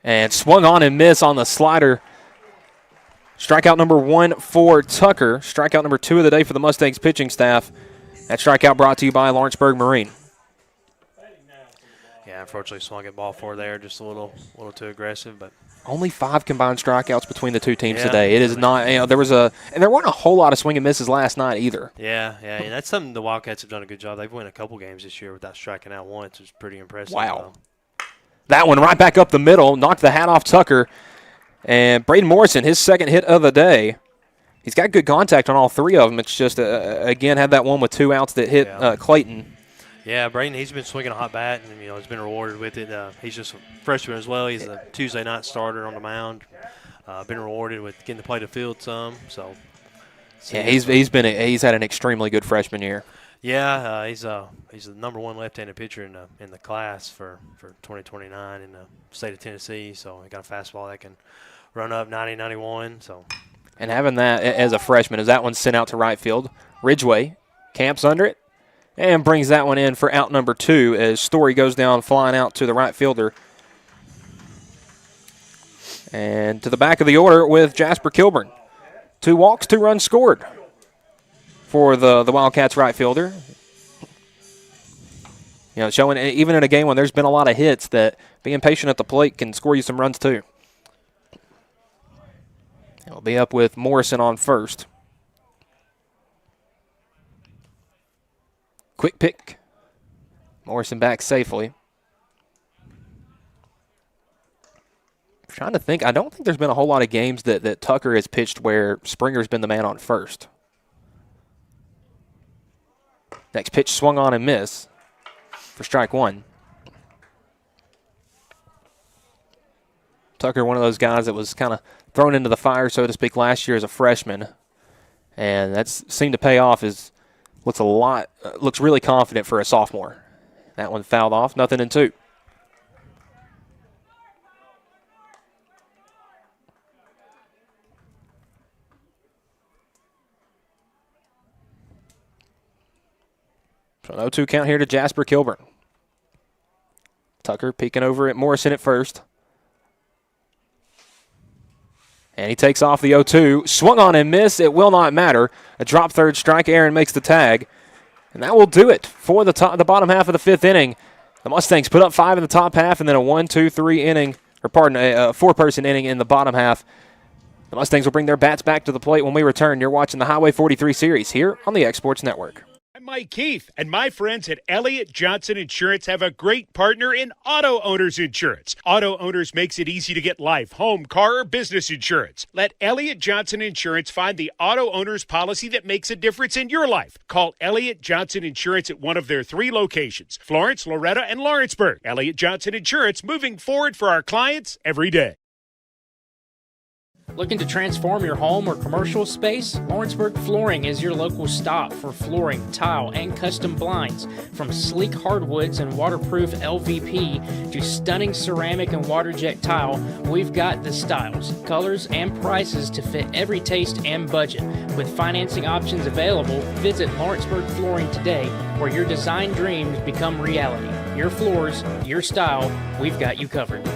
And swung on and miss on the slider. Strikeout number 1 for Tucker. Strikeout number 2 of the day for the Mustangs pitching staff. That strikeout brought to you by Lawrenceburg Marine. Yeah, unfortunately swung at ball 4 there, just a little too aggressive, but Only 5 combined strikeouts between the two teams today. It is not, there weren't a whole lot of swing and misses last night either. Yeah, and that's something the Wildcats have done a good job. They've won a couple games this year without striking out once. It's pretty impressive. Wow. That one right back up the middle, knocked the hat off Tucker. And Braden Morrison, his second hit of the day. He's got good contact on all 3 of them. It's just, again, had that one with 2 outs that hit Clayton. Yeah, Braden, he's been swinging a hot bat, and he's been rewarded with it. He's just a freshman as well. He's a Tuesday night starter on the mound. Been rewarded with getting to play the field some. So, yeah, he's had an extremely good freshman year. Yeah, he's the number 1 left-handed pitcher in the class for 2029 in the state of Tennessee. So he got a fastball that can run up 90, 91. So, and having that as a freshman, as that one's sent out to right field, Ridgeway camps under it and brings that one in for out number 2 as Story goes down flying out to the right fielder. And to the back of the order with Jasper Kilburn. 2 walks, 2 runs scored for the Wildcats right fielder. Showing even in a game when there's been a lot of hits that being patient at the plate can score you some runs too. It'll be up with Morrison on first. Quick pick. Morrison back safely. I'm trying to think. I don't think there's been a whole lot of games that Tucker has pitched where Springer's been the man on first. Next pitch swung on and miss for strike 1. Tucker, one of those guys that was kind of thrown into the fire, so to speak, last year as a freshman. And that's seemed to pay off. Looks really confident for a sophomore. That one fouled off, 0-2. So an 0-2 count here to Jasper Kilburn. Tucker peeking over at Morrison at first. And he takes off the 0-2. Swung on and missed. It will not matter. A drop third strike. Aaron makes the tag. And that will do it for the bottom half of the 5th inning. The Mustangs put up 5 in the top half and then a 1-2-3 inning, a 4-person inning in the bottom half. The Mustangs will bring their bats back to the plate when we return. You're watching the Highway 43 series here on the X Sports Network. I'm Mike Keith, and my friends at Elliott Johnson Insurance have a great partner in Auto Owners Insurance. Auto Owners makes it easy to get life, home, car, or business insurance. Let Elliott Johnson Insurance find the Auto Owners policy that makes a difference in your life. Call Elliott Johnson Insurance at one of their 3 locations, Florence, Loretto, and Lawrenceburg. Elliott Johnson Insurance, moving forward for our clients every day. Looking to transform your home or commercial space? Lawrenceburg Flooring is your local stop for flooring, tile, and custom blinds. From sleek hardwoods and waterproof LVP to stunning ceramic and water jet tile, we've got the styles, colors, and prices to fit every taste and budget. With financing options available, visit Lawrenceburg Flooring today, where your design dreams become reality. Your floors, your style, we've got you covered.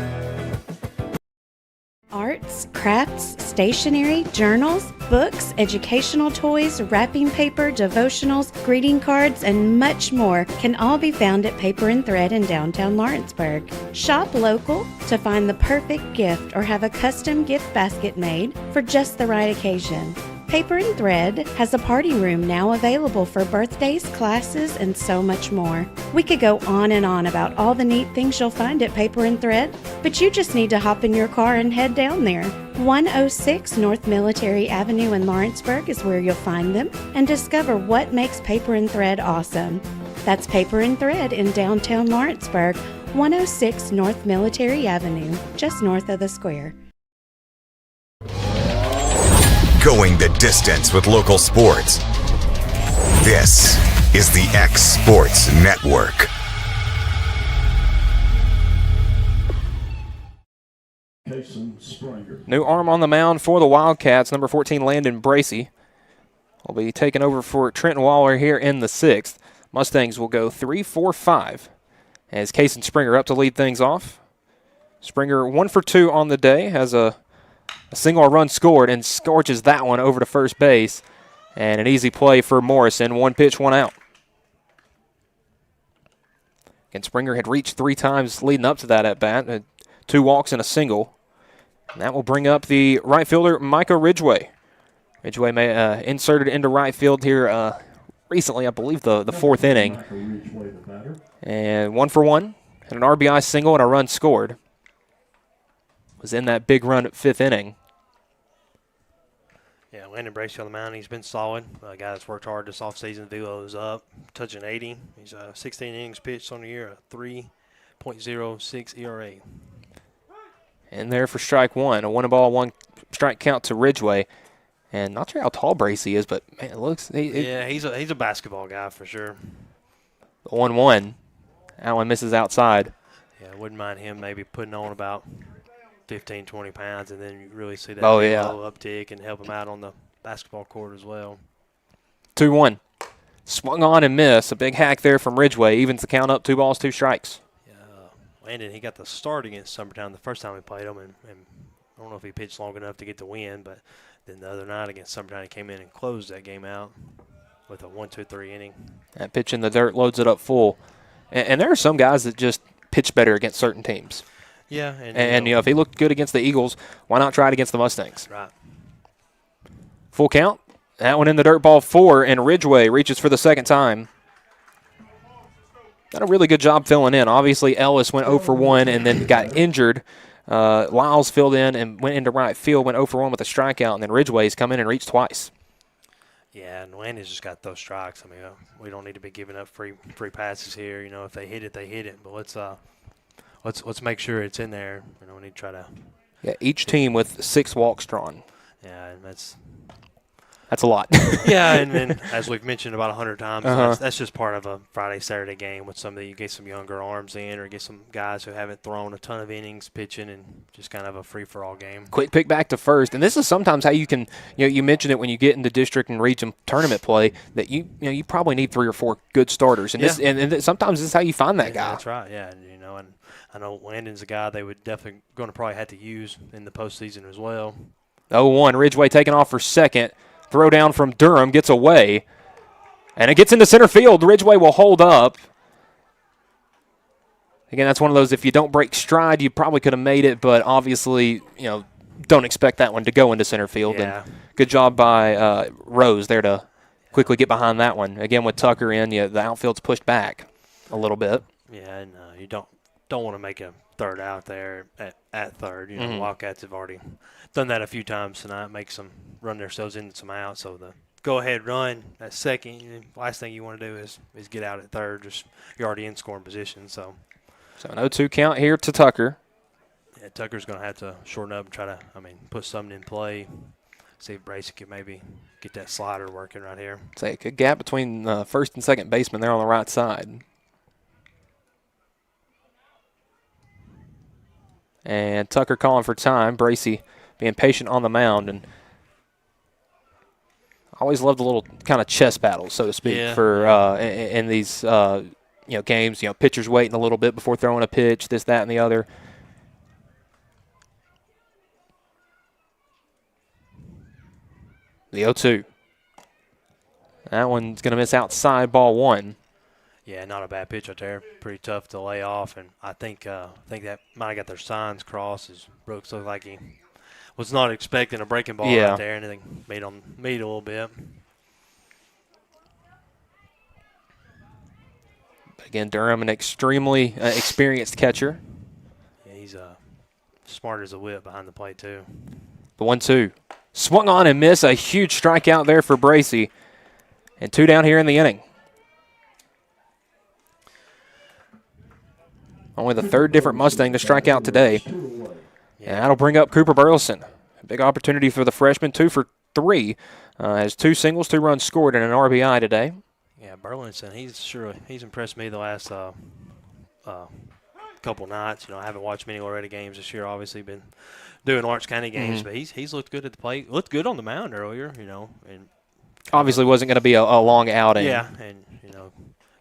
Arts, crafts, stationery, journals, books, educational toys, wrapping paper, devotionals, greeting cards, and much more can all be found at Paper and Thread in downtown Lawrenceburg. Shop local to find the perfect gift or have a custom gift basket made for just the right occasion. Paper and Thread has a party room now available for birthdays, classes, and so much more. We could go on and on about all the neat things you'll find at Paper and Thread, but you just need to hop in your car and head down there. 106 North Military Avenue in Lawrenceburg is where you'll find them and discover what makes Paper and Thread awesome. That's Paper and Thread in downtown Lawrenceburg, 106 North Military Avenue, just north of the square. Going the distance with local sports. This is the X Sports Network. New arm on the mound for the Wildcats, number 14, Landon Bracey. Will be taking over for Trenton Waller here in the 6th. Mustangs will go 3-4-5 as Cason Springer up to lead things off. Springer 1 for 2 on the day, has a single run scored and scorches that one over to first base. And an easy play for Morrison. 1 pitch, 1 out. And Springer had reached 3 times leading up to that at bat. 2 walks and a single. And that will bring up the right fielder, Micah Ridgway. Ridgway inserted into right field here recently, I believe the 4th inning. And 1 for 1. And an RBI single and a run scored. Was in that big run at 5th inning. Yeah, Landon Bracey on the mound. He's been solid. A guy that's worked hard this offseason. Velo's up, touching 80. He's 16 innings pitched on the year, a 3.06 ERA. And there for strike 1. A 1-ball, 1 strike count to Ridgway. And not sure how tall Bracey is, but man, it looks. Yeah, he's a basketball guy for sure. 1-1. That one misses outside. Yeah, I wouldn't mind him maybe putting on about 15, 20 pounds, and then you really see that uptick and help him out on the basketball court as well. 2-1. Swung on and missed. A big hack there from Ridgway. Evens the count up, 2 balls, 2 strikes. Landon, he got the start against Summertown the first time we played him, and I don't know if he pitched long enough to get the win, but then the other night against Summertown, he came in and closed that game out with a 1-2-3 inning. That pitch in the dirt loads it up full. And there are some guys that just pitch better against certain teams. Yeah. And if he looked good against the Eagles, why not try it against the Mustangs? Right. Full count. That one in the dirt, ball 4, and Ridgway reaches for the 2nd time. Done a really good job filling in. Obviously, Ellis went 0 for 1 and then got injured. Lyles filled in and went into right field, went 0 for 1 with a strikeout, and then Ridgway's come in and reached twice. Yeah, and Landon's just got those strikes. I mean, we don't need to be giving up free passes here. You know, if they hit it, they hit it. But let's make sure it's in there. You know, we need to try to. Yeah, each team with 6 walks drawn. Yeah, and that's a lot. Yeah, and then as we've mentioned about 100 times, that's just part of a Friday, Saturday game with you get some younger arms in or get some guys who haven't thrown a ton of innings pitching and just kind of a free-for-all game. Quick pick back to first. And this is sometimes how you can, you mentioned it when you get into district and region tournament play that you probably need 3 or 4 good starters. And and sometimes this is how you find that guy. That's right, yeah. And I know Landon's a guy they would definitely going to probably have to use in the postseason as well. 0-1, Ridgway taking off for second. Throw down from Durham, gets away. And it gets into center field. Ridgway will hold up. Again, that's one of those, if you don't break stride, you probably could have made it, but obviously, don't expect that one to go into center field. Yeah. And good job by Rose there to quickly get behind that one. Again, with Tucker in, the outfield's pushed back a little bit. Yeah, and you don't want to make a third out there at third. The Wildcats have already done that a few times tonight, makes them run themselves into some outs. So the go-ahead run at second, last thing you want to do is get out at third. You're already in scoring position. So an 0-2 count here to Tucker. Yeah, Tucker's going to have to shorten up and try to, put something in play. See if Bracey can maybe get that slider working right here. Say a good gap between first and second baseman there on the right side. And Tucker calling for time. Bracey being patient on the mound. And I always love the little kind of chess battles, so to speak, for in these games. Pitchers waiting a little bit before throwing a pitch, this, that, and the other. The 0-2. That one's going to miss outside, ball 1. Yeah, not a bad pitch out there. Pretty tough to lay off, and I think that might have got their signs crossed as Brooks looked like he was not expecting a breaking ball right there, and they made on meet a little bit. Again, Durham, an extremely experienced catcher. Yeah, he's smart as a whip behind the plate, too. The 1-2. Swung on and missed. A huge strikeout there for Bracey. And 2 down here in the inning. Only the 3rd different Mustang to strike out today. And that'll bring up Cooper Burleson. A big opportunity for the freshman, 2 for 3. Has 2 singles, 2 runs scored, and an RBI today. Yeah, Burleson, he's impressed me the last couple nights. I haven't watched many Loretto games this year. Obviously, been doing Lawrence County games, but he's looked good at the plate. Looked good on the mound earlier, and obviously wasn't going to be a long outing. Yeah, and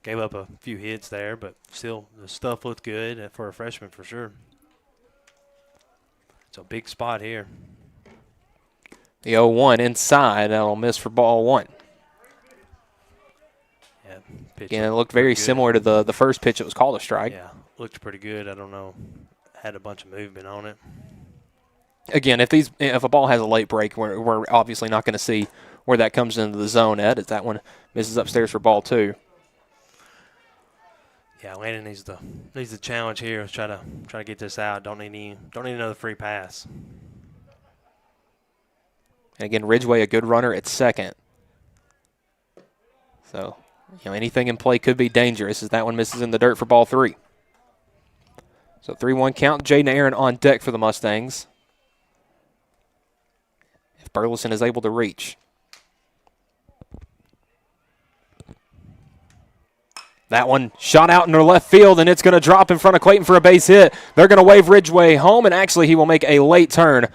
gave up a few hits there, but still the stuff looked good for a freshman for sure. It's a big spot here. The 0-1 inside. That'll miss for ball 1. Yeah, Again, it looked very similar to the first pitch. It was called a strike. Yeah, looked pretty good. I don't know. Had a bunch of movement on it. Again, if a ball has a late break, we're obviously not going to see where that comes into the zone at. As that one misses upstairs for ball 2. Yeah, Landon needs the challenge here. Try to get this out. Don't need another free pass. And again, Ridgeway a good runner at second. So, anything in play could be dangerous as that one misses in the dirt for ball 3. So 3-1 count. Jaden Aaron on deck for the Mustangs. If Burleson is able to reach. That one shot out into left field, and it's going to drop in front of Clayton for a base hit. They're going to wave Ridgeway home, and actually he will make a late turn.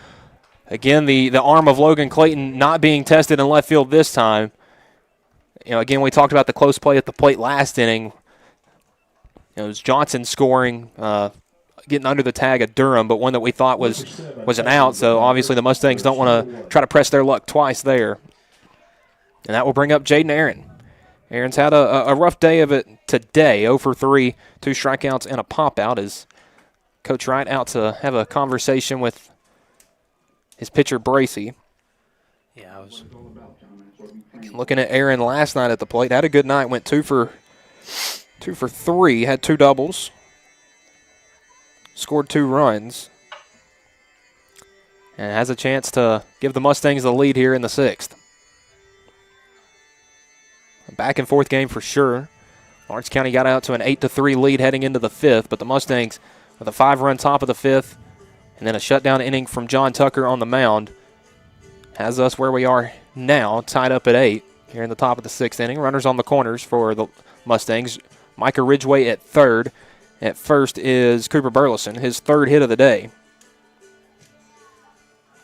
Again, the arm of Logan Clayton not being tested in left field this time. Again, we talked about the close play at the plate last inning. It was Johnson scoring, getting under the tag of Durham, but one that we thought was an out. So obviously the Mustangs don't want to try to press their luck twice there. And that will bring up Jaden Aaron. Aaron's had a rough day of it today, 0 for 3, 2 strikeouts and a pop-out as Coach Wright out to have a conversation with his pitcher, Bracey. Yeah, I was looking at Aaron last night at the plate. Had a good night, went 2 for 3, had 2 doubles, scored 2 runs, and has a chance to give the Mustangs the lead here in the 6th. A back-and-forth game for sure. Lawrence County got out to an 8-3 lead heading into the 5th, but the Mustangs with a 5-run top of the 5th and then a shutdown inning from John Tucker on the mound has us where we are now, tied up at 8 here in the top of the 6th inning. Runners on the corners for the Mustangs. Micah Ridgeway at third. At first is Cooper Burleson, his 3rd hit of the day.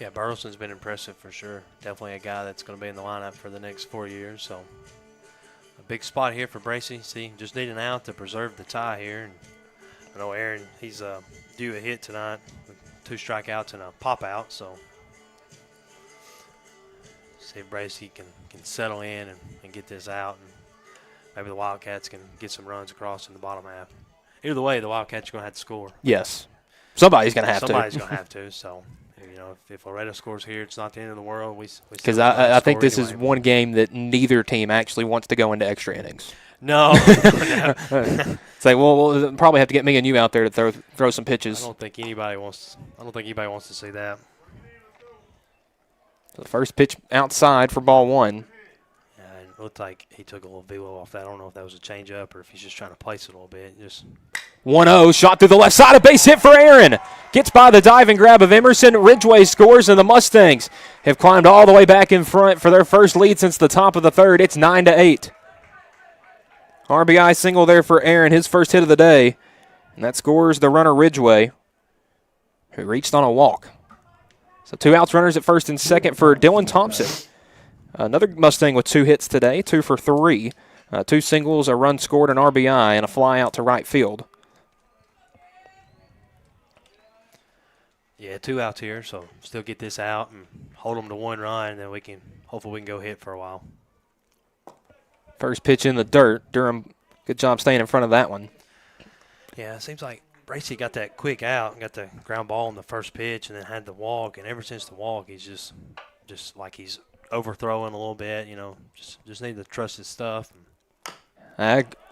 Yeah, Burleson's been impressive for sure. Definitely a guy that's going to be in the lineup for the next 4 years. So a big spot here for Bracey. See, just need an out to preserve the tie here. And I know Aaron, he's due a hit tonight with 2 strikeouts and a pop-out. So see if Bracey can settle in and get this out. And maybe the Wildcats can get some runs across in the bottom half. Either way, the Wildcats are going to have to score. Yes. Somebody's going to have to. Somebody's going to have to. So, if Loretto scores here, it's not the end of the world. Because I think this is one game that neither team actually wants to go into extra innings. No. It's like, we'll probably have to get me and you out there to throw some pitches. I don't think anybody wants to see that. So the first pitch outside for ball 1. It looked like he took a little velo off that. I don't know if that was a changeup or if he's just trying to place it a little bit. 1-0, shot through the left side, a base hit for Aaron. Gets by the dive and grab of Emerson. Ridgeway scores, and the Mustangs have climbed all the way back in front for their first lead since the top of the 3rd. It's 9-8. RBI single there for Aaron, his first hit of the day. And that scores the runner Ridgeway, who reached on a walk. So 2 outs, runners at first and second for Dylan Thompson. Another Mustang with 2 hits today, 2 for 3. 2 singles, a run scored, an RBI, and a fly out to right field. Yeah, 2 outs here, so still get this out and hold them to 1 run, and then hopefully we can go hit for a while. First pitch in the dirt. Durham, good job staying in front of that one. Yeah, it seems like Bracey got that quick out and got the ground ball on the first pitch and then had the walk. And ever since the walk, he's just like he's overthrowing a little bit, just need to trust his stuff.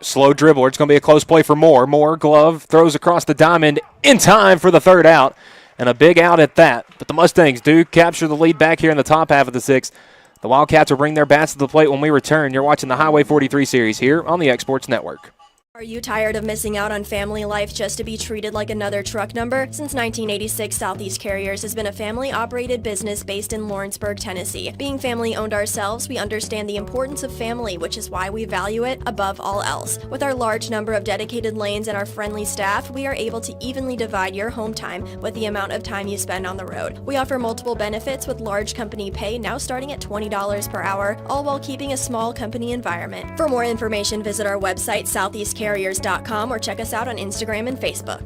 Slow dribbler. It's going to be a close play for Moore. Moore, glove, throws across the diamond in time for the third out. And a big out at that. But the Mustangs do capture the lead back here in the top half of the sixth. The Wildcats will bring their bats to the plate when we return. You're watching the Highway 43 series here on the Exports Network. Are you tired of missing out on family life just to be treated like another truck number? Since 1986, Southeast Carriers has been a family-operated business based in Lawrenceburg, Tennessee. Being family-owned ourselves, we understand the importance of family, which is why we value it above all else. With our large number of dedicated lanes and our friendly staff, we are able to evenly divide your home time with the amount of time you spend on the road. We offer multiple benefits with large company pay now starting at $20 per hour, all while keeping a small company environment. For more information, visit our website, southeastcarriers.com, or check us out on Instagram and Facebook.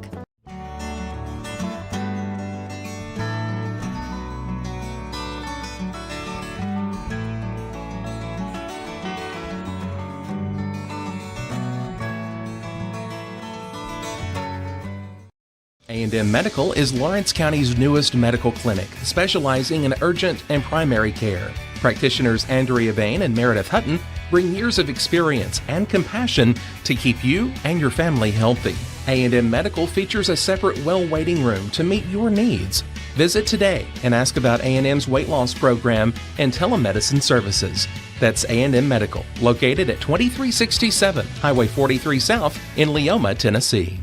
A&M Medical is Lawrence County's newest medical clinic, specializing in urgent and primary care. Practitioners Andrea Bain and Meredith Hutton bring years of experience and compassion to keep you and your family healthy. A&M Medical features a separate well waiting room to meet your needs. Visit today and ask about A&M's weight loss program and telemedicine services. That's A&M Medical, located at 2367 Highway 43 South in Leoma, Tennessee.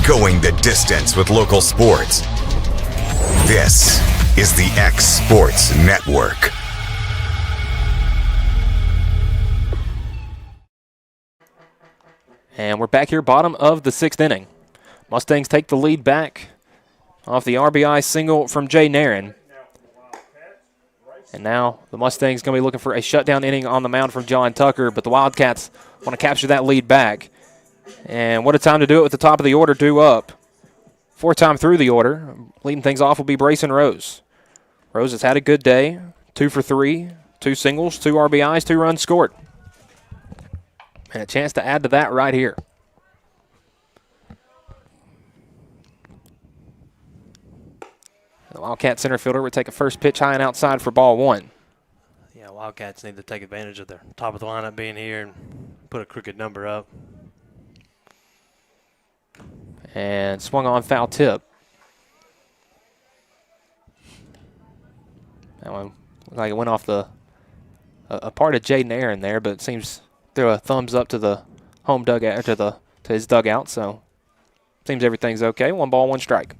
Going the distance with local sports. This is the X Sports Network. And we're back here, bottom of the sixth inning. Mustangs take the lead back off the RBI single from Jay Nairn. And now the Mustangs going to be looking for a shutdown inning on the mound from John Tucker, but the Wildcats want to capture that lead back. And what a time to do it with the top of the order due up. Fourth time through the order. Leading things off will be Brayson Rose. Rose has had a good day. 2 for 3, 2 singles, 2 RBIs, 2 runs scored. And a chance to add to that right here. The Wildcat center fielder would take a first pitch high and outside for ball 1. Yeah, Wildcats need to take advantage of their top of the lineup being here and put a crooked number up. And swung on foul tip. That one looked like it went off a part of Jaden Aaron there, but it seems threw a thumbs up to the home dugout, to his dugout, so seems everything's okay. 1 ball, 1 strike.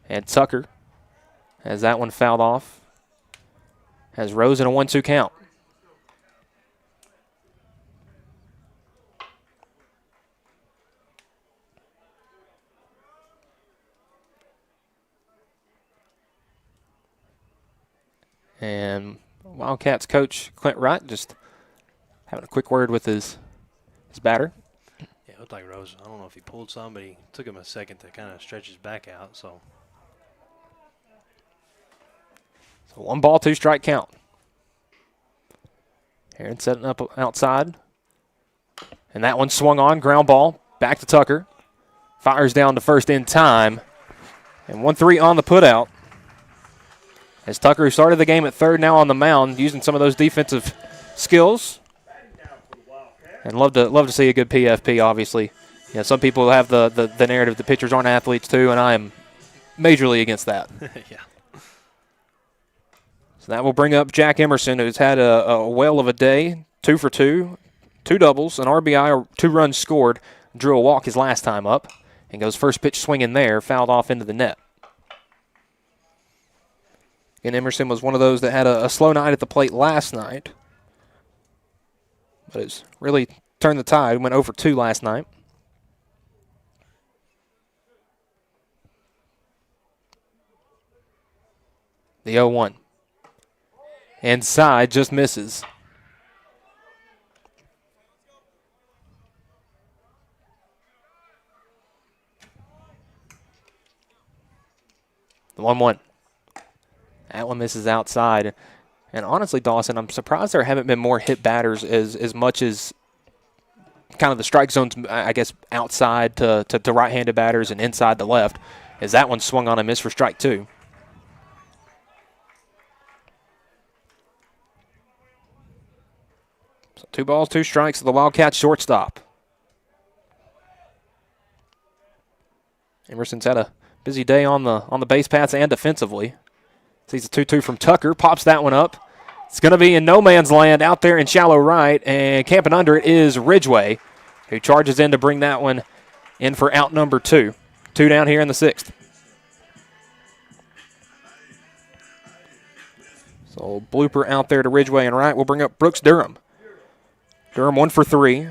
And Tucker has that one fouled off. Has Rose in a 1-2 count. And Wildcats coach Clint Wright just having a quick word with his batter. Yeah, it looked like Rose. I don't know if he pulled some, but he took him a second to kind of stretch his back out. So 1 ball, 2 strike count. Aaron setting up outside. And that one swung on, ground ball, back to Tucker. Fires down to first in time. And 1-3 on the putout. As Tucker, who started the game at third, now on the mound, using some of those defensive skills. And love to see a good PFP, obviously. You know, some people have the narrative that pitchers aren't athletes too, and I am majorly against that. Yeah. So that will bring up Jack Emerson, who's had a whale of a day, 2 for 2, 2 doubles, an RBI, or 2 runs scored, drew a walk his last time up, and goes first pitch swinging there, fouled off into the net. And Emerson was one of those that had a slow night at the plate last night. But it's really turned the tide. Went over 2 last night. The 0-1. Inside, just misses. The 1-1. That one misses outside. And honestly, Dawson, I'm surprised there haven't been more hit batters as much as kind of the strike zones, I guess, outside to right-handed batters and inside the left, as that one swung on and missed for strike 2. So 2 balls, 2 strikes to the Wildcats shortstop. Emerson's had a busy day on the base paths and defensively. Sees a 2-2 from Tucker, pops that one up. It's going to be in no man's land out there in shallow right, and camping under it is Ridgway, who charges in to bring that one in for out number 2. 2 down here in the 6th. So blooper out there to Ridgway and right. We'll bring up Brooks Durham. Durham 1 for 3,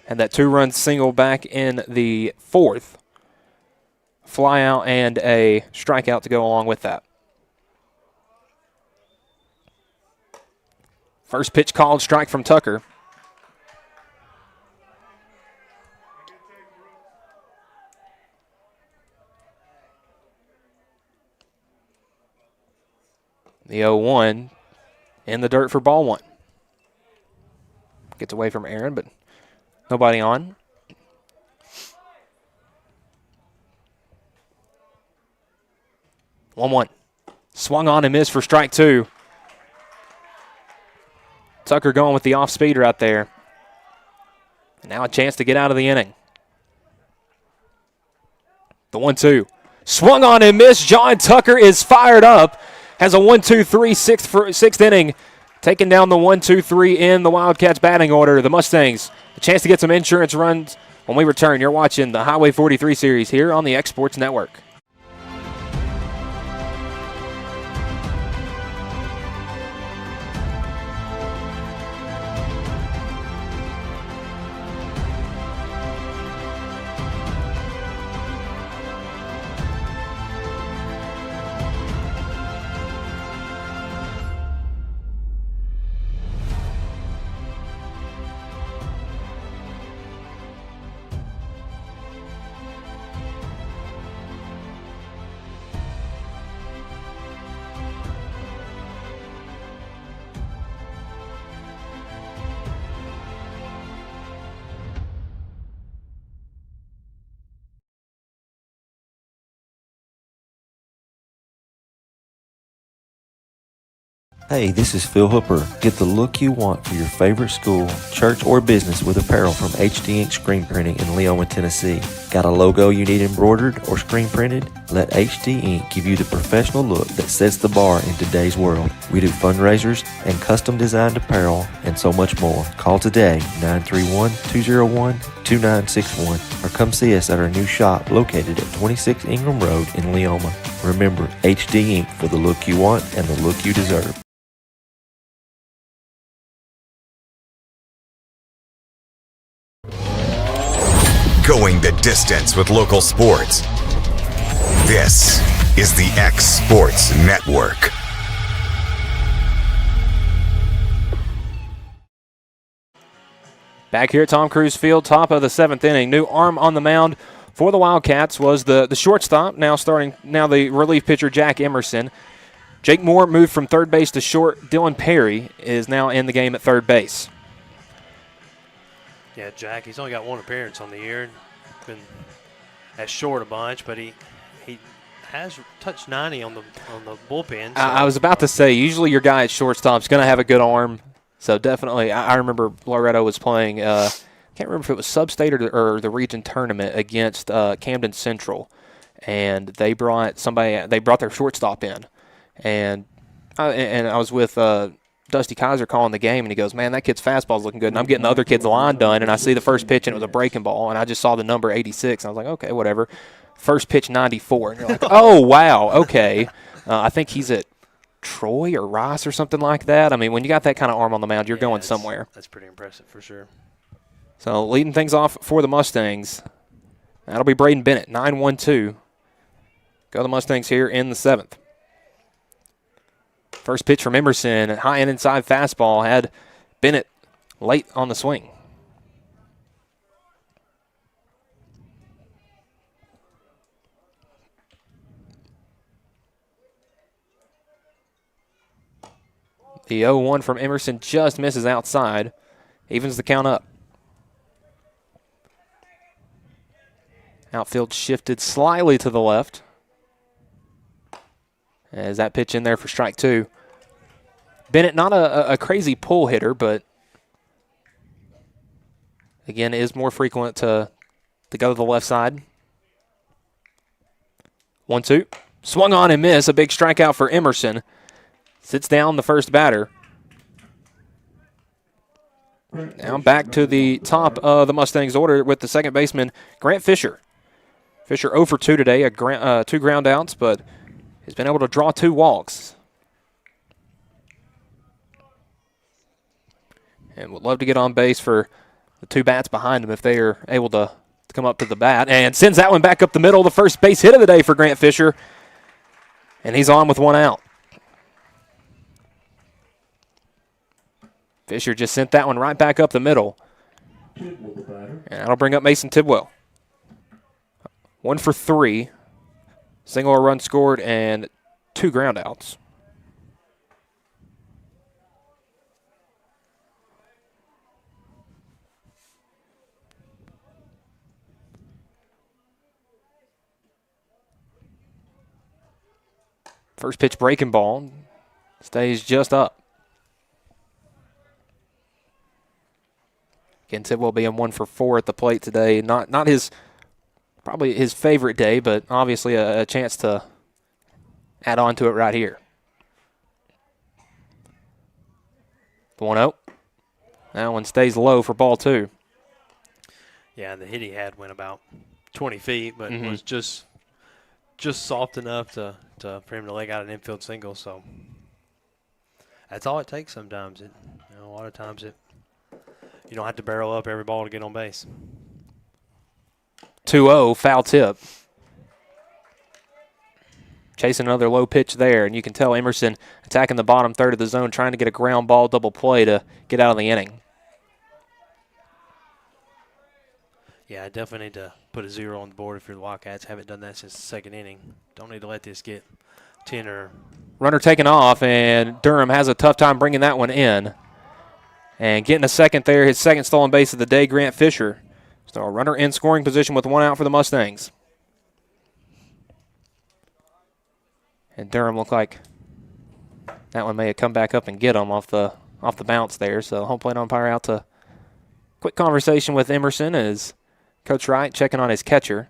and that 2-run single back in the 4th. Fly out and a strikeout to go along with that. First pitch called, strike from Tucker. The 0-1 in the dirt for ball 1. Gets away from Aaron, but nobody on. One. Swung on and missed for strike 2. Tucker going with the off-speeder out there. Now a chance to get out of the inning. The 1-2. Swung on and missed. John Tucker is fired up. Has a 1-2-3 sixth inning. Taking down the 1-2-3 in the Wildcats batting order. The Mustangs, a chance to get some insurance runs when we return. You're watching the Highway 43 series here on the X Sports Network. Hey, this is Phil Hooper. Get the look you want for your favorite school, church, or business with apparel from HD Ink Screen Printing in Leoma, Tennessee. Got a logo you need embroidered or screen printed? Let HD Ink give you the professional look that sets the bar in today's world. We do fundraisers and custom designed apparel and so much more. Call today, 931-201-2961, or come see us at our new shop located at 26 Ingram Road in Leoma. Remember, HD Ink for the look you want and the look you deserve. Going the distance with local sports. This is the X Sports Network. Back here at Tom Cruise Field, top of the 7th inning. New arm on the mound for the Wildcats was the shortstop. Now the relief pitcher, Jack Emerson. Jake Moore moved from third base to short. Dylan Perry is now in the game at third base. Yeah, Jack, he's only got 1 appearance on the year. Been at short a bunch, but he has touched 90 on the bullpen. So. I was about to say, usually your guy at shortstop's going to have a good arm. So definitely, I remember Loretto was playing, can't remember if it was sub-state or the region tournament against Camden Central. And they brought their shortstop in. And I was with Dusty Kaiser calling the game, and he goes, man, that kid's fastball's looking good. And I'm getting the other kid's line done, and I see the first pitch, and it was a breaking ball, and I just saw the number 86. And I was like, okay, whatever. First pitch, 94. And you're like, oh, wow, okay. I think he's at Troy or Rice or something like that. I mean, when you got that kind of arm on the mound, you're going somewhere. That's pretty impressive for sure. So leading things off for the Mustangs, that'll be Braden Bennett, 9-1-2. Go the Mustangs here in the 7th. First pitch from Emerson, high and inside fastball, had Bennett late on the swing. The 0-1 from Emerson just misses outside. Evens the count up. Outfield shifted slightly to the left. As that pitch in there for strike 2. Bennett, not a crazy pull hitter, but again, is more frequent to go to the left side. 1-2. Swung on and missed. A big strikeout for Emerson. Sits down the first batter. Now back to the top of the Mustangs order with the second baseman, Grant Fisher. Fisher 0 for 2 today, 2 ground outs, but has been able to draw 2 walks. And would love to get on base for the 2 bats behind him if they are able to come up to the bat. And sends that one back up the middle, the first base hit of the day for Grant Fisher. And he's on with 1 out. Fisher just sent that one right back up the middle. And that'll bring up Mason Tidwell. 1 for 3. Single or run scored and 2 ground outs. First pitch breaking ball. Stays just up. Again, Tidwell being 1 for 4 at the plate today. Not his, probably his favorite day, but obviously a chance to add on to it right here. 1-0. That one stays low for ball 2. Yeah, the hit he had went about 20 feet, but was just soft enough for him to leg out an infield single. So that's all it takes sometimes. A lot of times you don't have to barrel up every ball to get on base. 2-0, foul tip. Chasing another low pitch there, and you can tell Emerson attacking the bottom third of the zone, trying to get a ground ball double play to get out of the inning. Yeah, I definitely need to put a 0 on the board if you're the Wildcats. Haven't done that since the second inning. Don't need to let this get 10 or... Runner taken off, and Durham has a tough time bringing that one in. And getting a second there, his second stolen base of the day, Grant Fisher. So a runner in scoring position with 1 out for the Mustangs. And Durham looked like that one may have come back up and get him off the bounce there. So home plate umpire out to quick conversation with Emerson as Coach Wright checking on his catcher.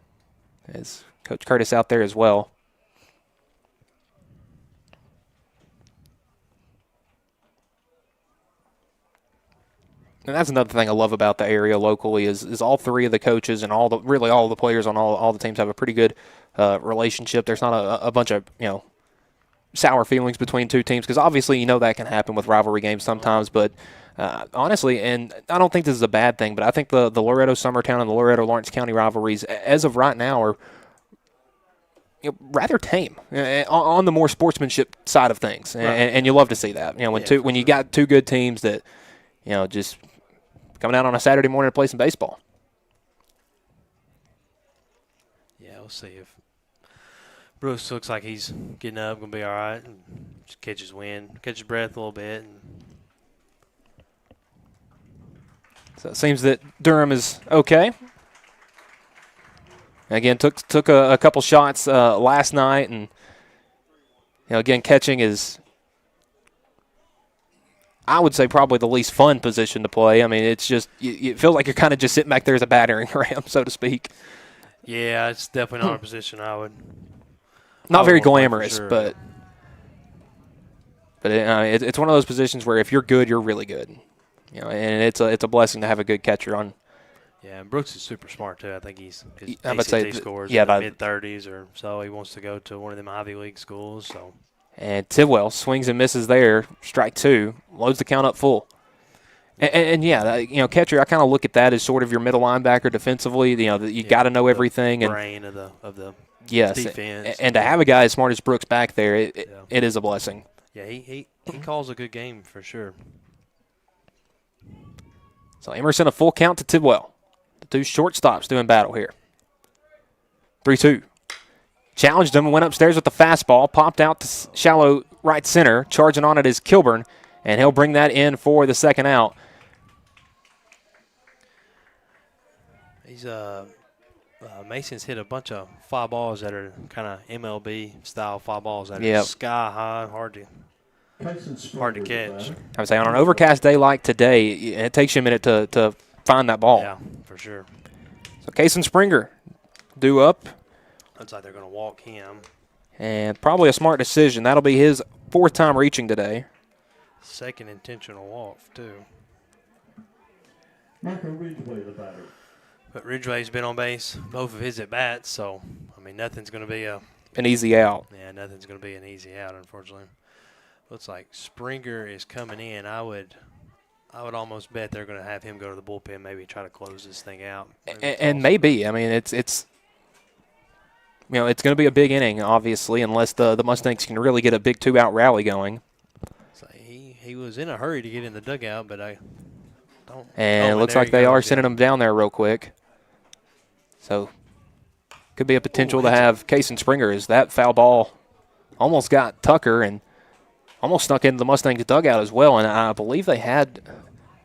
As Coach Curtis out there as well. And that's another thing I love about the area locally is all 3 of the coaches and all the players on all the teams have a pretty good relationship. There's not a bunch of sour feelings between 2 teams because obviously that can happen with rivalry games sometimes. But honestly, and I don't think this is a bad thing, but I think the Loretto Summertown and the Loretto Lawrence County rivalries as of right now are rather tame on the more sportsmanship side of things, and you love to see that. When you got 2 good teams that just coming out on a Saturday morning to play some baseball. Yeah, we'll see if Brooks looks like he's getting up, going to be all right, and just catch his breath a little bit. So it seems that Durham is okay. Again, took a couple shots last night, and again, catching is, I would say, probably the least fun position to play. I mean, it's just it feels like you're kind of just sitting back there as a battering ram, so to speak. Yeah, it's definitely not a position I would. Not very glamorous, sure. but it's one of those positions where if you're good, you're really good. And it's a blessing to have a good catcher on. Yeah, and Brooks is super smart too. I think his ACT scores in the mid-30s or so. He wants to go to one of them Ivy League schools, so. And Tidwell swings and misses there. Strike 2. Loads the count up full. And catcher, I kind of look at that as sort of your middle linebacker defensively. You got to know everything. Brain of the defense. And to have a guy as smart as Brooks back there, it is a blessing. Yeah, he calls a good game for sure. So Emerson, a full count to Tidwell. The 2 shortstops doing battle here. 3-2. Challenged him and went upstairs with the fastball. Popped out to shallow right center. Charging on it is Kilburn. and he'll bring that in for the second out. He's Mason's hit a bunch of fly balls that are kind of MLB style fly balls that are sky high, hard to catch. I would say on an overcast day like today, it takes you a minute to find that ball. Yeah, for sure. So Kason Springer due up. Looks like they're going to walk him. And probably a smart decision. That'll be his 4th time reaching today. Second intentional walk, too. Michael Ridgway, the batter. But Ridgway's been on base both of his at-bats, so, I mean, nothing's going to be an easy out. Yeah, nothing's going to be an easy out, unfortunately. Looks like Springer is coming in. I would almost bet they're going to have him go to the bullpen, maybe try to close this thing out. And maybe. I mean, it's it's going to be a big inning, obviously, unless the Mustangs can really get a big 2-out rally going. So he was in a hurry to get in the dugout, but I don't. And it looks like they are sending him down there real quick. So could be a potential to have Kason Springer as that foul ball almost got Tucker and almost snuck into the Mustangs dugout as well. And I believe they had,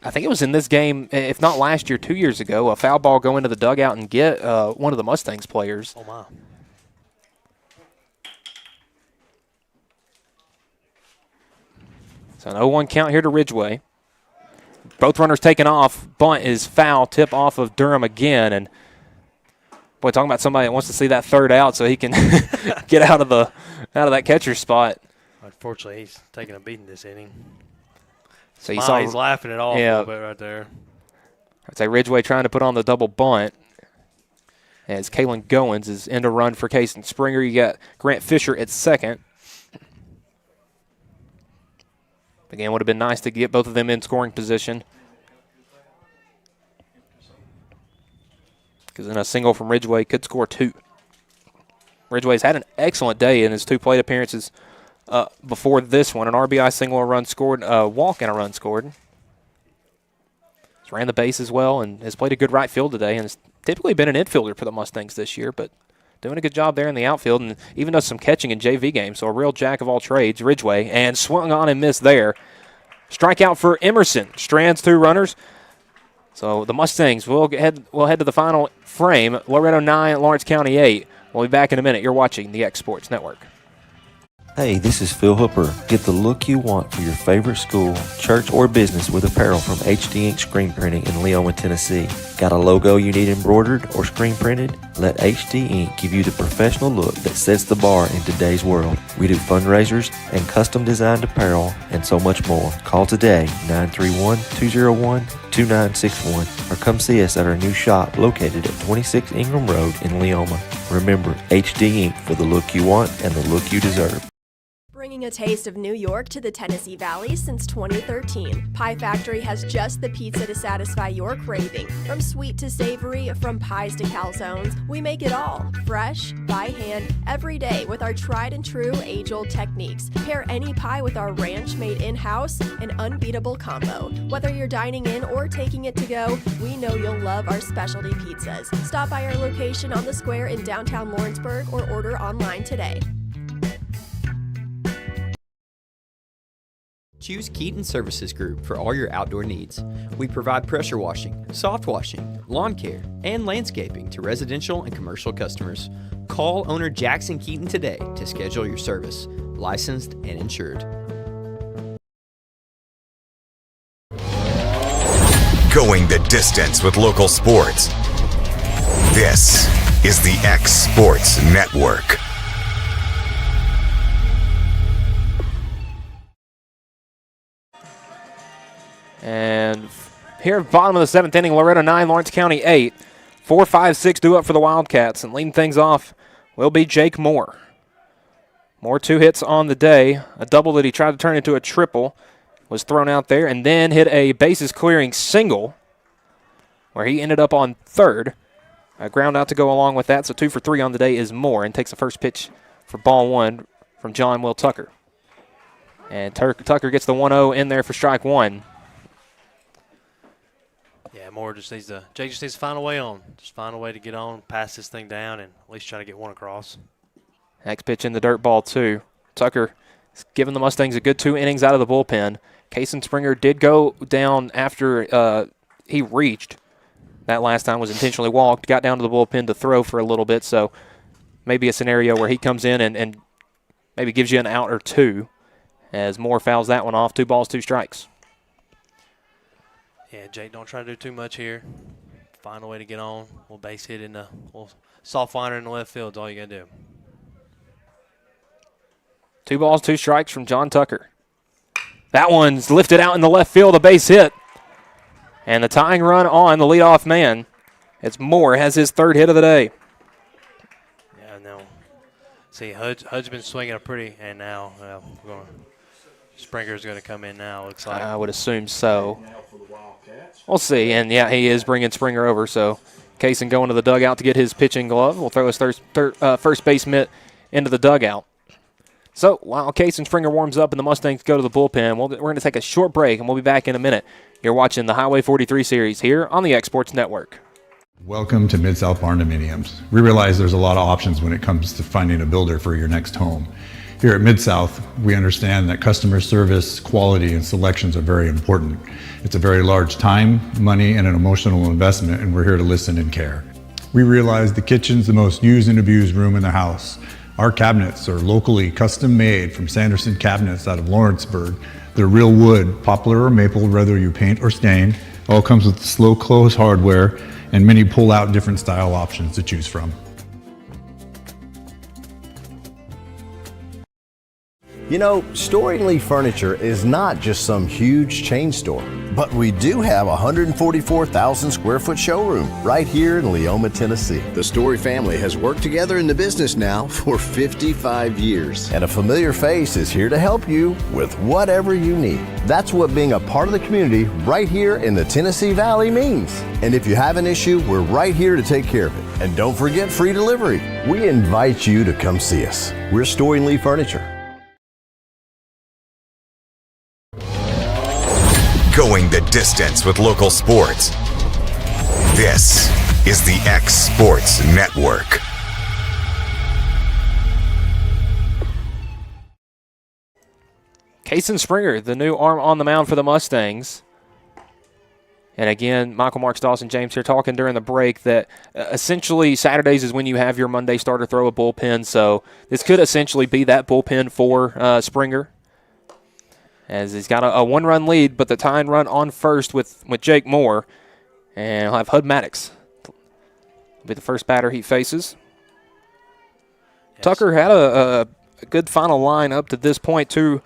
I think it was in this game, if not last year, 2 years ago, a foul ball go into the dugout and get one of the Mustangs players. Oh, my. So an 0-1 count here to Ridgway. Both runners taken off. Bunt is foul. Tip off of Durham again. And, boy, talking about somebody that wants to see that third out so he can get out of that catcher spot. Unfortunately, he's taking a beating this inning. So you saw he's laughing it off a little bit right there. I'd say Ridgway trying to put on the double bunt. As Kalen Goins is in to run for Kason Springer. You got Grant Fisher at second. Again, would have been nice to get both of them in scoring position. Because then a single from Ridgway could score 2. Ridgway's had an excellent day in his 2 plate appearances before this one. An RBI single, a run scored, a walk, and a run scored. He's ran the base as well and has played a good right field today and has typically been an infielder for the Mustangs this year, but doing a good job there in the outfield and even does some catching in JV games. So a real jack of all trades, Ridgway, and swung on and missed there. Strikeout for Emerson. Strands 2 runners. So the Mustangs will head to the final frame. Loretto 9, Lawrence County 8. We'll be back in a minute. You're watching the X Sports Network. Hey, this is Phil Hooper. Get the look you want for your favorite school, church, or business with apparel from HD Ink Screen Printing in Leoma, Tennessee. Got a logo you need embroidered or screen printed? Let HD Ink give you the professional look that sets the bar in today's world. We do fundraisers and custom designed apparel and so much more. Call today, 931-201-2961, or come see us at our new shop located at 26 Ingram Road in Leoma. Remember, HD Ink for the look you want and the look you deserve. Bringing a taste of New York to the Tennessee Valley since 2013, Pie Factory has just the pizza to satisfy your craving. From sweet to savory, from pies to calzones, we make it all fresh, by hand, every day with our tried and true age-old techniques. Pair any pie with our ranch made in-house, an unbeatable combo. Whether you're dining in or taking it to go, we know you'll love our specialty pizzas. Stop by our location on the square in downtown Lawrenceburg or order online today. Choose Keaton Services Group for all your outdoor needs. We provide pressure washing, soft washing, lawn care, and landscaping to residential and commercial customers. Call owner Jackson Keaton today to schedule your service. Licensed and insured. Going the distance with local sports. This is the X Sports Network. And here at the bottom of the 7th inning, Loretto 9, Lawrence County 8. 4-5-6 due up for the Wildcats. And leading things off will be Jake Moore. Moore 2 hits on the day. A double that he tried to turn into a triple was thrown out there. And then hit a bases-clearing single where he ended up on third. A ground out to go along with that. So 2 for 3 on the day is Moore. And takes the first pitch for ball 1 from John Will Tucker. And Tucker gets the 1-0 in there for strike 1. Yeah, Moore just needs to find a way on. Just find a way to get on, pass this thing down, and at least try to get one across. Next pitch in the dirt ball 2. Tucker is giving the Mustangs a good 2 innings out of the bullpen. Kason Springer did go down after he reached. That last time was intentionally walked, got down to the bullpen to throw for a little bit, so maybe a scenario where he comes in and maybe gives you an out or two as Moore fouls that one off. 2 balls, 2 strikes. Yeah, Jake, don't try to do too much here. Find a way to get on. We'll base hit in the soft liner in the left field is all you got to do. 2 balls, 2 strikes from John Tucker. That one's lifted out in the left field, a base hit. And the tying run on the leadoff man. It's Moore, has his 3rd hit of the day. Yeah, no. See, Hud's been swinging a pretty, and now Springer's going to come in now, looks like. I would assume so. We'll see. And, yeah, he is bringing Springer over, so Kason going to the dugout to get his pitching glove. We'll throw his first base mitt into the dugout. So while Kason Springer warms up and the Mustangs go to the bullpen, we're going to take a short break, and we'll be back in a minute. You're watching the Highway 43 series here on the Exports Network. Welcome to Mid-South Barndominiums. We realize there's a lot of options when it comes to finding a builder for your next home. Here at Mid-South, we understand that customer service, quality, and selections are very important. It's a very large time, money, and an emotional investment, and we're here to listen and care. We realize the kitchen's the most used and abused room in the house. Our cabinets are locally custom made from Sanderson Cabinets out of Lawrenceburg. They're real wood, poplar or maple, whether you paint or stain. All comes with slow close hardware and many pull-out different style options to choose from. You know, Storing Lee Furniture is not just some huge chain store, but we do have a 144,000 square foot showroom right here in Leoma, Tennessee. The Story family has worked together in the business now for 55 years. And a familiar face is here to help you with whatever you need. That's what being a part of the community right here in the Tennessee Valley means. And if you have an issue, we're right here to take care of it. And don't forget free delivery. We invite you to come see us. We're Storing Lee Furniture. Going the distance with local sports. This is the X Sports Network. Kason Springer, the new arm on the mound for the Mustangs. And again, Michael Marks, Dawson James here talking during the break that essentially Saturdays is when you have your Monday starter throw a bullpen. So this could essentially be that bullpen for Springer, as he's got a 1-run lead, but the tying run on first with Jake Moore. And he'll have Hud Maddox be the first batter he faces. Yes. Tucker had a good final line up to this point. 2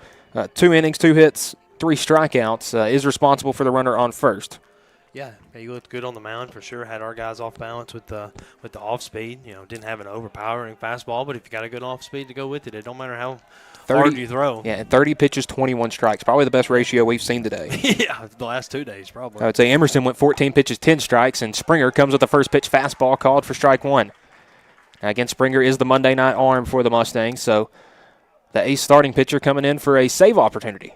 innings, 2 hits, 3 strikeouts. Is responsible for the runner on first. Yeah, he looked good on the mound for sure. Had our guys off balance with the off speed. You know, didn't have an overpowering fastball, but if you got a good off speed to go with it, it don't matter how 30, hard you throw. Yeah, 30 pitches, 21 strikes. Probably the best ratio we've seen today. Yeah, the last 2 days probably. I would say Emerson went 14 pitches, 10 strikes, and Springer comes with the first pitch fastball called for strike 1. Now, again, Springer is the Monday night arm for the Mustangs, so the ace starting pitcher coming in for a save opportunity.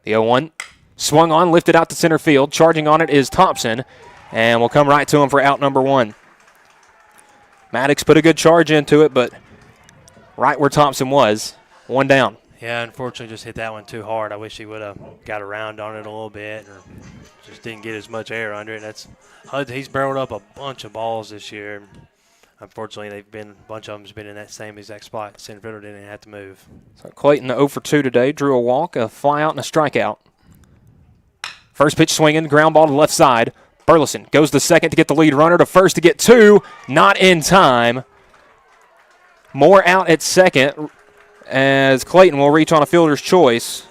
The 0-1 swung on, lifted out to center field. Charging on it is Thompson, and we'll come right to him for out number 1. Maddox put a good charge into it, but right where Thompson was, 1 down. Yeah, unfortunately just hit that one too hard. I wish he would have got around on it a little bit or just didn't get as much air under it. He's barreled up a bunch of balls this year. Unfortunately, a bunch of them's been in that same exact spot. Center fielder didn't have to move. So Clayton 0 for 2 today. Drew a walk, a fly out, and a strikeout. First pitch swinging, ground ball to the left side. Burleson goes to second to get the lead runner, to first to get 2. Not in time. Moore out at second as Clayton will reach on a fielder's choice.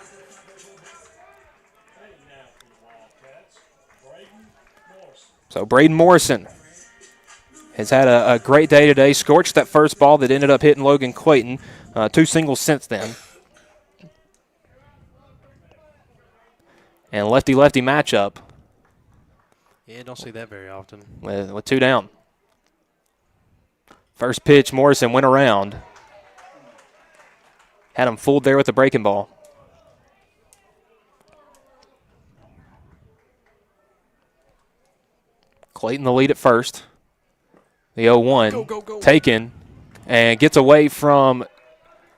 So Braden Morrison has had a great day today. Scorched that first ball that ended up hitting Logan Clayton. 2 singles since then. And lefty-lefty matchup. Yeah, don't see that very often. With 2 down. First pitch, Morrison went around. Had him fooled there with the breaking ball. Clayton the lead at first. The 0-1 taken and gets away from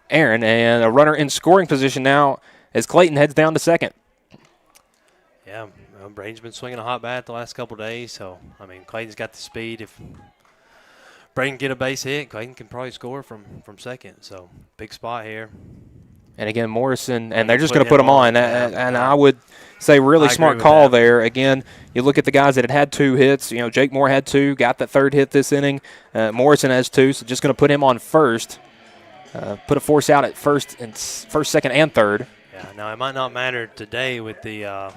Aaron, and a runner in scoring position now as Clayton heads down to second. Yeah, Braden's been swinging a hot bat the last couple of days, so, I mean, Clayton's got the speed. If Braden get a base hit, Clayton can probably score from second, so big spot here. And again, Morrison, and they're just going to put him on. And I would say really smart call there. Again, you look at the guys that had 2 hits. Jake Moore had 2, got that 3rd hit this inning. Morrison has 2, so just going to put him on first. Put a force out at first, second, and third. Yeah, now it might not matter today with the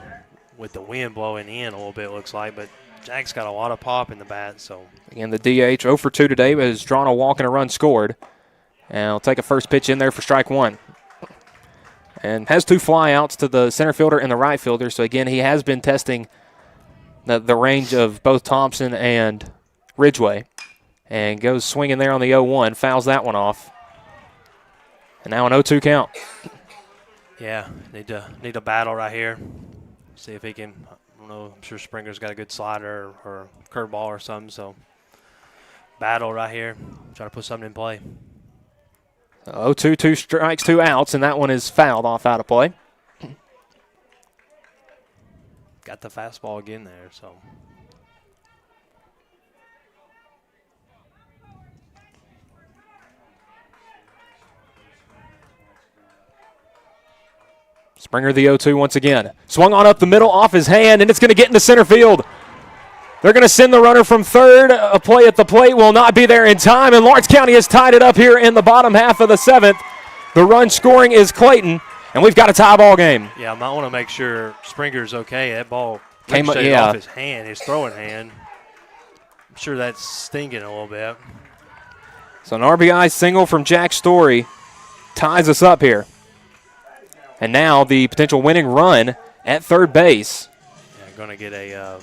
wind blowing in a little bit, it looks like, but Jack's got a lot of pop in the bat. So again, the DH 0 for 2 today, but has drawn a walk and a run scored. And he'll take a first pitch in there for strike 1. And has 2 flyouts to the center fielder and the right fielder. So, again, he has been testing the range of both Thompson and Ridgway. And goes swinging there on the 0-1, fouls that one off. And now an 0-2 count. Yeah, need a battle right here. See if he can, I don't know, I'm sure Springer's got a good slider or curveball or something. So, battle right here. Try to put something in play. 0-2, 2 strikes, 2 outs, and that one is fouled off out of play. Got the fastball again there, so. Springer the 0-2 once again. Swung on up the middle off his hand, and it's going to get into center field. They're going to send the runner from third. A play at the plate will not be there in time, and Lawrence County has tied it up here in the bottom half of the 7th. The run scoring is Clayton, and we've got a tie ball game. Yeah, I might want to make sure Springer's okay. That ball came off his hand, his throwing hand. I'm sure that's stinging a little bit. So an RBI single from Jack Story ties us up here. And now the potential winning run at third base. Yeah, going to get a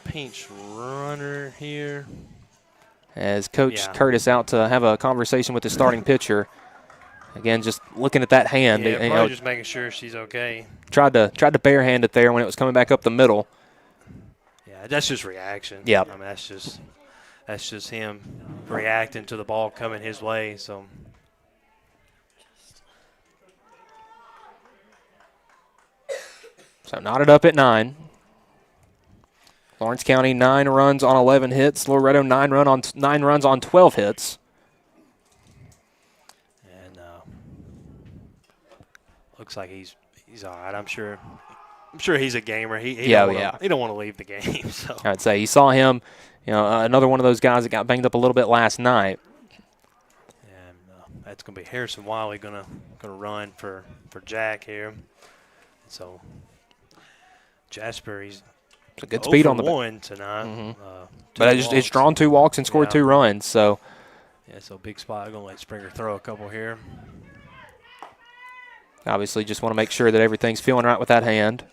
pinch runner here. As Coach Curtis out to have a conversation with the starting pitcher. Again, just looking at that hand. Yeah, probably just making sure she's okay. Tried to barehand it there when it was coming back up the middle. Yeah, that's just reaction. Yeah. I mean, that's just him reacting to the ball coming his way. So knotted up at 9. Lawrence County 9 runs on 11 hits. Loretto 9 runs on 12 hits. And looks like he's all right. I'm sure he's a gamer. He don't want to leave the game. So I'd say you saw him. Another one of those guys that got banged up a little bit last night. And that's going to be Harrison Wiley going to run for Jack here. So Jasper, he's a good speed on the one tonight. Mm-hmm. But it's drawn 2 walks and scored 2 runs. So so big spot. I'm going to let Springer throw a couple here. Obviously, just want to make sure that everything's feeling right with that hand.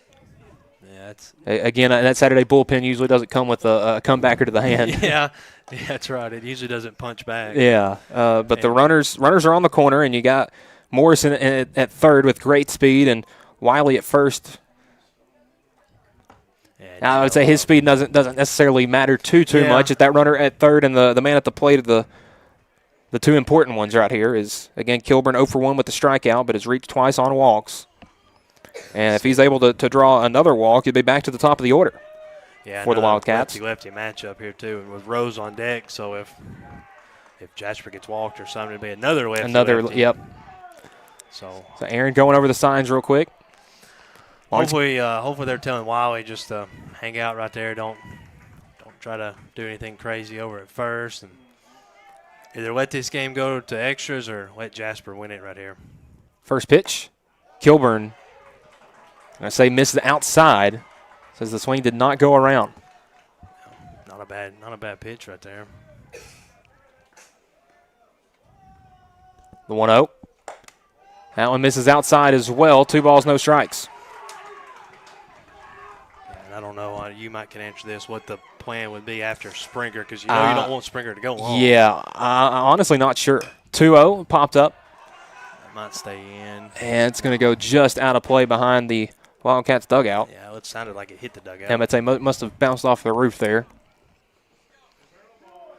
Yeah, again, that Saturday bullpen usually doesn't come with a comebacker to the hand. Yeah, that's right. It usually doesn't punch back. Yeah, but the runners are on the corner, and you got Morrison at third with great speed, and Wiley at first. I would say his speed doesn't necessarily matter too much. At that runner at third and the man at the plate of the 2 important ones right here is, again, Kilburn 0 for 1 with the strikeout, but has reached twice on walks. And if he's able to draw another walk, he'll be back to the top of the order for the Wildcats. Lefty matchup here, too, and with Rose on deck. So if Jasper gets walked or something, it'll be another lefty. Yep. So Aaron going over the signs real quick. Hopefully they're telling Wiley just to hang out right there. Don't try to do anything crazy over at first, and either let this game go to extras or let Jasper win it right here. First pitch, Kilburn. I say misses outside. Says the swing did not go around. Not a bad pitch right there. The 1-0. That one misses outside as well. 2 balls, no strikes. I don't know. You can answer this. What the plan would be after Springer, because you don't want Springer to go long. Yeah, I'm honestly not sure. 2-0 popped up. That might stay in. And it's going to go just out of play behind the Wildcats dugout. Yeah, it sounded like it hit the dugout. I'd say must have bounced off the roof there.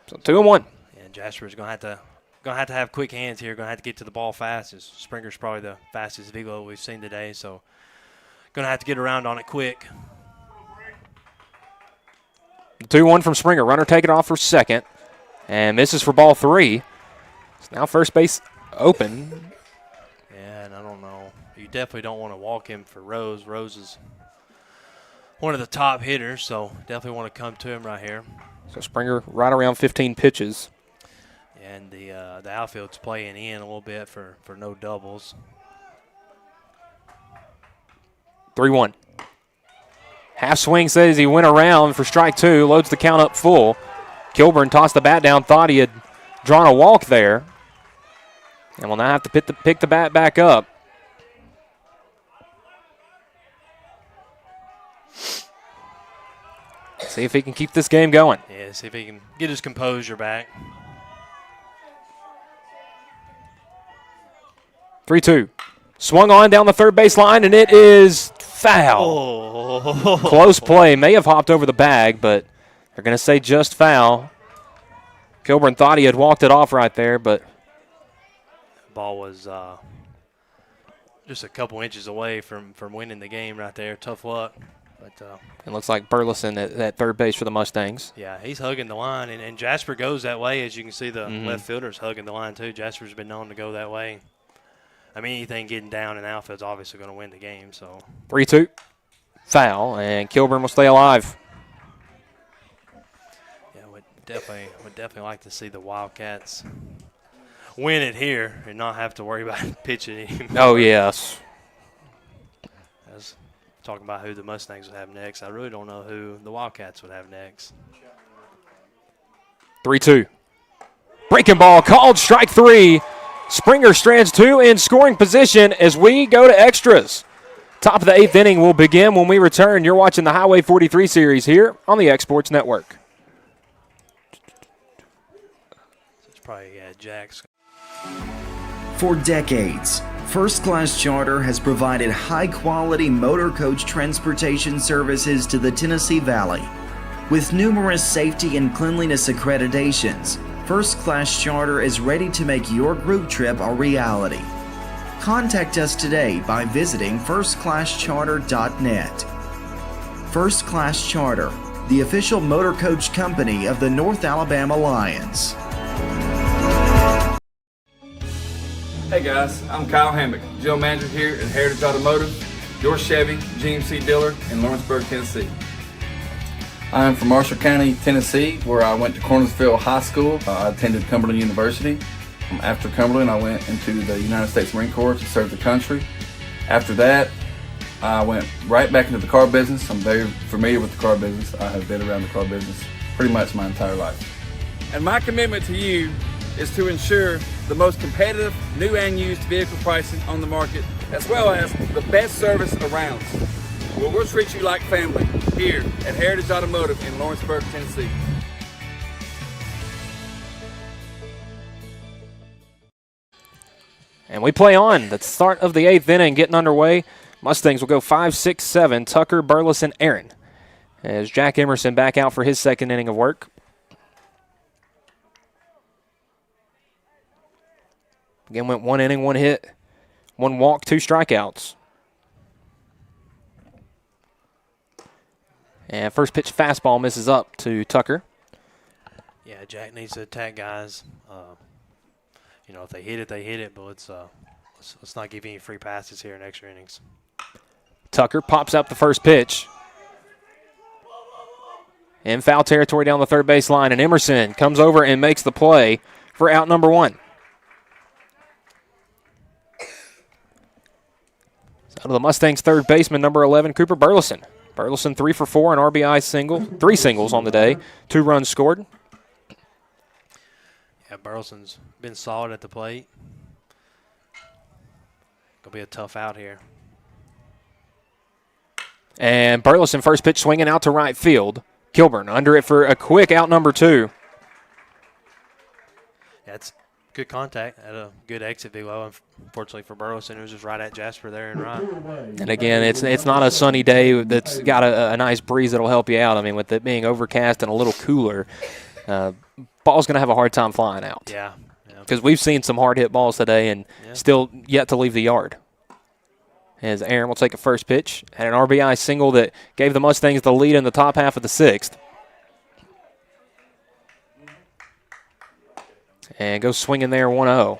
So 2-1. And Jasper's going to have to going to have quick hands here. Going to have to get to the ball fast. Springer's probably the fastest velo we've seen today, so going to have to get around on it quick. 2-1 from Springer. Runner taking off for second. And misses for ball 3. It's now first base open. Yeah, and I don't know. You definitely don't want to walk him for Rose. Rose is one of the top hitters, so definitely want to come to him right here. So Springer right around 15 pitches. And the outfield's playing in a little bit for no doubles. 3-1. Half swing says he went around for strike 2, loads the count up full. Kilburn tossed the bat down, thought he had drawn a walk there. And will now have to pick the bat back up. See if he can keep this game going. Yeah, see if he can get his composure back. 3-2. Swung on down the third base line, and it is foul. Oh. Close play. May have hopped over the bag, but they're going to say just foul. Kilburn thought he had walked it off right there, but ball was just a couple inches away from winning the game right there. Tough luck. But it looks like Burleson at third base for the Mustangs. Yeah, he's hugging the line, and Jasper goes that way. As you can see, the left fielder's hugging the line too. Jasper's been known to go that way. I mean, anything getting down in outfield's obviously going to win the game. So 3-2. Foul, and Kilburn will stay alive. Yeah, would definitely like to see the Wildcats win it here and not have to worry about pitching anymore. Oh, yes. I was talking about who the Mustangs would have next. I really don't know who the Wildcats would have next. 3-2. Breaking ball called, strike 3. Springer strands 2 in scoring position as we go to extras. Top of the 8th inning will begin when we return. You're watching the Highway 43 series here on the X Sports Network. It's probably Jack's. For decades, First Class Charter has provided high-quality motor coach transportation services to the Tennessee Valley. With numerous safety and cleanliness accreditations, First Class Charter is ready to make your group trip a reality. Contact us today by visiting firstclasscharter.net. First Class Charter, the official motor coach company of the North Alabama Lions. Hey guys, I'm Kyle Hammock, General Manager here at Heritage Automotive, your Chevy GMC dealer in Lawrenceburg, Tennessee. I am from Marshall County, Tennessee, where I went to Cornersville High School. I attended Cumberland University. After Cumberland, I went into the United States Marine Corps to serve the country. After that, I went right back into the car business. I'm very familiar with the car business. I have been around the car business pretty much my entire life. And my commitment to you is to ensure the most competitive new and used vehicle pricing on the market, as well as the best service around. Well, we'll treat you like family here at Heritage Automotive in Lawrenceburg, Tennessee. And we play on. The start of the 8th inning getting underway. Mustangs will go 5, 6, 7. Tucker, Burleson, Aaron. As Jack Emerson back out for his second inning of work. Again, went 1 inning, 1 hit, 1 walk, 2 strikeouts. And first pitch fastball misses up to Tucker. Yeah, Jack needs to attack guys. If they hit it, but let's not give any free passes here in extra innings. Tucker pops up the first pitch. In foul territory down the third base line, and Emerson comes over and makes the play for out number 1. Out of the Mustangs' third baseman, number 11, Cooper Burleson. Burleson 3 for 4, an RBI single, 3 singles on the day, 2 runs scored. Yeah, Burleson's been solid at the plate. Gonna be a tough out here. And Burleson first pitch swinging out to right field. Kilburn under it for a quick out number 2. That's good contact at a good exit velo. Unfortunately for Burleson, it was just right at Jasper there and right. And again, it's not a sunny day that's got a nice breeze that'll help you out. I mean, with it being overcast and a little cooler, ball's going to have a hard time flying out. Yeah, Because we've seen some hard hit balls today and still yet to leave the yard. As Aaron will take a first pitch. Had an RBI single that gave the Mustangs the lead in the top half of the 6th. And goes swinging there 1-0.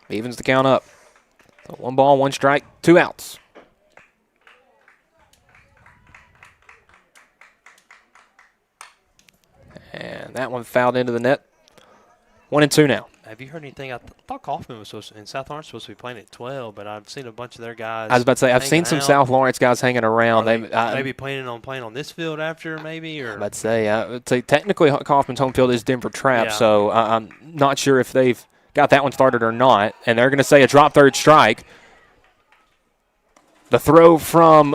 Evens the count up. So 1 ball, 1 strike, 2 outs. And that one fouled into the net. 1-2 now. Have you heard anything? I thought Kaufman was supposed to, and South Lawrence was supposed to be playing at 12, but I've seen a bunch of their guys. I was about to say, I've seen some South Lawrence guys hanging around. Maybe planning on playing on this field after, maybe? Or I was about to say, technically Kaufman's home field is Denver Trap, so I'm not sure if they've got that one started or not. And they're going to say a drop third strike. The throw from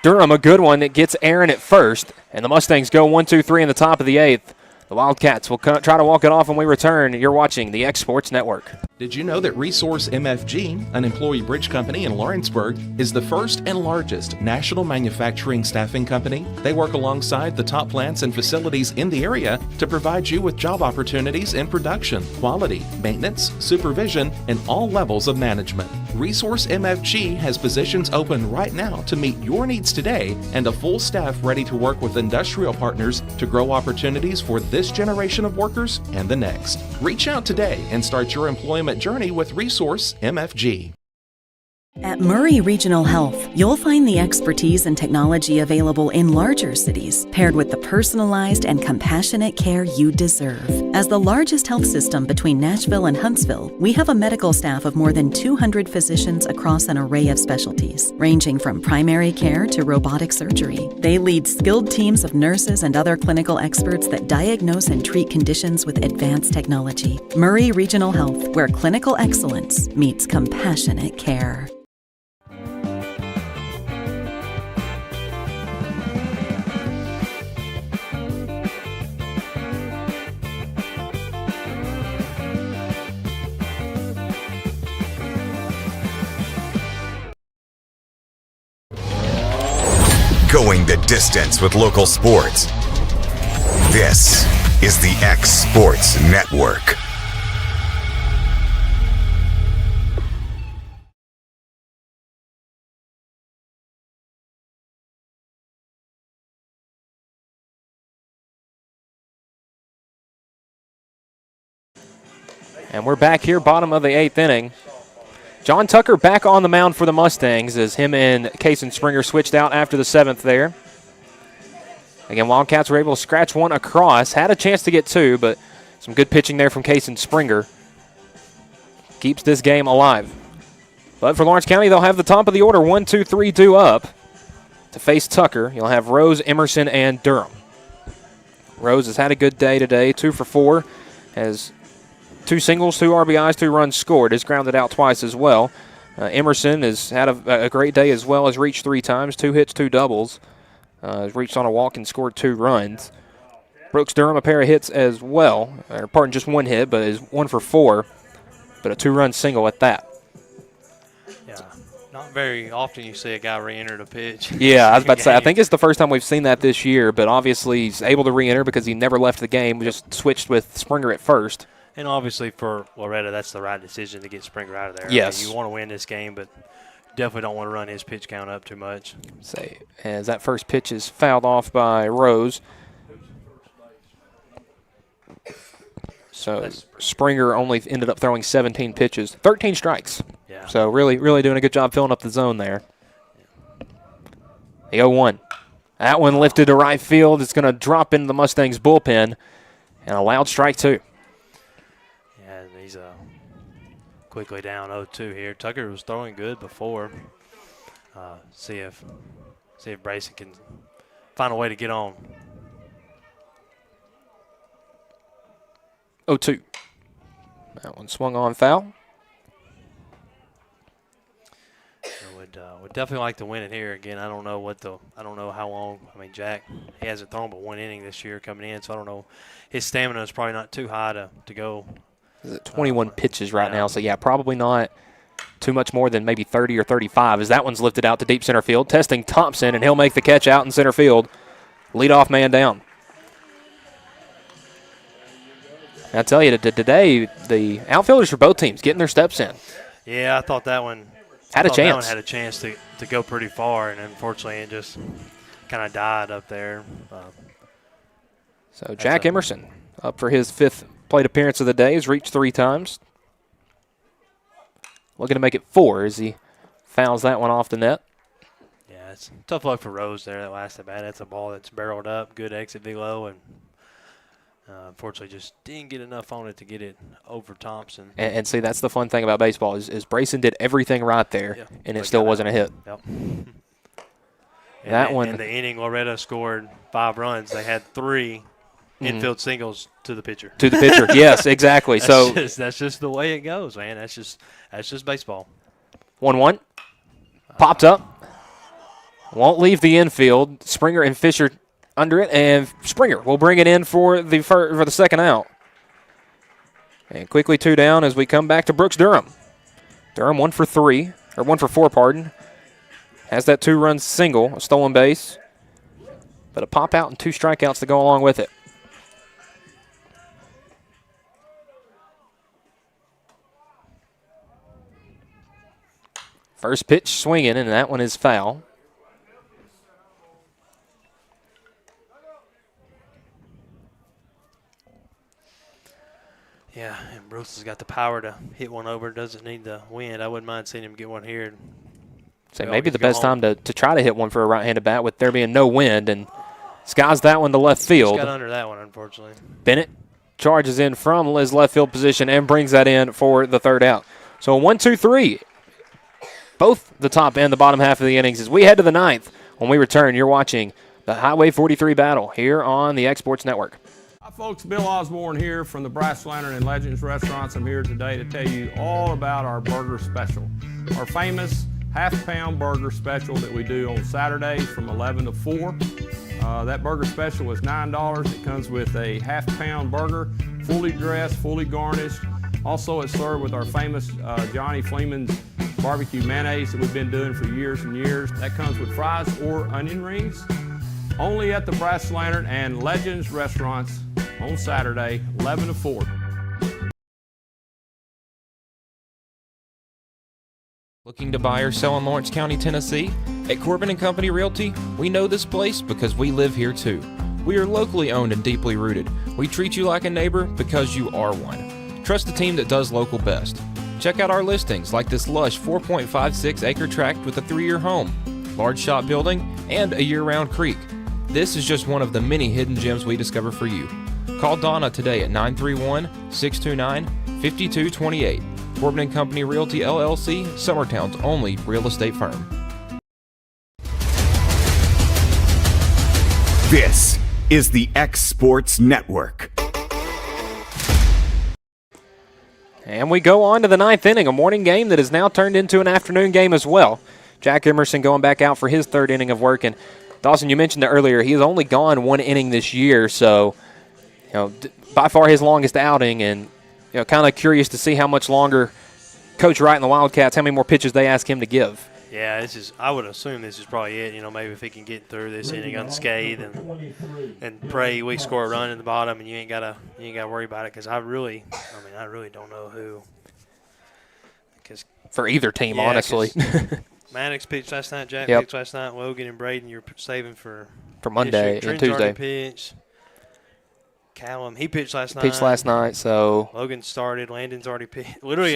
Durham, a good one that gets Aaron at first. And the Mustangs go 1-2-3 in the top of the 8th. The Wildcats will try to walk it off when we return. You're watching the X Sports Network. Did you know that Resource MFG, an employee bridge company in Lawrenceburg, is the first and largest national manufacturing staffing company? They work alongside the top plants and facilities in the area to provide you with job opportunities in production, quality, maintenance, supervision, and all levels of management. Resource MFG has positions open right now to meet your needs today and a full staff ready to work with industrial partners to grow opportunities for this generation of workers and the next. Reach out today and start your employment journey with Resource MFG. At Murray Regional Health, you'll find the expertise and technology available in larger cities, paired with the personalized and compassionate care you deserve. As the largest health system between Nashville and Huntsville, we have a medical staff of more than 200 physicians across an array of specialties, ranging from primary care to robotic surgery. They lead skilled teams of nurses and other clinical experts that diagnose and treat conditions with advanced technology. Murray Regional Health, where clinical excellence meets compassionate care. Going the distance with local sports. This is the X Sports Network. And we're back here, bottom of the 8th inning. John Tucker back on the mound for the Mustangs as him and Cason Springer switched out after the 7th there. Again, Wildcats were able to scratch one across. Had a chance to get 2, but some good pitching there from Cason Springer. Keeps this game alive. But for Lawrence County, they'll have the top of the order, 1, 2, 3 due up. To face Tucker, you'll have Rose, Emerson, and Durham. Rose has had a good day today, 2 for 4. Has 2 singles, 2 RBIs, 2 runs scored. Has grounded out twice as well. Emerson has had a great day as well. Has reached 3 times, 2 hits, 2 doubles. Has reached on a walk and scored 2 runs. Brooks Durham, a pair of hits as well. Pardon, just 1 hit, but is 1 for 4. But a 2-run single at that. Yeah, not very often you see a guy re-enter the pitch. Yeah, I was about to say, I think it's the first time we've seen that this year, but obviously he's able to re-enter because he never left the game. We just switched with Springer at first. And obviously for Loretto, that's the right decision to get Springer out of there. Yes. I mean, you want to win this game, but definitely don't want to run his pitch count up too much. Say, as that first pitch is fouled off by Rose. So Springer only ended up throwing 17 pitches, 13 strikes. Yeah. So really doing a good job filling up the zone there. The 0-1. That one lifted to right field. It's going to drop into the Mustangs bullpen. And a loud strike, too. Yeah, and he's quickly down 0-2 here. Tucker was throwing good before. See if Brayson can find a way to get on. 0-2. That one swung on foul. Would definitely like to win it here again. I don't know how long. I mean, Jack, he hasn't thrown but 1 inning this year coming in, so I don't know. His stamina is probably not too high to go. Is it 21 pitches right now? So yeah, probably not too much more than maybe 30 or 35. As that one's lifted out to deep center field, testing Thompson, and he'll make the catch out in center field. Leadoff man down. I tell you, today the outfielders for both teams getting their steps in. Yeah, I thought that one had a chance. That one had a chance to go pretty far, and unfortunately it just kind of died up there. So Jack Emerson up for his 5th plate appearance of the day. Has reached 3 times. Looking to make it 4 as he fouls that one off the net. Yeah, it's tough luck for Rose there that last at bat. That's a ball that's barreled up, good exit velo, and unfortunately just didn't get enough on it to get it over Thompson. And see, that's the fun thing about baseball is Brayson did everything right there, and it still wasn't a hit. Yep. That one. In the inning, Loretto scored 5 runs. They had 3 infield singles to the pitcher. To the pitcher, yes, exactly. That's just the way it goes, man. That's just baseball. 1-1. Popped up. Won't leave the infield. Springer and Fisher under it, and Springer will bring it in for the second out. And quickly 2 down as we come back to Brooks Durham. Durham 1 for 4, pardon. Has that 2-run single, a stolen base, but a pop out and 2 strikeouts to go along with it. First pitch swinging, and that one is foul. Yeah, and Bruce has got the power to hit one over. Doesn't need the wind. I wouldn't mind seeing him get one here. So maybe the best time to try to hit one for a right-handed bat with there being no wind, and skies that one to left field. Just got under that one, unfortunately. Bennett charges in from his left field position and brings that in for the 3rd out. So 1-2-3. Both the top and the bottom half of the innings as we head to the 9th. When we return, you're watching the Highway 43 battle here on the Exports Network. Hi folks, Bill Osborne here from the Brass Lantern and Legends Restaurants. I'm here today to tell you all about our burger special. Our famous half-pound burger special that we do on Saturdays from 11 to 4. That burger special is $9. It comes with a half-pound burger, fully dressed, fully garnished. Also, it's served with our famous Johnny Fleeman's barbecue mayonnaise that we've been doing for years and years. That comes with fries or onion rings. Only at the Brass Lantern and Legends Restaurants on Saturday, 11 to 4. Looking to buy or sell in Lawrence County, Tennessee? At Corbin & Company Realty, we know this place because we live here too. We are locally owned and deeply rooted. We treat you like a neighbor because you are one. Trust the team that does local best. Check out our listings like this lush 4.56-acre tract with a 3-year home, large shop building, and a year-round creek. This is just one of the many hidden gems we discover for you. Call Donna today at 931-629-5228. Corbin & Company Realty, LLC, Summertown's only real estate firm. This is the X Sports Network. And we go on to the 9th inning, a morning game that is now turned into an afternoon game as well. Jack Emerson going back out for his 3rd inning of work. And Dawson, you mentioned it earlier, he has only gone 1 inning this year, so by far his longest outing, and kind of curious to see how much longer Coach Wright and the Wildcats, how many more pitches they ask him to give. Yeah, I would assume this is probably it. Maybe if he can get through this inning unscathed and pray we score a run in the bottom, and you ain't gotta worry about it. Because I really don't know who. For either team, honestly. Maddox pitched last night. Jack Yep. pitched last night. Logan and Braden, you're saving for Monday and Tuesday. Pitched. Callum, he pitched last night. Pitched last night, so Logan started. Landon's already pitched. Literally,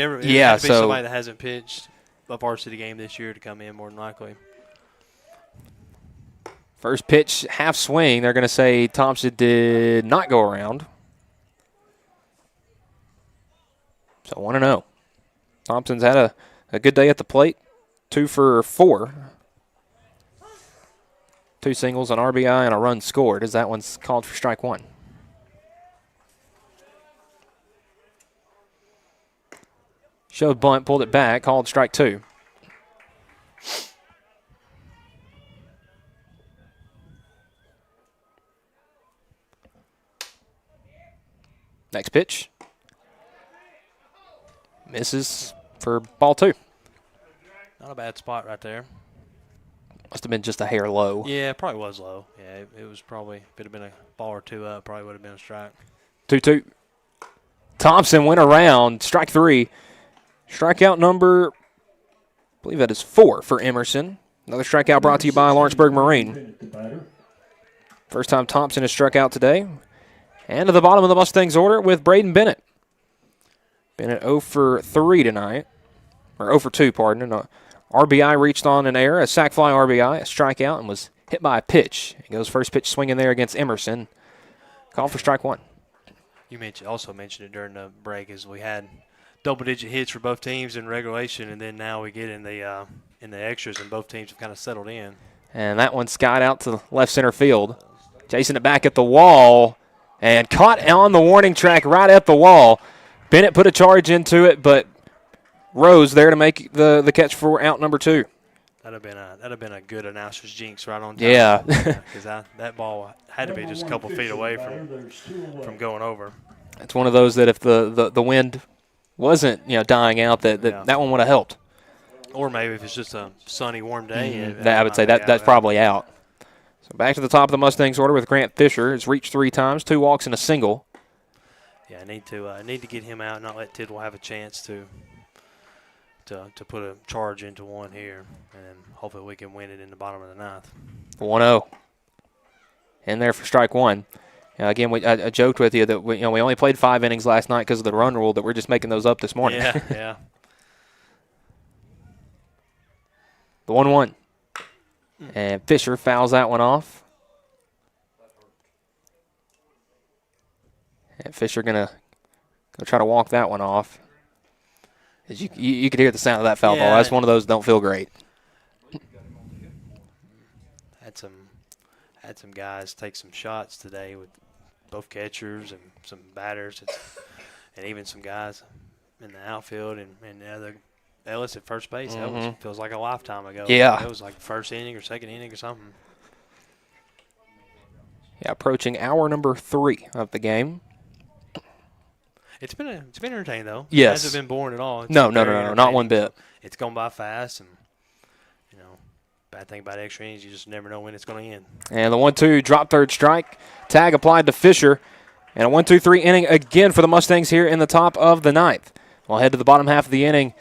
somebody that hasn't pitched a varsity game this year to come in more than likely. First pitch, half swing. They're going to say Thompson did not go around. So 1-0. Thompson's had a good day at the plate. 2 for 4. 2 singles, an RBI, and a run scored as that one's called for strike 1. Showed bunt, pulled it back, called strike 2. Next pitch. Misses for ball 2. Not a bad spot right there. Must have been just a hair low. Yeah, it probably was low. Yeah, it was probably, if it had been a ball or 2 up, probably would have been a strike. 2-2. Thompson went around, strike 3. Strikeout number, I believe that is 4 for Emerson. Another strikeout brought to you by Lawrenceburg Marine. First time Thompson has struck out today. And to the bottom of the Mustangs order with Braden Bennett. Bennett 0 for 3 tonight. Or 0 for 2, pardon. An RBI reached on an error, a sac fly RBI, a strikeout, and was hit by a pitch. He goes first pitch swinging there against Emerson. Call for strike 1. You also mentioned it during the break, as we had double-digit hits for both teams in regulation, and then now we get in the extras, and both teams have kind of settled in. And that one skied out to left center field. Chasing it back at the wall, and caught on the warning track right at the wall. Bennett put a charge into it, but Rose there to make the catch for out number 2. That'd have been a good announcer's jinx right on time. Yeah. Because that ball had to be just a couple feet away from going over. It's one of those that if the wind wasn't dying out, that one would have helped. Or maybe if it's just a sunny, warm day. I would say that's probably out. So back to the top of the Mustangs order with Grant Fisher. It's reached 3 times, 2 walks and a single. Yeah, I need to get him out and not let Tidwell have a chance to put a charge into one here, and hopefully we can win it in the bottom of the 9th. 1-0. In there for strike 1. Again, I joked with you that we only played 5 innings last night because of the run rule, that we're just making those up this morning. Yeah. The 1-1. And Fisher fouls that one off. And Fisher going to go try to walk that one off. As you could hear the sound of that foul ball. That's one of those that don't feel great. Had some guys take some shots today with both catchers and some batters, and even some guys in the outfield and the other Ellis at first base. That feels like a lifetime ago. Yeah. It was like first inning or second inning or something. Yeah, approaching hour number 3 of the game. It's been entertaining though. Yes. It hasn't been boring at all. No, not one bit. It's gone by fast, and bad thing about extra innings, you just never know when it's going to end. And the 1-2 drop third strike. Tag applied to Fisher. And a 1-2-3 inning again for the Mustangs here in the top of the 9th. We'll head to the bottom half of the inning.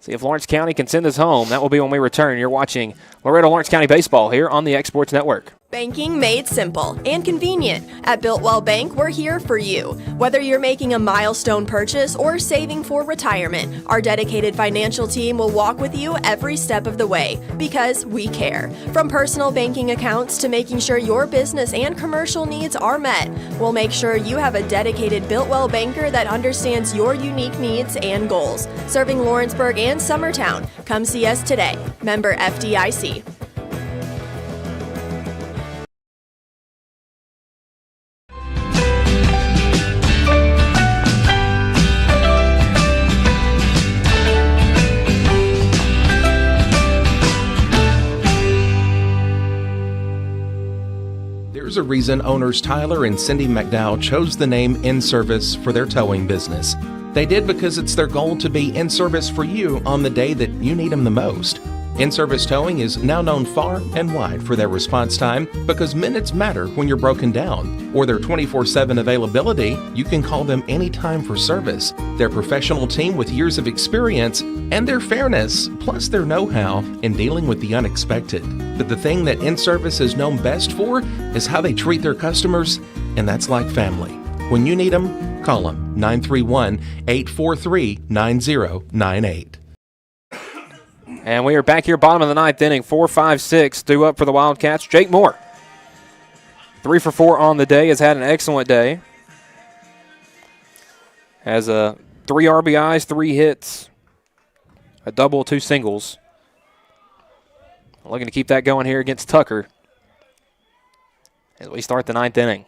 See if Lawrence County can send us home. That will be when we return. You're watching Loretto Lawrence County Baseball here on the X Sports Network. Banking made simple and convenient. At Builtwell Bank, we're here for you. Whether you're making a milestone purchase or saving for retirement, our dedicated financial team will walk with you every step of the way because we care. From personal banking accounts to making sure your business and commercial needs are met, we'll make sure you have a dedicated Builtwell banker that understands your unique needs and goals. Serving Lawrenceburg and Summertown. Come see us today. Member FDIC. There's a reason owners Tyler and Cindy McDowell chose the name In Service for their towing business. They did because it's their goal to be in service for you on the day that you need them the most. In-Service Towing is now known far and wide for their response time because minutes matter when you're broken down. Or their 24/7 availability, you can call them anytime for service. Their professional team with years of experience and their fairness, plus their know-how in dealing with the unexpected. But the thing that In-Service is known best for is how they treat their customers, and that's like family. When you need them, call them 931-843-9098. And we are back here, bottom of the 9th inning, 4-5-6, due up for the Wildcats. Jake Moore, 3 for 4 on the day, has had an excellent day. Has 3 RBIs, 3 hits, a double, 2 singles. Looking to keep that going here against Tucker as we start the 9th inning.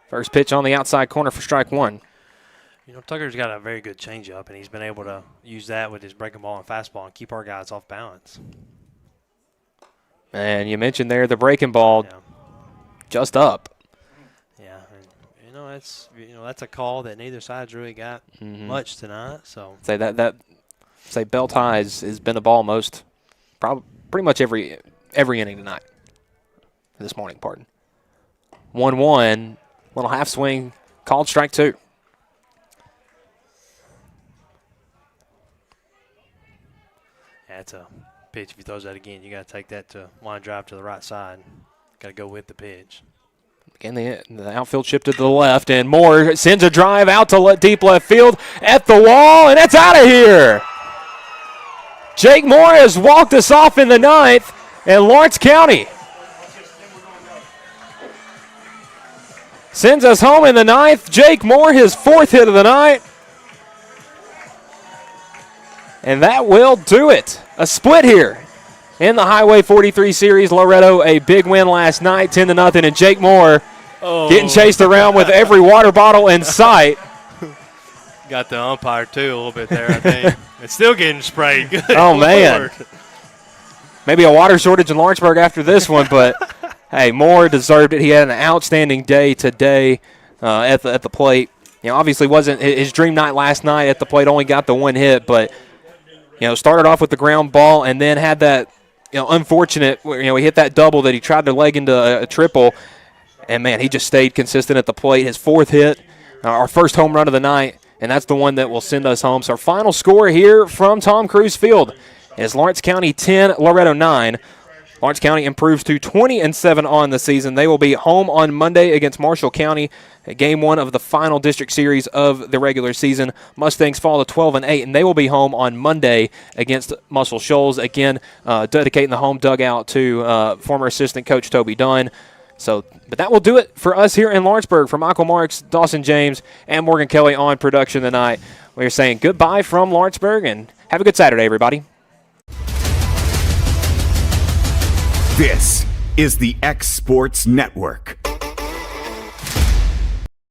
First pitch on the outside corner for strike 1. Tucker's got a very good changeup, and he's been able to use that with his breaking ball and fastball and keep our guys off balance. And you mentioned there the breaking ball just up. Yeah, and that's a call that neither side's really got much tonight. So say Belt Highs has been the ball pretty much every inning tonight. This morning, pardon. 1-1. Little half swing called strike 2. That's a pitch. If he throws that again, you got to take that to line drive to the right side. Got to go with the pitch. Again, the outfield shifted to the left, and Moore sends a drive out to deep left field at the wall, and it's out of here. Jake Moore has walked us off in the 9th, and Lawrence County sends us home in the 9th. Jake Moore, his 4th hit of the night. And that will do it. A split here in the Highway 43 Series. Loretto, a big win last night, 10-0, and Jake Moore getting chased around with every water bottle in sight. Got the umpire, too, a little bit there, I think. It's still getting sprayed. Oh, man. Maybe a water shortage in Lawrenceburg after this one, but, hey, Moore deserved it. He had an outstanding day today at the plate. Obviously wasn't his dream night last night at the plate, only got the 1 hit, but, started off with the ground ball and then had that, unfortunate, he hit that double that he tried to leg into a triple. And, man, he just stayed consistent at the plate. His 4th hit, our first home run of the night, and that's the one that will send us home. So our final score here from Tom Cruise Field is Lawrence County 10, Loretto 9. Lawrence County improves to 20-7 on the season. They will be home on Monday against Marshall County, game 1 of the final district series of the regular season. Mustangs fall to 12-8, and they will be home on Monday against Muscle Shoals. Again, dedicating the home dugout to former assistant coach Toby Dunn. But that will do it for us here in Lawrenceburg. For Michael Marks, Dawson James, and Morgan Kelly on production tonight, we are saying goodbye from Lawrenceburg, and have a good Saturday, everybody. This is the X Sports Network.